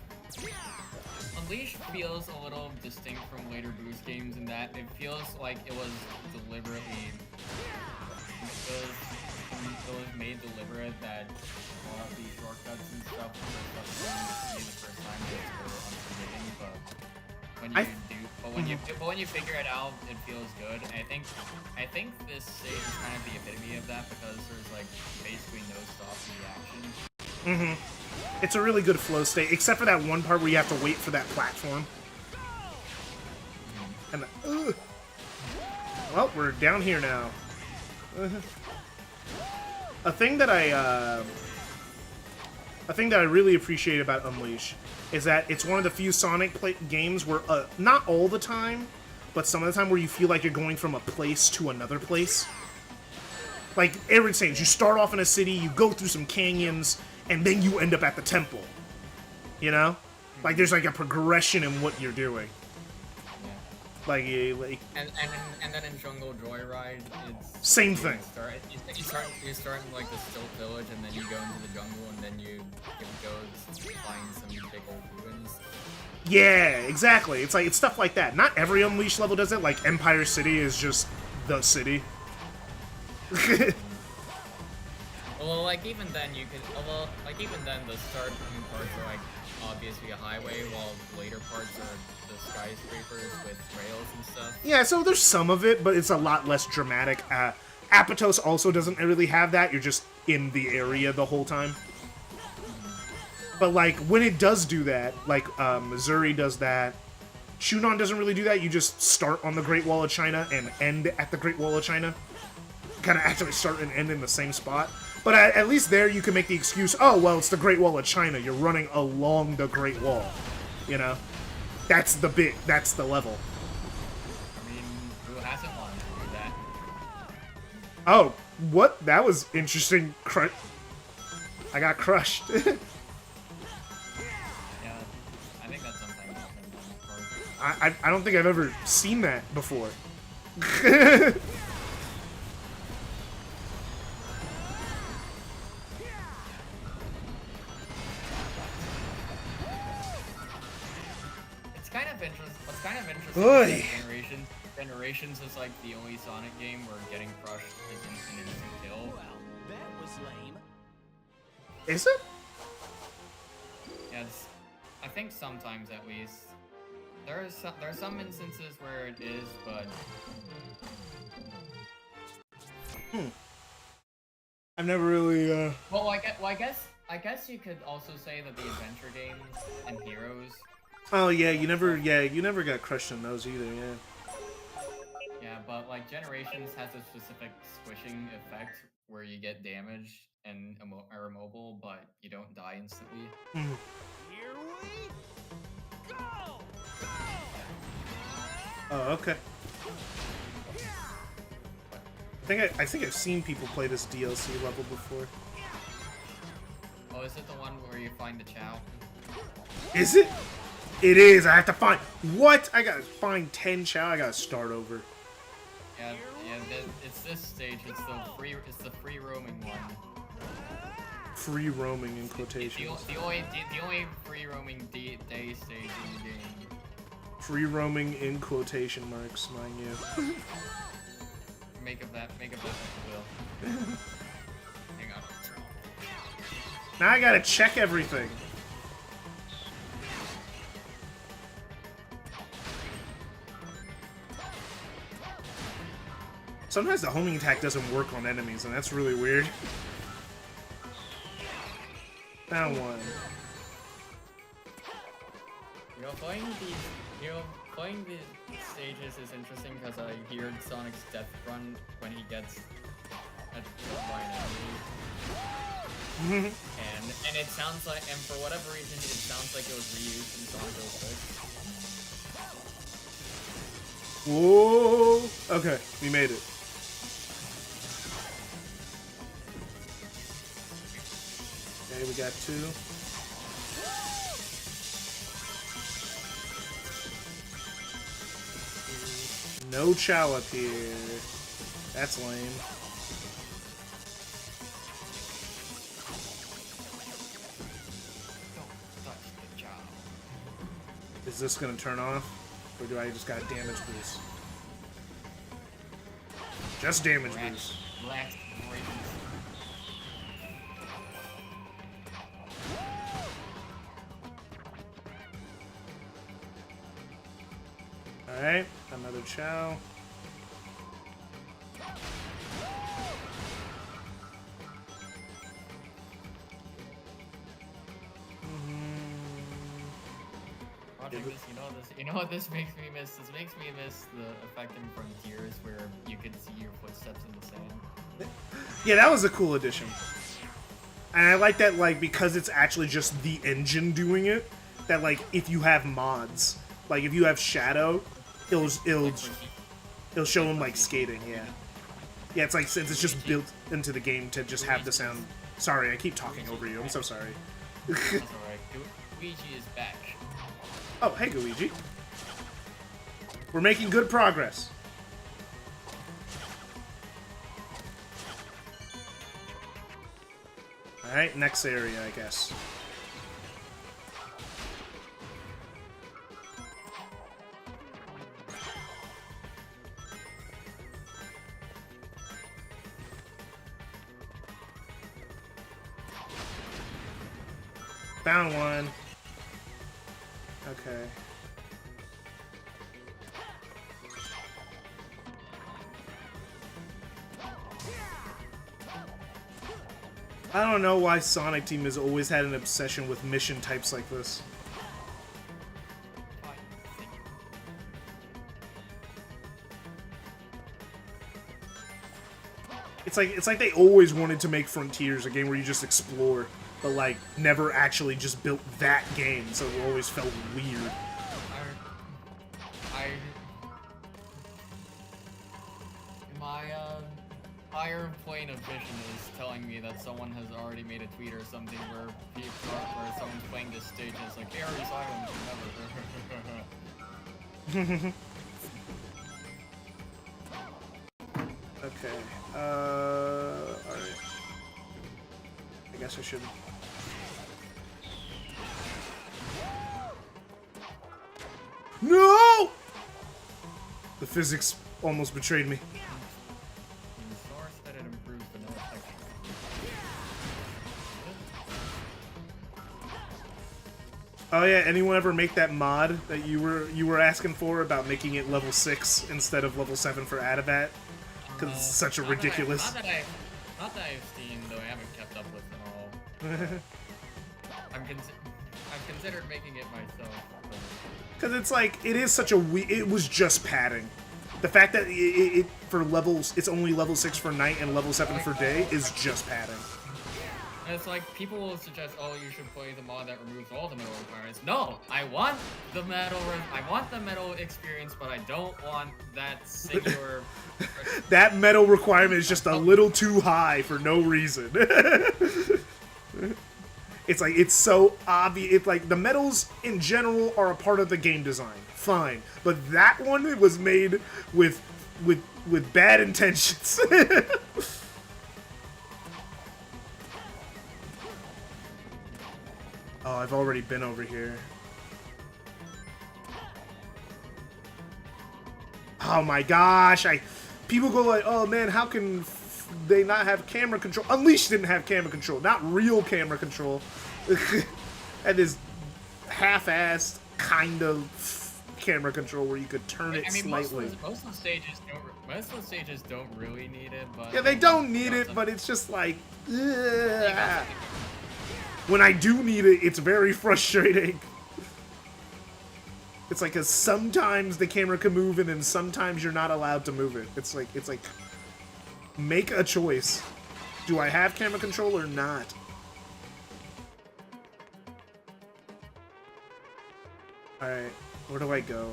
Unleashed feels a little distinct from later Boost games in that it feels like it was deliberately, it was made deliberate that a lot of these shortcuts and stuff were stuff the first time were unforgiving, but when you figure it out, it feels good. And I think this stage is kind of the epitome of that because there's like basically no stop reaction. Mm-hmm. It's a really good flow state, except for that one part where you have to wait for that platform. And well, we're down here now. A thing that I really appreciate about Unleash is that it's one of the few Sonic games where, not all the time, but some of the time where you feel like you're going from a place to another place. Like Aaron says, you start off in a city, you go through some canyons, and then you end up at the temple. You know? Like there's like a progression in what you're doing. Like and then in Jungle Joyride, it's same thing. You start in like the Stilt Village, and then you go into the jungle, and then you go find some big old ruins. Yeah, exactly. It's like it's stuff like that. Not every Unleashed level does it. Like Empire City is just the city. Well, like even then the start parts are like obviously a highway, while later parts are the skyscrapers with rails and stuff. Yeah, so there's some of it, but it's a lot less dramatic. Apotos also doesn't really have that. You're just in the area the whole time. But like when it does do that, like Missouri does that. Shunon doesn't really do that. You just start on the Great Wall of China and end at the Great Wall of China. Kind of actually start and end in the same spot. But at least there you can make the excuse, oh, well, it's the Great Wall of China. You're running along the Great Wall. You know? That's the bit. That's the level. I mean, who hasn't wanted to do that? Oh, what? That was interesting. I got crushed. Yeah, I think that's something else. I don't think I've ever seen that before. What's kind of interesting is that Generations is like the only Sonic game where getting crushed is an instant kill. Well, that was lame. Is it? Yeah, I think sometimes at least. There are some instances where it is, but I've never really. Well, I guess you could also say that the adventure games and Heroes. Oh yeah, you never got crushed in those either. Yeah. Yeah, but like Generations has a specific squishing effect where you get damaged and are immobile, but you don't die instantly. Here we go! Oh, okay. I think I've seen people play this DLC level before. Oh, is it the one where you find the Chow? Is it? It is. I have to find what? I gotta find 10 Chow. I gotta start over. Yeah, it's this stage. It's the free roaming one. Free roaming in quotations. The only free roaming day stage in the game. Free roaming in quotation marks, mind you. Make of that what you will. Hang on. Now I gotta check everything. Sometimes the homing attack doesn't work on enemies, and that's really weird. Found one. Playing the stages is interesting because I heard Sonic's death run when he gets killed by an enemy. and it sounds like, and for whatever reason, it sounds like it was reused in Sonic 06. Whoa! Okay, we made it. Okay, we got 2. No Chow up here. That's lame. Don't touch the Chow. Is this gonna turn off? Or do I just got damage boost? Just damage boost. Last break. Alright, another Chow. Watching this, you know what this makes me miss? This makes me miss the effect in Frontiers where you can see your footsteps in the sand. Yeah, that was a cool addition. And I like that, like, because it's actually just the engine doing it, that, like, if you have mods, like, if you have Shadow, it'll show him, like, skating, yeah. Yeah, it's like, since it's just built into the game to just have the sound. Sorry, I keep talking over you, I'm so sorry. That's alright. Luigi is back. Oh, hey, Luigi. We're making good progress. Alright, next area, I guess. Found one. Okay. I don't know why Sonic Team has always had an obsession with mission types like this. It's like they always wanted to make Frontiers a game where you just explore, but like never actually just built that game, so it always felt weird. My higher plane of vision is telling me that someone has already made a tweet or something where someone's playing this stage and it's like Ares Island never. Okay. Alright. I guess I should. No! The physics almost betrayed me. The source that it improves the no effect. Oh yeah, anyone ever make that mod that you were asking for about making it level 6 instead of level 7 for Adabat? Because it's such a ridiculous. Not that I've seen, though I haven't kept up with them all. I've considered making it myself. Because it's like, it is such a it was just padding. The fact that it for levels, it's only level 6 for night and level 7 for day is just padding. And it's like people will suggest, oh, you should play the mod that removes all the metal requirements. No, I want the metal experience, but I don't want that singular. That metal requirement is just a little too high for no reason. It's like, it's so obvious. It's like the medals in general are a part of the game design. Fine. But that one was made with bad intentions. Oh, I've already been over here. Oh my gosh, people go like, oh man, how can they not have camera control? Unleashed didn't have camera control, not real camera control. And this half-assed kind of camera control where you could turn it slightly. Most of the stages don't really need it, but Yeah, they don't need it, but it's just like, ugh. When I do need it, it's very frustrating. It's like, cause sometimes the camera can move and then sometimes you're not allowed to move it. It's like, make a choice. Do I have camera control or not? Alright, where do I go?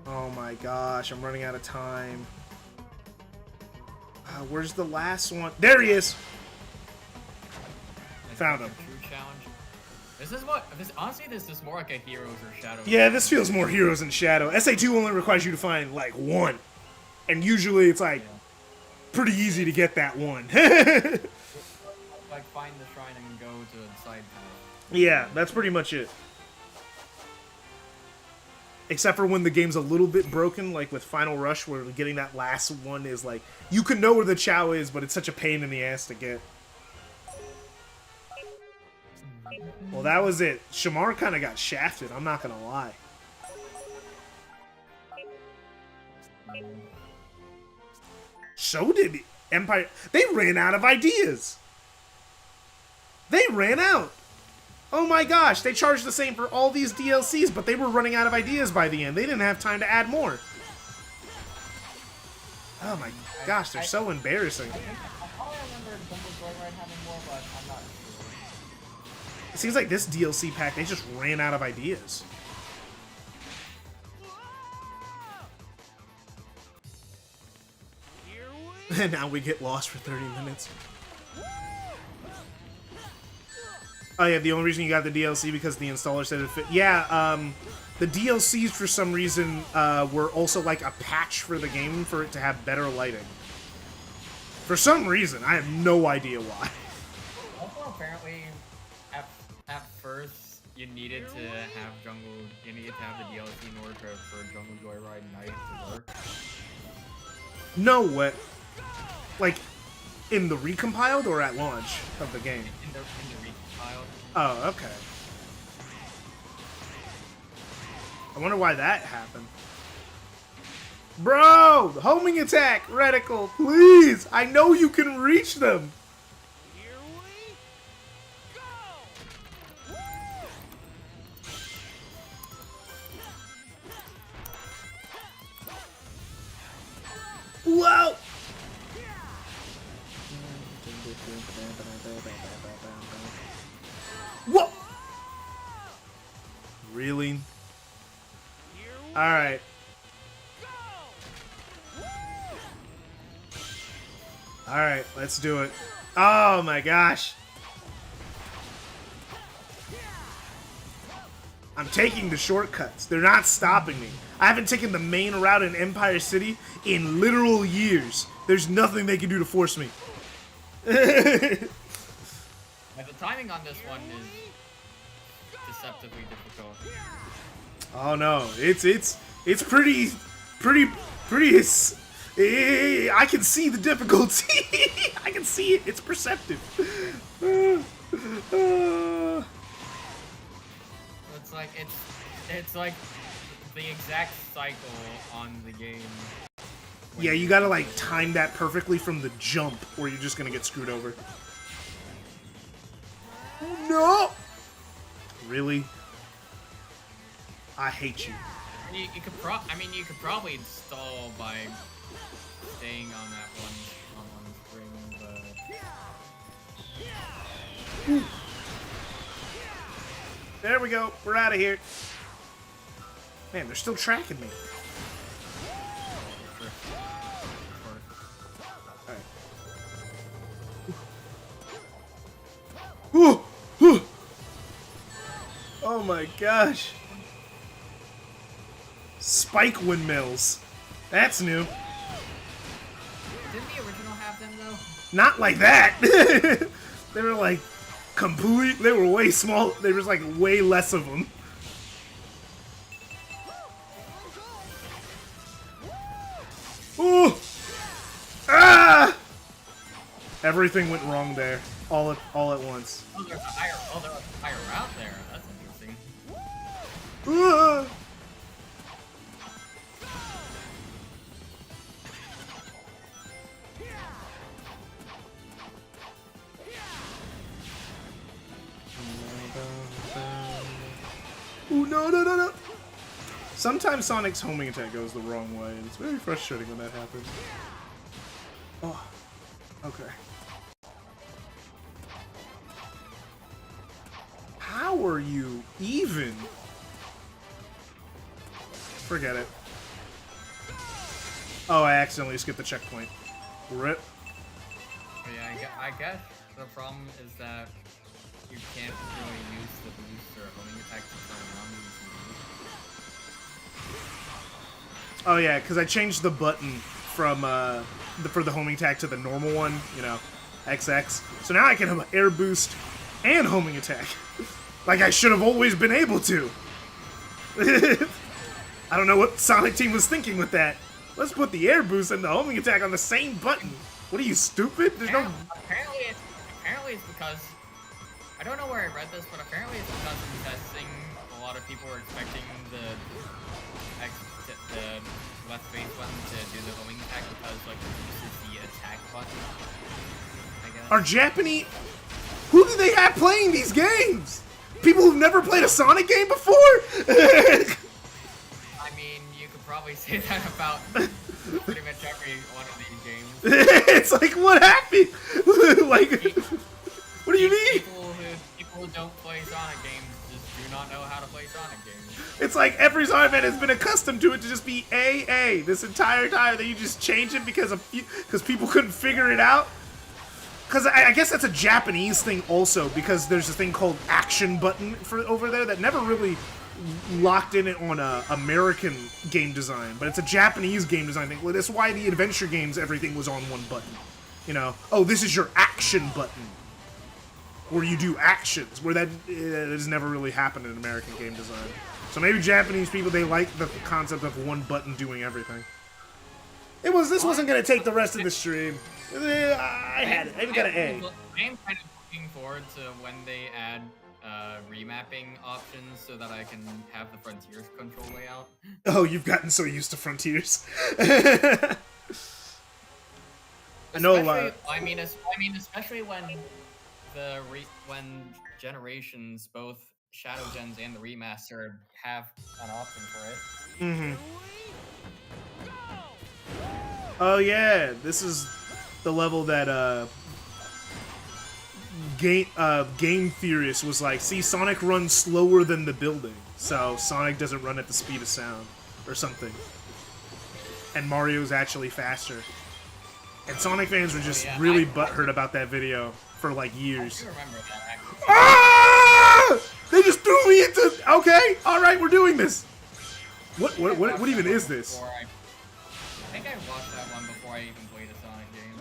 Oh my gosh, I'm running out of time. Where's the last one? There he is! Found him. True challenge. Honestly, this is more like a Heroes or Shadows. Yeah, this feels more Heroes and Shadow. SA2 only requires you to find, like, one. And usually it's, like, pretty easy to get that one. Like, find the shrine and go to the side path. Yeah, that's pretty much it. Except for when the game's a little bit broken, like with Final Rush, where getting that last one is like, you can know where the Chow is, but it's such a pain in the ass to get. Well, that was it. Shamar kind of got shafted, I'm not gonna lie. So did Empire. They ran out of ideas. They ran out. Oh my gosh, they charged the same for all these DLCs, but they were running out of ideas by the end. They didn't have time to add more. Oh my gosh, they're so embarrassing. I probably remember Jungle Joyride having more, but I'm not sure. It seems like this DLC pack, they just ran out of ideas. And now we get lost for 30 minutes. Oh yeah, the only reason you got the DLC because the installer said it fit. Yeah, the DLCs for some reason were also like a patch for the game for it to have better lighting. For some reason, I have no idea why. Also, apparently, at first, you needed to have the DLC in order for Jungle Joyride Night to work. No way. Like, in the recompiled or at launch of the game? In the recompiled. Oh, okay. I wonder why that happened. Bro! Homing attack! Reticle, please! I know you can reach them! Here we go! Whoa! What? Really? Alright. Alright, let's do it. Oh my gosh. I'm taking the shortcuts. They're not stopping me. I haven't taken the main route in Empire City in literal years. There's nothing they can do to force me. But the timing on this one is deceptively difficult. Oh no, it's pretty. I can see the difficulty. I can see it. It's perceptive. It's like the exact cycle on the game. Yeah, you gotta like time that perfectly from the jump, or you're just gonna get screwed over. No! Really? I hate you. You could you could probably stall by staying on that one string, but There we go. We're out of here. Man, they're still tracking me. Alright. Oh my gosh. Spike windmills. That's new. didn't the original have them though? Not like that. They were like complete. They were way small. There was like way less of them. Ooh! Ah! Everything went wrong there, all at once. Oh, there's a higher route there. That's interesting. Ah! Ooh, no, no, no, no! Sometimes Sonic's homing attack goes the wrong way, and it's very frustrating when that happens. Oh, okay. How are you even? Forget it. Oh, I accidentally skipped the checkpoint. Rip. But yeah, I guess the problem is that you can't really use the boost or homing attack to turn on these moves. Oh yeah, because I changed the button from for the homing attack to the normal one, you know, XX. So now I can have air boost and homing attack, like I should have always been able to. I don't know what Sonic Team was thinking with that. Let's put the air boost and the homing attack on the same button. What are you, stupid? There's no. Apparently it's because I don't know where I read this, but apparently it's because in testing, a lot of people were expecting the left base button to do the homing attack because like this is the attack button. I guess. Are Japanese? Who do they have playing these games? People who've never played a Sonic game before? I mean, you could probably say that about pretty much every one of these games. It's like, what happened? Like, what do you mean? People who don't play Sonic games just do not know how to play Sonic games. It's like every Sonic fan has been accustomed to it to just be AA this entire time. That you just change it because people couldn't figure it out. Because I guess that's a Japanese thing also, because there's a thing called action button for over there that never really locked in it on American game design, but it's a Japanese game design thing. Well, that's why the adventure games, everything was on one button. You know, oh, this is your action button, where you do actions, where that has never really happened in American game design. So maybe Japanese people, they like the concept of one button doing everything. This wasn't gonna take the rest of the stream. I had it. I even got an A. I am kind of looking forward to when they add remapping options so that I can have the Frontiers control layout. Oh, you've gotten so used to Frontiers. I know. I mean, especially when when Generations, both Shadow Gens and the remastered, have an option for it. Mm-hmm. Oh yeah, this is the level that Game Theorist was like, see, Sonic runs slower than the building, so Sonic doesn't run at the speed of sound, or something. And Mario's actually faster. And Sonic fans were just really butthurt about that video for like years. I do remember that, actually. Ah! They just threw me into. Okay, all right, we're doing this. What even is this? I think I watched that one before I even played a Sonic game.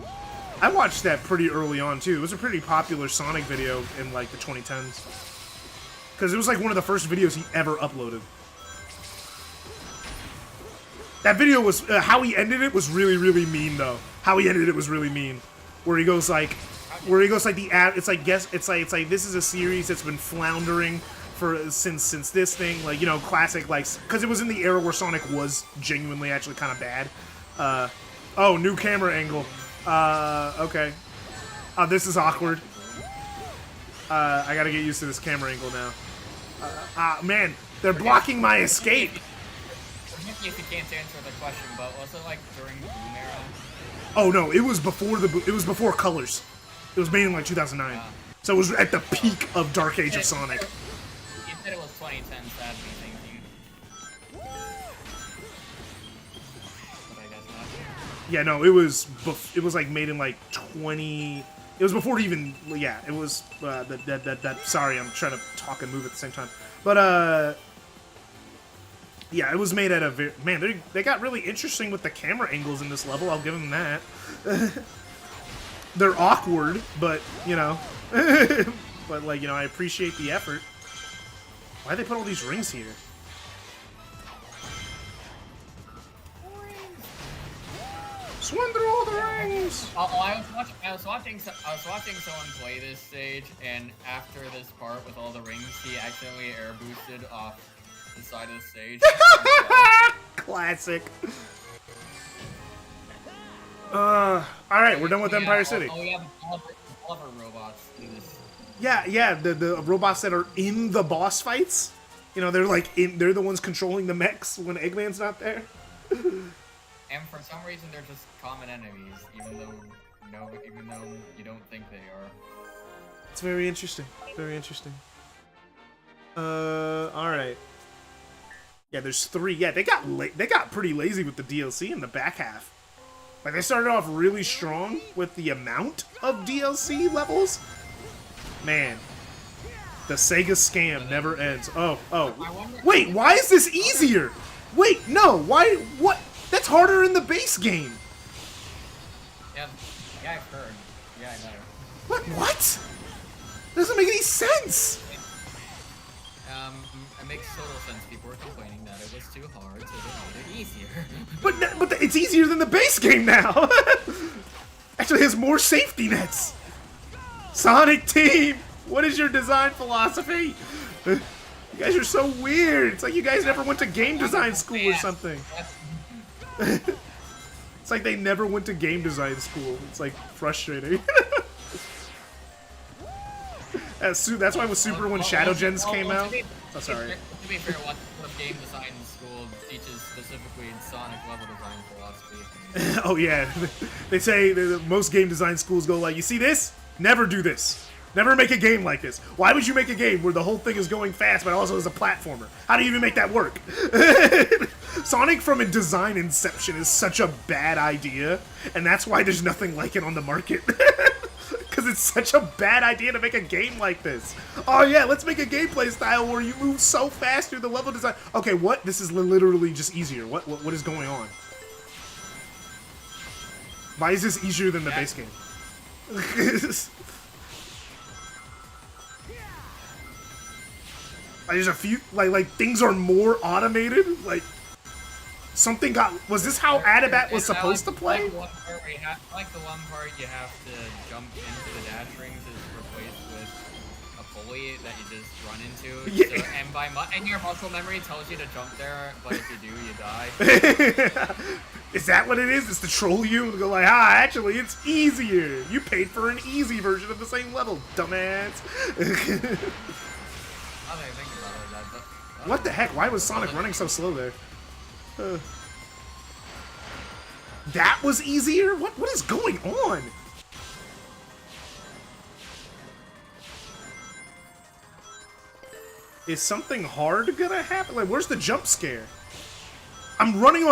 I watched that pretty early on too. It was a pretty popular Sonic video in like the 2010s. Because it was like one of the first videos he ever uploaded. That video was, how he ended it was really, really mean though. How he ended it was really mean. Where he goes like, it's like this is a series that's been floundering for since this thing, like, you know, classic, like, because it was in the era where Sonic was genuinely actually kind of bad. Oh, new camera angle. Okay. This is awkward. I gotta get used to this camera angle now. Man, they're blocking my escape. If you can't answer the question, but was it like during the Boom era? Oh no, it was before it was before Colors. It was made in like 2009. So it was at the peak of Dark Age of Sonic. You said it was 2010, sadly, thank you. But I guess not. Yeah, no, it was like made in like 20. It was before even. Yeah, it was that. Sorry, I'm trying to talk and move at the same time. But yeah, it was made at a man. They got really interesting with the camera angles in this level. I'll give them that. They're awkward, but you know, but like you know, I appreciate the effort. Why'd they put all these rings here? Swim through all the rings. I was watching someone play this stage, and after this part with all the rings, he accidentally air boosted off the side of the stage. Classic. All right, we're done with Empire City. Oh, yeah, all of our robots do this. Yeah, the robots that are in the boss fights. You know, they're like they're the ones controlling the mechs when Eggman's not there. And for some reason, they're just common enemies, even though you don't think they are. It's very interesting. Very interesting. All right. Yeah, there's 3. Yeah, they got pretty lazy with the DLC in the back half. Like they started off really strong with the amount of DLC levels. Man, the Sega scam never ends. Oh. Wait, why is this easier? Wait, no. Why? What? That's harder in the base game. Yeah, I've heard. Yeah, I know. What? Doesn't make any sense. It makes total sense. People were complaining that it was too hard, so they made it easier. But it's easier than the base game now. Actually, it has more safety nets. Sonic Team, what is your design philosophy? You guys are so weird. It's like you guys never went to game design school or something. It's like they never went to game design school. It's like frustrating. That's why with Super when Shadow Gens came out. Oh, sorry. To be fair, what game design school teaches specifically Sonic level design philosophy? Oh yeah, they say most game design schools go like, you see this? Never do this. Never make a game like this. Why would you make a game where the whole thing is going fast but also is a platformer? How do you even make that work? Sonic from a design inception is such a bad idea, and that's why there's nothing like it on the market. Because it's such a bad idea to make a game like this. Oh yeah, let's make a gameplay style where you move so fast through the level design. Okay, what? This is literally just easier. What is going on? Why is this easier than the base game? There's a few like things are more automated. Like something was this how Adabat was supposed to play? Like the one part you have to jump into the dash rings is replaced with a pulley that you just run into. Yeah. So, and your muscle memory tells you to jump there, but if you do, you die. Is that what it is? It's to troll you and go like, actually, it's easier. You paid for an easy version of the same level, dumbass. What the heck? Why was Sonic running so slow there? That was easier? What is going on? Is something hard gonna happen? Like, where's the jump scare? I'm running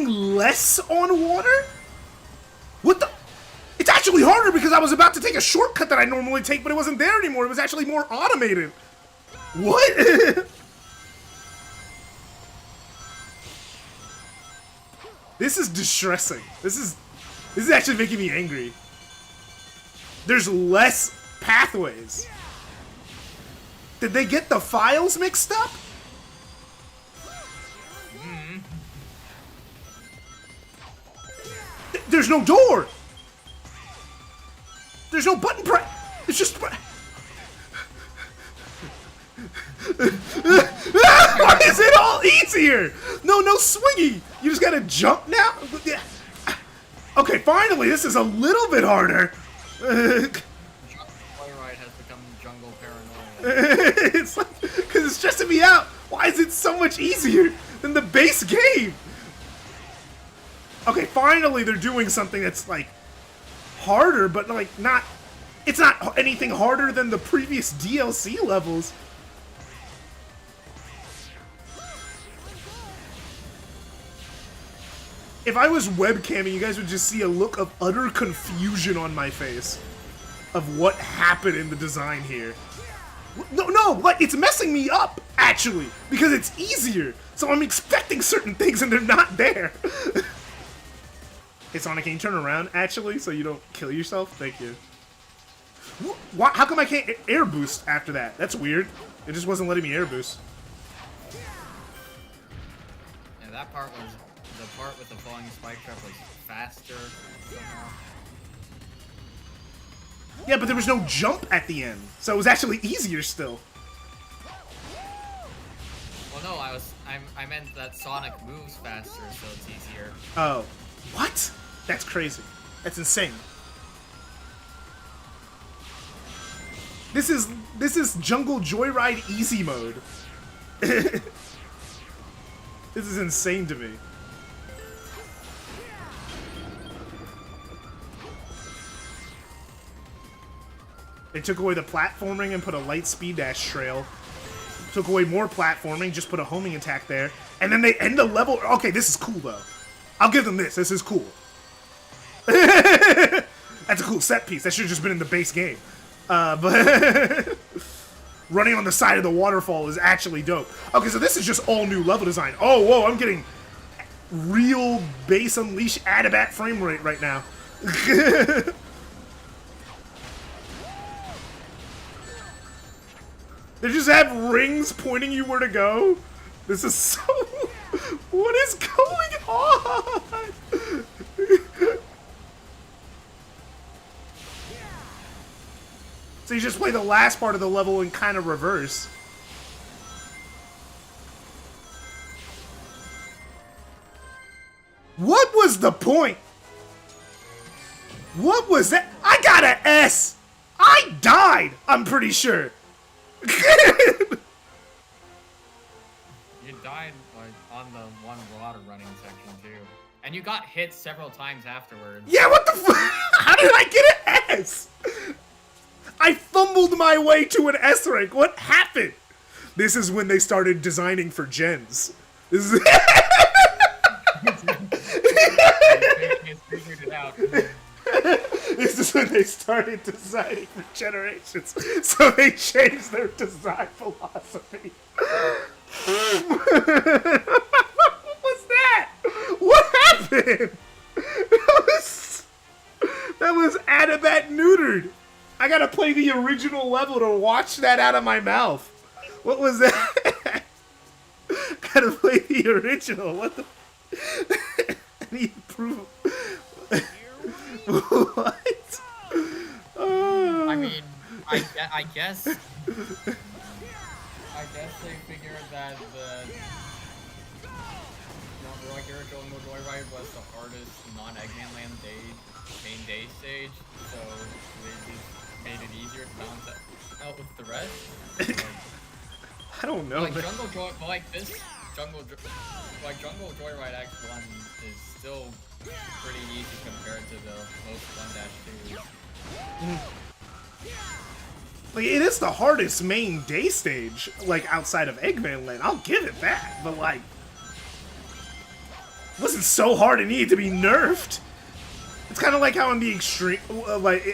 less on water? What the? It's actually harder because I was about to take a shortcut that I normally take, but it wasn't there anymore. It was actually more automated. What? This is distressing. This is actually making me angry. There's less pathways. Did they get the files mixed up? There's no door. There's no button press. It's just. Why is it all easier? No swingy. You just gotta jump now? Okay, finally, this is a little bit harder. Joyride has become jungle paranoia. It's like, because it's stressing me out. Why is it so much easier? than the base game. Okay, finally they're doing something that's like harder, but like not. It's not anything harder than the previous DLC levels. If I was webcamming, you guys would just see a look of utter confusion on my face of what happened in the design here. No, like, it's messing me up, actually, because it's easier. So I'm expecting certain things and they're not there. Hey, Sonic, can you turn around, actually, so you don't kill yourself? Thank you. Why, how come I can't air boost after that? That's weird. It just wasn't letting me air boost. Yeah, that part was... The part with the falling spike trap was faster somehow. Yeah, but there was no jump at the end, so it was actually easier still. Well, no, I meant that Sonic moves faster, so it's easier. Oh. What? That's crazy. That's insane. This is Jungle Joyride easy mode. This is insane to me. They took away the platforming and put a light speed dash trail. Took away more platforming, just put a homing attack there. And then they end the level. Okay, this is cool though. I'll give them this. This is cool. That's a cool set piece. That should have just been in the base game. But running on the side of the waterfall is actually dope. Okay, so this is just all new level design. Oh, whoa, I'm getting real base Unleash Adabat frame rate right now. They just have rings pointing you where to go. This is so... What is going on? So you just play the last part of the level in kind of reverse. What was the point? What was that? I got an S! I died, I'm pretty sure. You died like on the one water running section too, and you got hit several times afterwards. Yeah, what the fuck? How did I get an S? I fumbled my way to an S rank. What happened? This is when they started designing for gens. This is You figured it out. This is when they started designing for generations, so they changed their design philosophy. What was that? What happened? That was Adabat neutered. I gotta play the original level to watch that out of my mouth. What was that? Gotta play the original. What the? I need proof. What? I mean, I guess they figured that the regular Jungle Joyride was the hardest non-Eggman Land main day stage, so they just made it easier to balance that out with the rest. I don't know. Like Jungle Joyride Act 1 is still pretty easy compared to the most 1-2s. Like, it is the hardest main day stage, like, outside of Eggman Land. I'll give it that, but, like, it wasn't so hard it needed to be nerfed. It's kind of like how in the extreme,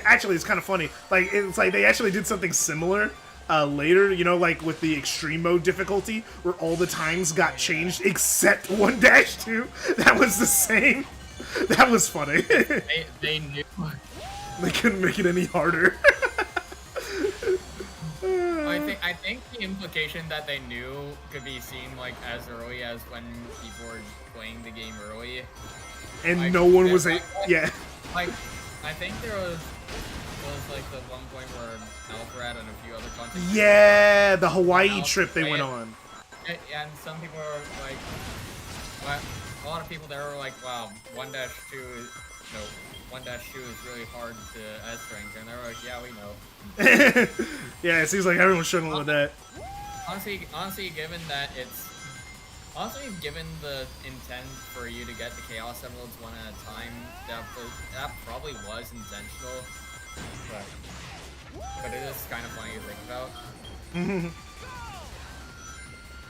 actually, it's kind of funny. Like, it's like they actually did something similar later, you know, like with the extreme mode difficulty, where all the times got changed except 1-2. That was the same. That was funny. They knew. They couldn't make it any harder. I think the implication that they knew could be seen like as early as when people were playing the game early. And like, no one was yeah. Like, I think there was like the one point where Alfred and a few other content. Yeah, the Hawaii trip they went on. And some people were like, a lot of people there were like, wow, 1-2 is really hard to S rank, and they were like, yeah, we know. Yeah, it seems like everyone's struggling with that. Honestly, given that it's Honestly, given the intent for you to get the Chaos Emeralds one at a time, that probably was intentional. But it is kind of funny to think about.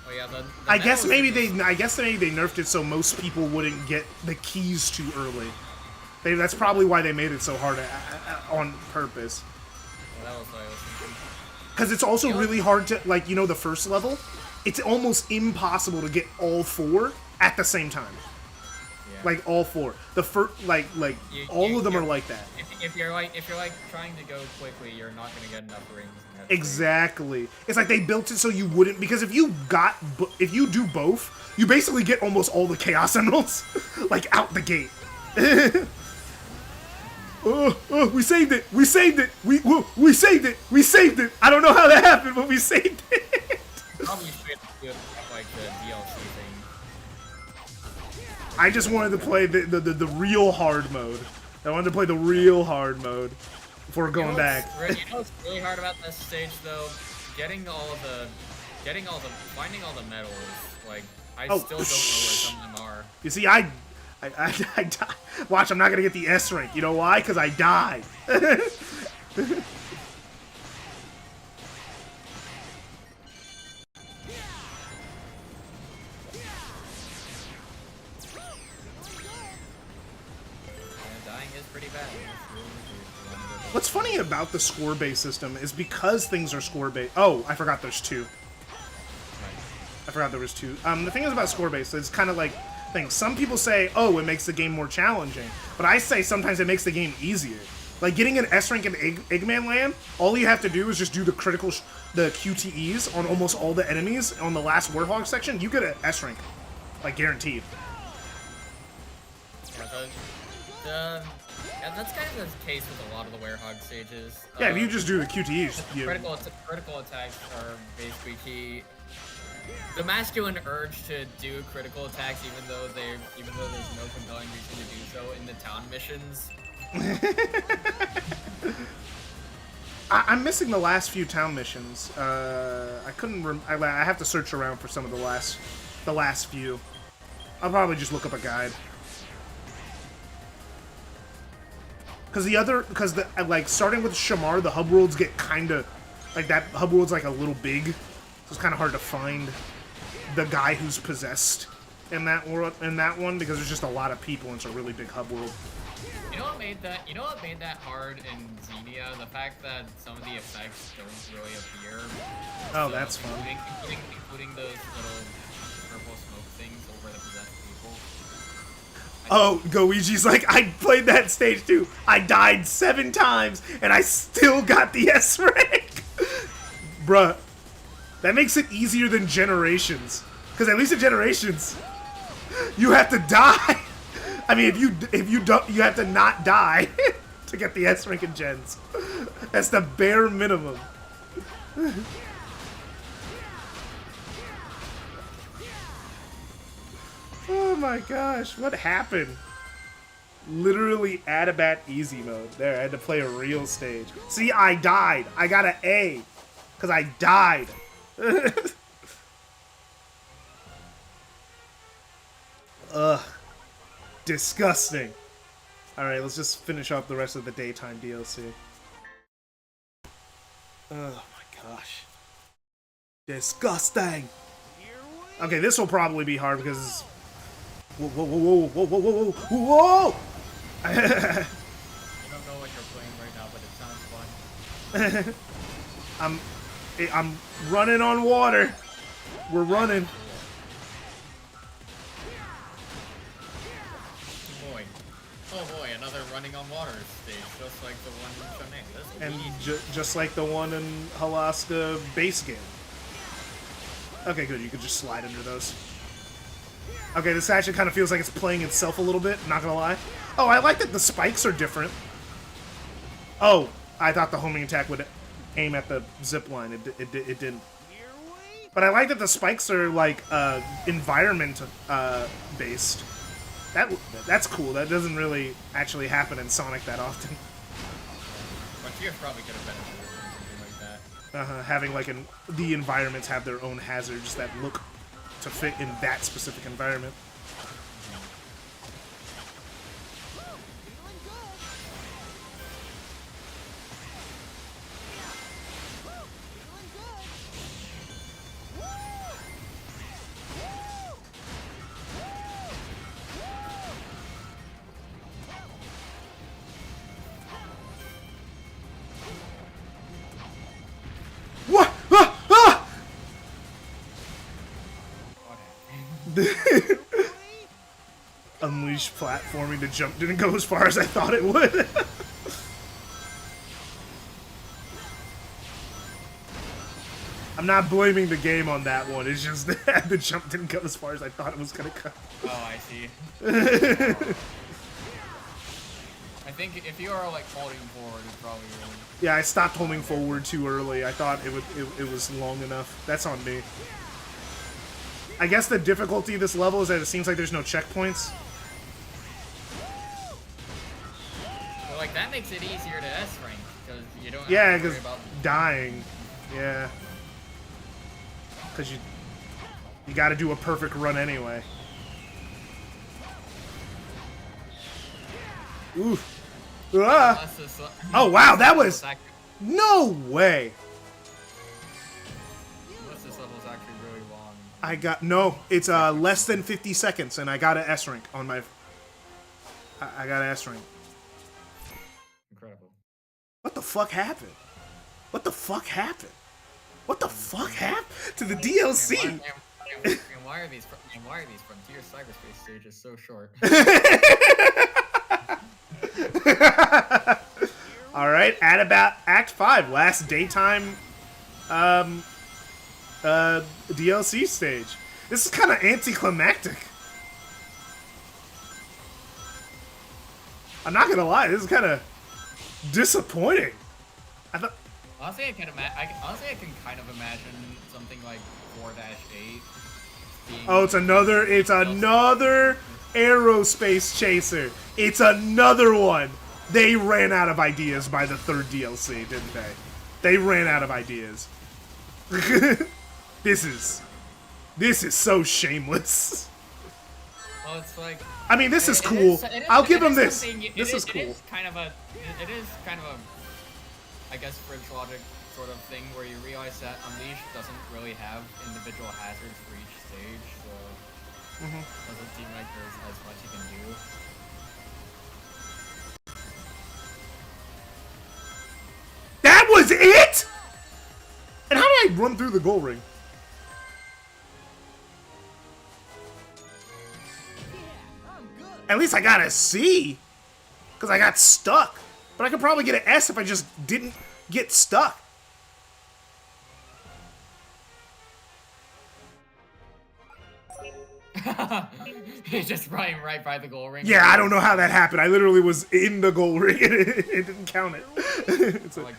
Oh yeah, the I guess maybe medals they nerfed it so most people wouldn't get the keys too early. That's probably why they made it so hard on purpose. Well, that was what I was thinking. Because it's also really hard to, like, you know, the first level, it's almost impossible to get all 4 at the same time. Yeah. Like all 4. The first, all of them are like that. If you're like trying to go quickly, you're not gonna get enough rings. In that Exactly. It's like they built it so you wouldn't, because if you do both, you basically get almost all the Chaos Emeralds, like out the gate. We saved it! We saved it! We saved it! We saved it! I don't know how that happened, but we saved it! Probably should do like the DLC thing. I just wanted to play the real hard mode. I wanted to play the real hard mode before going back. You know what's really hard about this stage though? Finding all the medals. Like I still don't know where some of them are. You see, I died. Watch, I'm not gonna get the S rank. You know why? Because I died. Dying is pretty bad. What's funny about the score-based system is because things are score-based. Oh, I forgot there's 2. I forgot there was 2. The thing is about score-based, it's kind of like things. Some people say, oh, it makes the game more challenging. But I say sometimes it makes the game easier. Like getting an S rank in Eggman Land, all you have to do is just do the the QTEs on almost all the enemies on the last Warthog section. You get an S rank, like guaranteed. Yeah, that's kind of the case with a lot of the Werehog stages. Yeah, if you just do the QTEs, critical attacks are basically key. The masculine urge to do critical attacks, even though there's no compelling reason to do so in the town missions. I'm missing the last few town missions. I couldn't. I have to search around for some of the last few. I'll probably just look up a guide. Because like starting with Shamar, the hub worlds get kind of like that. Hub world's like a little big, so it's kind of hard to find the guy who's possessed in that one because there's just a lot of people and it's a really big hub world. You know what made that hard in Xenia? The fact that some of the effects don't really appear. Oh, that's fun. Including those little purple smoke things over the possessed people. Oh, Goichi's like, I played that stage too. I died 7 times, and I still got the S rank. Bruh, that makes it easier than Generations. Because at least in Generations, you have to die. I mean, if you don't, you have to not die to get the S rank in Gens. That's the bare minimum. Oh my gosh, what happened? Literally Adabat easy mode. There, I had to play a real stage. See, I died. I got an A. Because I died. Ugh. Disgusting. Alright, let's just finish off the rest of the daytime DLC. Oh my gosh. Disgusting. Okay, this will probably be hard because... Whoa, whoa, whoa, whoa, whoa, whoa, whoa, whoa! I don't know what you're playing right now, but it sounds fun. I'm running on water. We're running. Oh boy, another running on water stage, just like the one in Shonen. And just like the one in Halaska base game. Okay, good. You can just slide under those. Okay, this actually kind of feels like it's playing itself a little bit, not gonna lie. Oh, I like that the spikes are different. Oh, I thought the homing attack would aim at the zip line. It didn't. But I like that the spikes are like environment based. That's cool. That doesn't really actually happen in Sonic that often. But you probably could have benefited from something like that. Having like the environments have their own hazards that look to fit in that specific environment. What? Ah! Ah! Unleash platforming, the jump didn't go as far as I thought it would. I'm not blaming the game on that one, it's just that the jump didn't go as far as I thought it was gonna go. Oh, I see. I think if you are like holding forward, it's probably really. Yeah, I stopped holding forward too early. I thought it was long enough. That's on me. I guess the difficulty of this level is that it seems like there's no checkpoints. But like that makes it easier to S rank because you don't. Yeah, have to because worry about. dying. Yeah. Because you got to do a perfect run anyway. Oof. Ah. Unless this, Oh wow, that unless was this act- no way. unless this level's actually really long. I got no. It's less than 50 seconds, and I got an S rank on my. I got an S rank. Incredible. What the fuck happened? What the fuck happened? What the fuck happened to the DLC? And why are these Frontier cyberspace stages so short? All right, at about Act 5, last daytime DLC stage. This is kind of anticlimactic. I'm not gonna lie, this is kind of disappointing. I thought. Honestly, I can kind of imagine something like 4-8. Oh, it's another aerospace chaser. It's another one. They ran out of ideas by the third DLC, didn't they? They ran out of ideas. This is so shameless. Well, it's like. I mean, this is cool. I'll give them this. This is cool. It is kind of a, I guess, bridge logic sort of thing where you realize that Unleashed doesn't really have individual hazards for each stage, so it doesn't seem like there's as much you can do. That was it? And how did I run through the goal ring? At least I got a C. Because I got stuck. But I could probably get an S if I just didn't get stuck. He's just running right by the goal ring. Yeah, I don't know how that happened. I literally was in the goal ring and it didn't count it. It's Like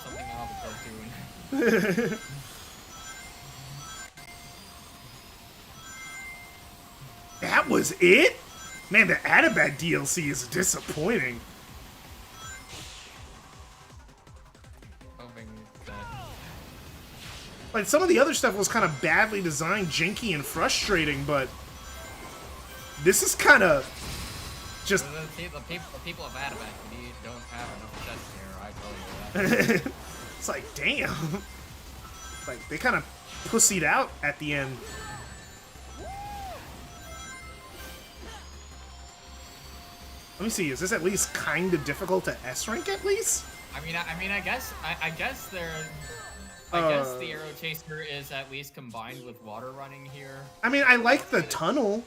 something out of a cartoon. That was it? Man, the Adabat DLC is disappointing. Hoping that. Like, some of the other stuff was kind of badly designed, janky, and frustrating, but this is kind of just... The people of Adabat don't have enough chests here, I tell you that. It's like, damn. Like, they kind of pussied out at the end. Let me see, is this at least kind of difficult to S-rank at least? I guess the Aero Chaser is at least combined with water running here. I mean, I like the tunnel.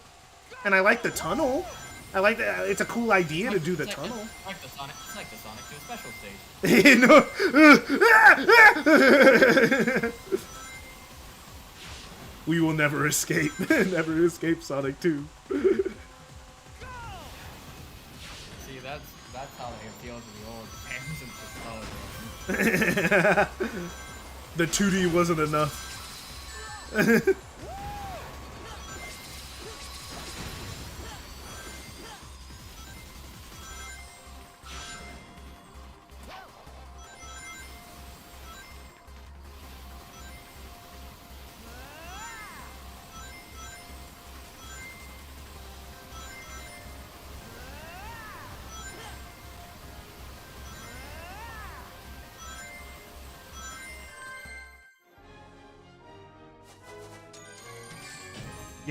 And I like the tunnel. I like that. It's a cool idea to do the tunnel. It's like the Sonic 2 special stage. We will never escape. Never escape Sonic 2. See, that's how they appeal to the old games and nostalgia. The 2D wasn't enough.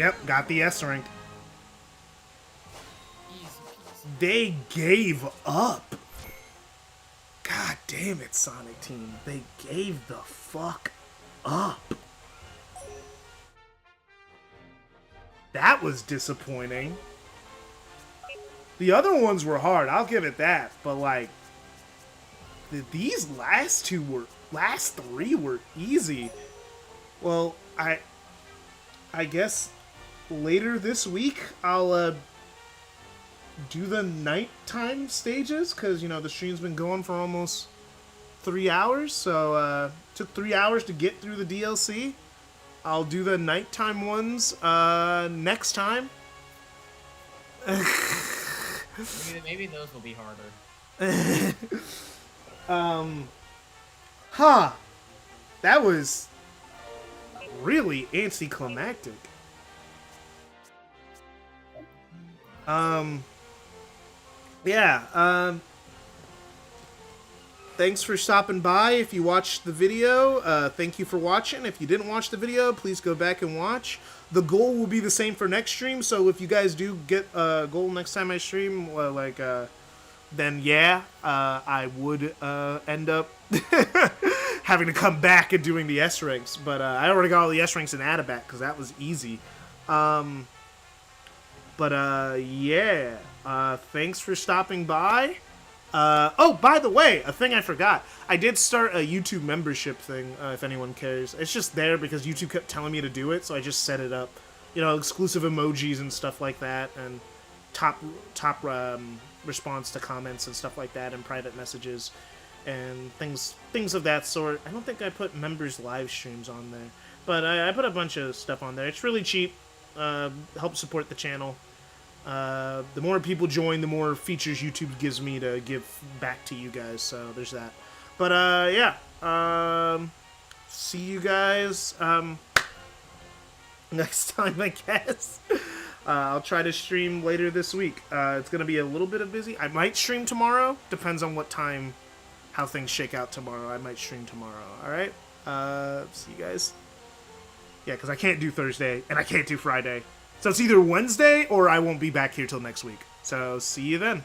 Yep, got the S rank. Easy peasy. They gave up. God damn it, Sonic Team. They gave the fuck up. That was disappointing. The other ones were hard, I'll give it that. But like, these last three were easy. Well, I guess later this week I'll do the nighttime stages, because, you know, the stream's been going for almost 3 hours, so took 3 hours to get through the DLC. I'll do the nighttime ones next time. Maybe those will be harder. Huh. That was really anticlimactic. Yeah, thanks for stopping by. If you watched the video, thank you for watching. If you didn't watch the video, please go back and watch. The goal will be the same for next stream, so if you guys do get a goal next time I stream, then yeah, I would end up having to come back and doing the S ranks. But I already got all the S ranks in Adabat, because that was easy. Yeah. Thanks for stopping by. Oh, by the way, a thing I forgot. I did start a YouTube membership thing, if anyone cares. It's just there because YouTube kept telling me to do it, so I just set it up. You know, exclusive emojis and stuff like that, and top response to comments and stuff like that, and private messages, and things of that sort. I don't think I put members live streams on there, but I put a bunch of stuff on there. It's really cheap. Help support the channel. The more people join, the more features YouTube gives me to give back to you guys, so there's that. But yeah, see you guys next time, I guess. I'll try to stream later this week. It's gonna be a little bit of busy. I might stream tomorrow, depends on what time, how things shake out tomorrow. I might stream tomorrow. Alright, see you guys. Yeah, because I can't do Thursday and I can't do Friday. So it's either Wednesday or I won't be back here till next week. So see you then.